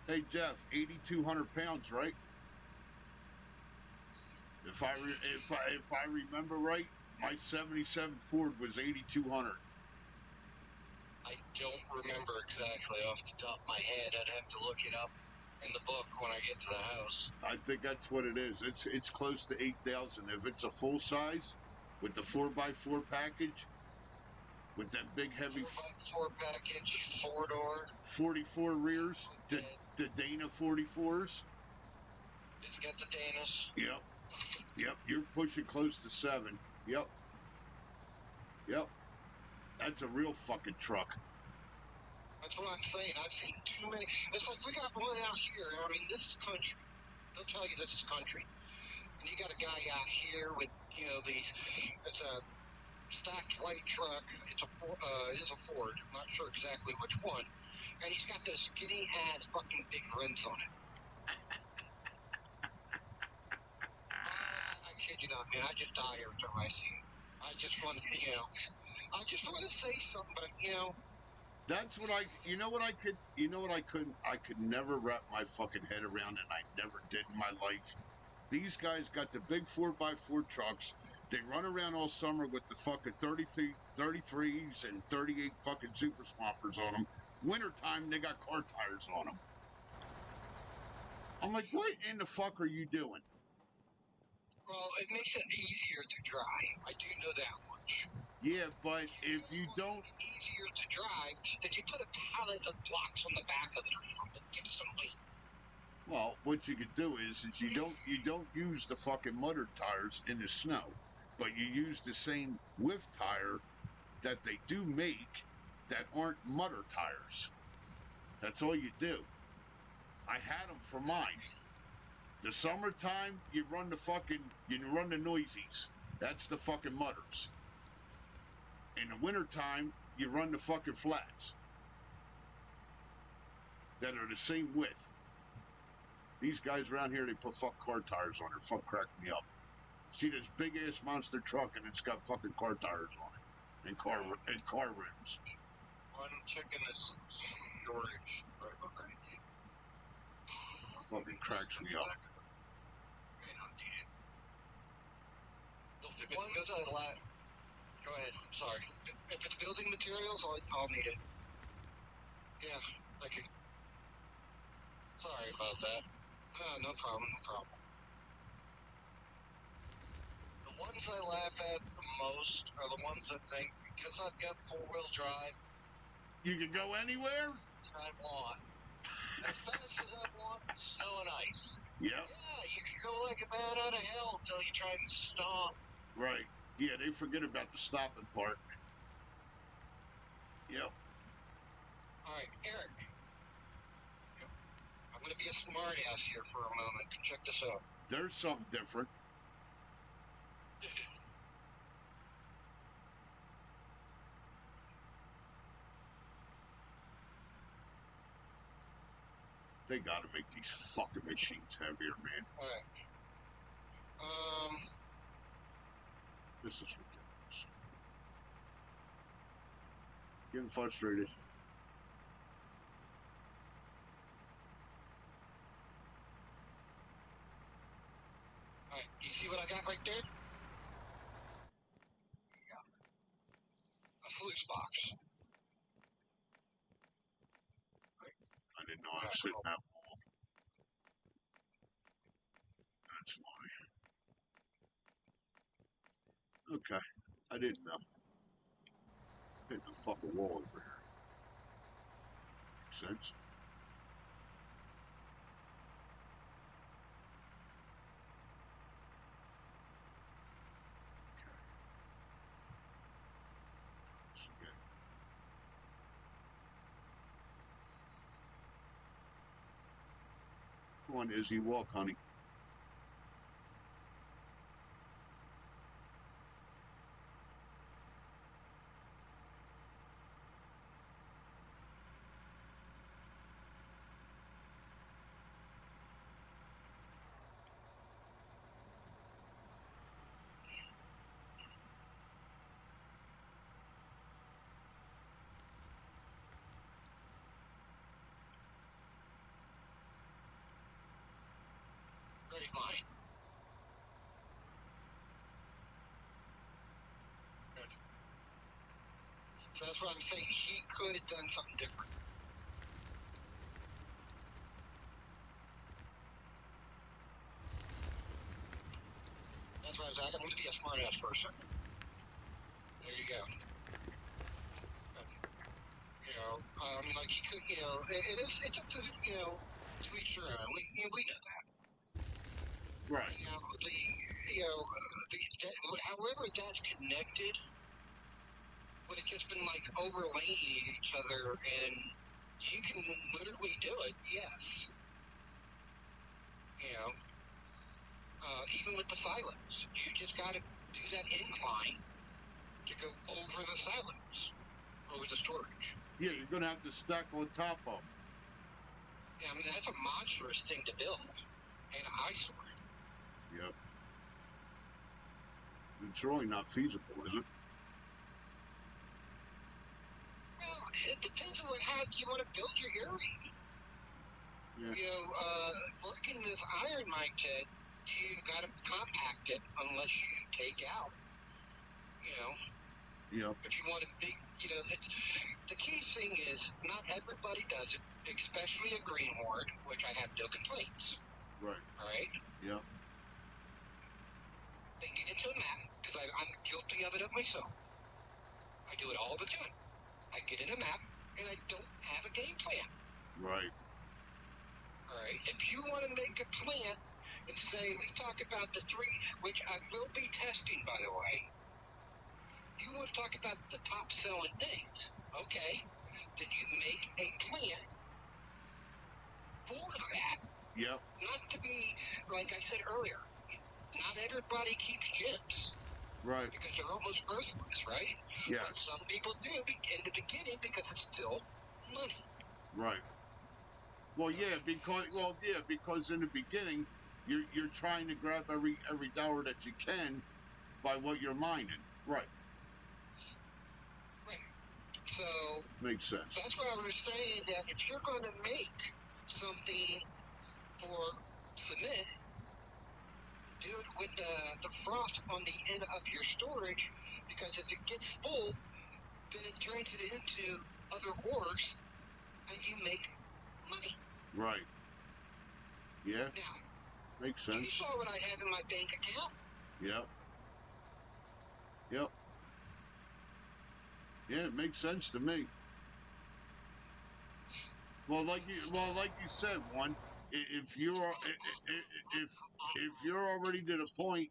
Hey Jeff, 8,200 pounds, right? If I remember right, my '77 Ford was 8,200. I don't remember exactly off the top of my head. I'd have to look it up in the book when I get to the house. I think that's what it is. It's close to 8,000. If it's a full size with the 4x4 package, with that big heavy 4x4 package, 4-door. 44 rears, the Dana 44s. It's got the Danas. Yep. You're pushing close to 7. Yep. That's a real fucking truck. That's what I'm saying. I've seen too many. It's like we got one out here. I mean, this is country. They'll tell you this is country. And you got a guy out here with, these. It's a stacked white truck. It's a Ford. I'm not sure exactly which one. And he's got this skinny ass fucking big rims on it. I kid you not, man. I just die every time I see it. I just want to, I just want to say something, but That's what I could never wrap my fucking head around, and I never did in my life. These guys got the big 4x4 trucks. They run around all summer with the fucking 33s and 38 fucking super swampers on them. Wintertime, they got car tires on them. I'm like, what in the fuck are you doing? Well, it makes it easier to drive. I do know that much. Yeah, but if you don't... easier to drive, then you put a pallet of blocks on the back of it or something. Give it some weight. Well, what you could do is you don't use the fucking mudder tires in the snow, but you use the same width tire that they do make that aren't mudder tires. That's all you do. I had them for mine. The summertime, you run the noisies. That's the fucking mudders. In the wintertime, you run the fucking flats that are the same width. These guys around here, they put fuck car tires on it. Fuck crack me up. See this big ass monster truck and it's got fucking car tires on it and car rims. One chicken is storage right behind you. Fucking cracks me up. I don't need it. The ones I like. Go ahead. Sorry. If it's building materials, I'll need it. Yeah, thank you. Sorry about that. No problem. The ones I laugh at the most are the ones that think, because I've got 4-wheel drive, You can go anywhere? I want. As fast as I want, snow and ice. Yep. Yeah, you can go like a bat out of hell until you try and stop. Right. Yeah, they forget about the stopping part. Yep. Alright, Eric. I'm going to be a smart ass here for a moment. Check this out. There's something different. They gotta make these fucking machines heavier, man. Alright. This is ridiculous. Getting frustrated. Alright, you see what I got right there? Yeah. A sluice box. I didn't know I was sitting that long. That's why. Okay. I didn't know. Hitting the fucking wall over here. Makes sense. Come on, Izzy, walk, honey. straight line. So that's what I'm saying. He could have done something different. That's why I was like, I'm going to be a smart ass person. There you go. Like he could, it's up to, to each their own. We know that. Right. However that's connected, would have just been like overlaying each other, and you can literally do it, yes. Even with the silence, you just got to do that incline to go over the silence, over the storage. Yeah, you're gonna have to stack on top of them. Yeah, I mean, that's a monstrous thing to build, and eyesore. Yep. It's really not feasible, is it? Well, it depends on how you want to build your area. Yeah. Working this iron mine pit, you got to compact it unless you take out. Yep. If you want a big, the key thing is not everybody does it, especially a greenhorn, which I have no complaints. Right. All right. Yep. They get into a map because I'm guilty of it myself. I do it all the time. I get in a map and I don't have a game plan. Right. All right. If you want to make a plan and say we talk about the three, which I will be testing, by the way. You want to talk about the top selling things, okay? Then you make a plan for that. Yep. Not to be, like I said earlier, not everybody keeps gems. Right. Because they're almost worthless, right? Yes. But some people do in the beginning because it's still money. Right. Well, because in the beginning, you're trying to grab every dollar that you can by what you're mining. Right. Right. So makes sense. That's why I was saying that if you're going to make something for cement, do it with the frost on the end of your storage, because if it gets full, then it turns it into other ores, and you make money. Right. Yeah. Now, makes sense. you saw what I have in my bank account. Yep. Yep. Yeah, it makes sense to me. Well, like you said, if you're already to the point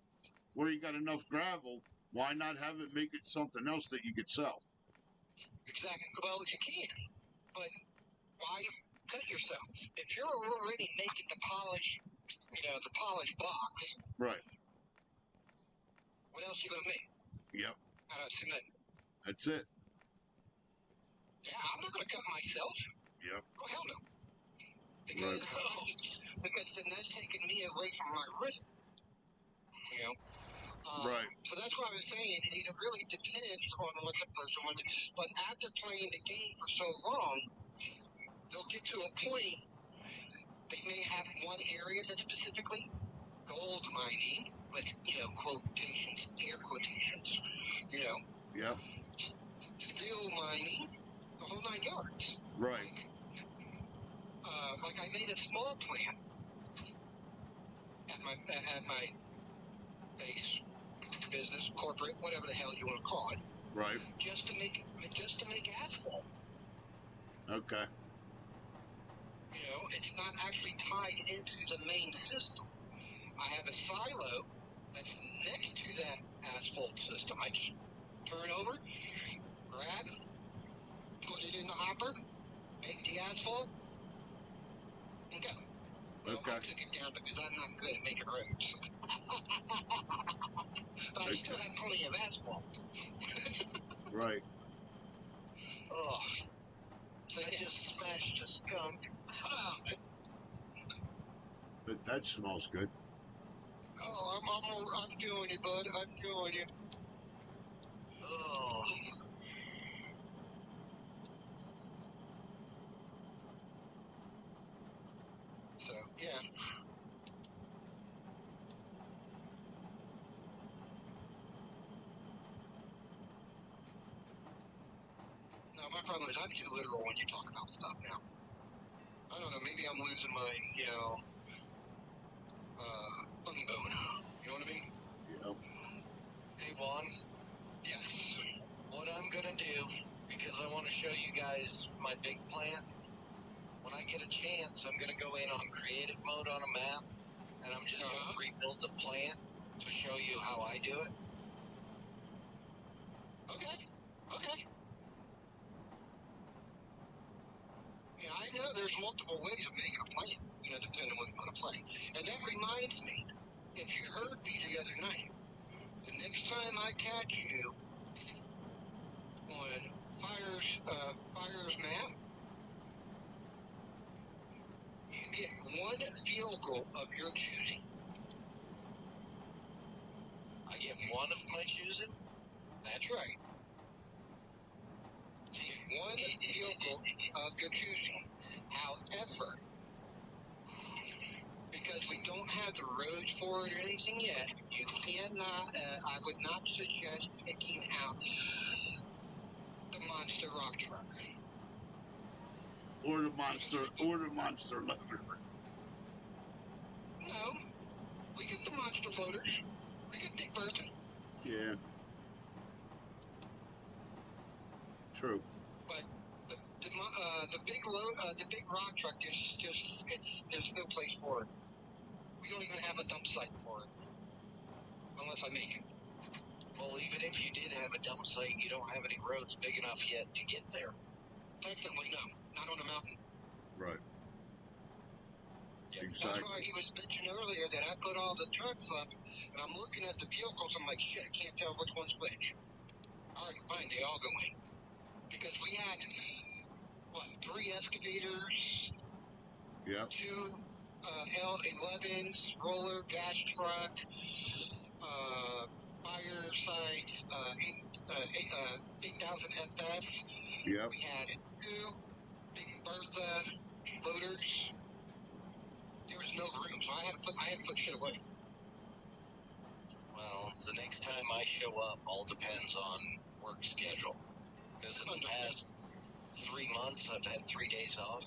where you got enough gravel, why not have it make it something else that you could sell? Exactly. Well, you can, but why cut yourself? If you're already making the polished blocks, right? What else you gonna make? Yep. Out of cement. That's it. Yeah, I'm not gonna cut myself. Yep. Oh hell no. Because because then that's taking me away from my rhythm. Right. So that's why I was saying it really depends on what the person wants. But after playing the game for so long, they'll get to a point. They may have one area that's specifically gold mining, with quotations, air quotations. Yep. Steel mining, the whole 9 yards. Right. Like I made a small plan at my base business, corporate, whatever the hell you want to call it. Right. Just to make asphalt. Okay. It's not actually tied into the main system. I have a silo that's next to that asphalt system. I just turn over, grab, put it in the hopper, make the asphalt, and go. Well, Okay. I took it down because I'm not good at making roads. But I still have plenty of asphalt. Right. Ugh. So I just smashed a skunk. But that smells good. Oh, I'm doing it, bud. I'm doing it. Oh. So, yeah. problem is I'm too literal when you talk about stuff now. I don't know, maybe I'm losing my, funny bone. You know what I mean? Yeah. Hey, Juan, Yes. what I'm gonna do, because I want to show you guys my big plan. When I get a chance, I'm gonna go in on creative mode on a map, and I'm just gonna rebuild the plant to show you how I do it. Okay. Yeah, I know there's multiple ways of making a plan, depending on what you want to play. And that reminds me, if you heard me the other night, the next time I catch you on Fire's map, you get one vehicle of your choosing. I get one of my choosing. That's right. You get one vehicle of your choosing. However, because we don't have the roads for it or anything yet, you cannot, I would not suggest picking out the monster rock truck. Or the monster loader. No, we get the monster loaders. We get Big Bertha. Yeah. True. But the big rock truck, there's no place for it. We don't even have a dump site for it, unless I make it. Well, even if you did have a dump site, you don't have any roads big enough yet to get there. Technically, no, not on a mountain. Right. Yeah. Exactly. That's why he was bitching earlier that I put all the trucks up, and I'm looking at the vehicles. I'm like, shit, I can't tell which one's which. All right, fine, they all go in. Because we had, 3 excavators, Yep. 2 L11s, roller, gas truck, fireside, 8000 FS. Yep. We had 2 Big Bertha loaders. There was no room, so I had to put shit away. Well, the next time I show up all depends on work schedule. Because in the past 3 months, I've had 3 days off.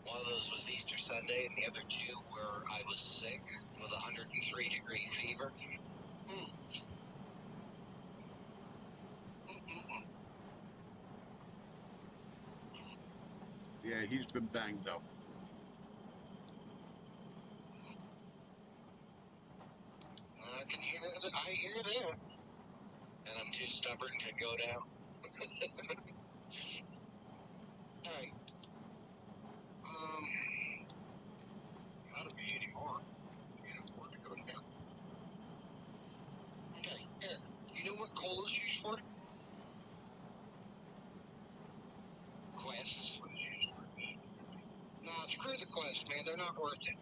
One of those was Easter Sunday, and the other 2 where I was sick with 103-degree fever. Yeah, he's been banged up. I hear that. And I'm too stubborn to go down. Alright. Gotta be anymore. Can't afford to go down. Okay, here. You know what coal is used for? Quests. Nah, screw the quest, man. They're not worth it.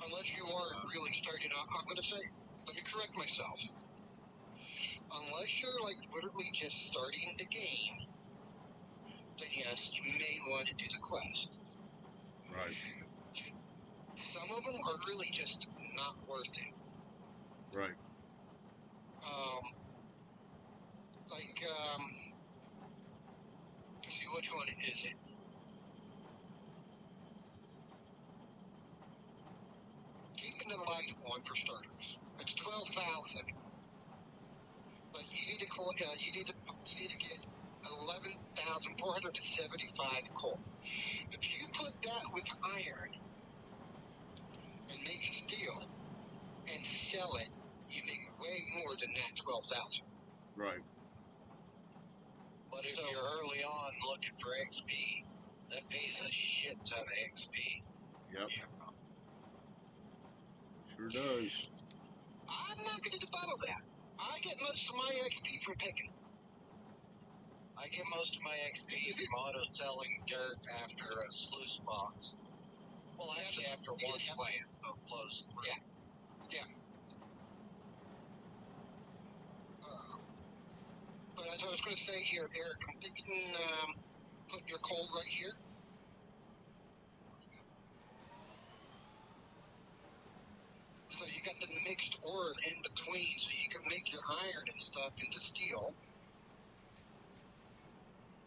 Unless you are really starting out. I'm gonna say, let me correct myself. Unless you're literally just starting the game, then yes, you may want to do the quest. Right. Some of them are really just not worth it. Right. Let's see, which one is it? Keeping the light on for starters. It's 12,000. But you need to get 11,475 coal. If you put that with iron and make steel and sell it, you make way more than that 12,000. Right. But if you're early on looking for XP, that pays a shit ton of XP. Yep. Yeah. Sure does. I'm not going to debate that. I get most of my XP from picking. I get most of my XP from auto-selling dirt after a sluice box. Well, actually, after one plant flows through. Yeah. But as I was going to say here, Eric, I'm thinking putting your coal right here. So you got the mixed ore in between, so you can make your iron and stuff into steel.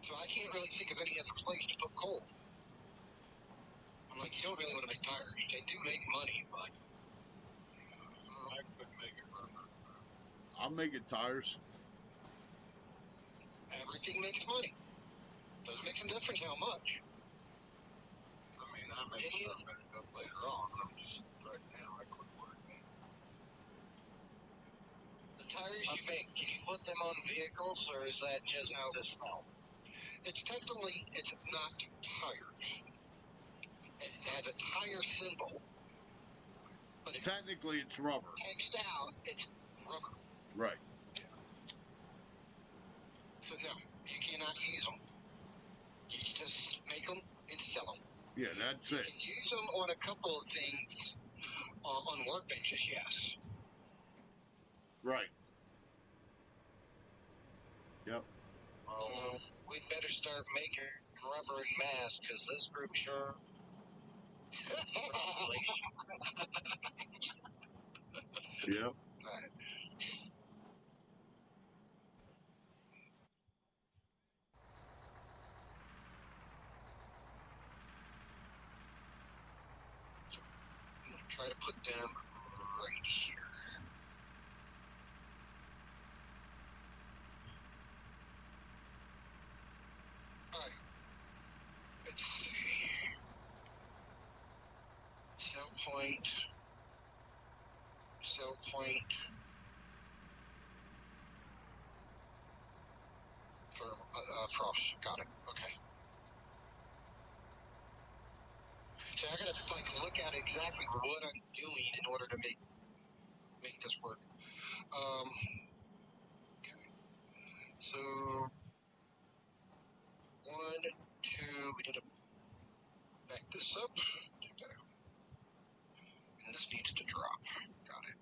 So I can't really think of any other place to put coal. I'm like, you don't really want to make tires. They do make money, but I could make it rubber. I'm making tires. everything makes money. Doesn't make some difference how much. I mean, I may start back up later on. I'm just right now. I quit working. The tires you make, can you put them on vehicles, or is that just how this smell? It's technically, it's not tires. It has a tire symbol, but it Technically, it's rubber. takes out, it's rubber. Right. So no, you cannot use them. You just make them and sell them. Yeah, that's You it. can use them on a couple of things on workbenches, yes. Right. Yep. Well, We'd better start making rubber in mass, because this group sure. Yep. Try to put them right here. Alright. Let's see. Cell point. Cell point. For frost. Got it. Okay. So I gotta look at exactly what I'm doing in order to make this work. Okay. So 1, 2, we need to back this up. And this needs to drop. Got it.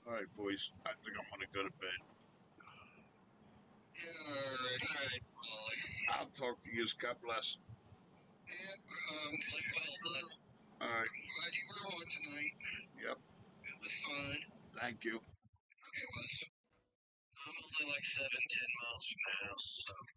All right, boys. I think I'm gonna go to bed. Alright. I'll talk to you. God bless. Yeah, All right. I'm glad you were on tonight. Yep. It was fun. Thank you. It was. I'm only like 7-10 miles from the house, so.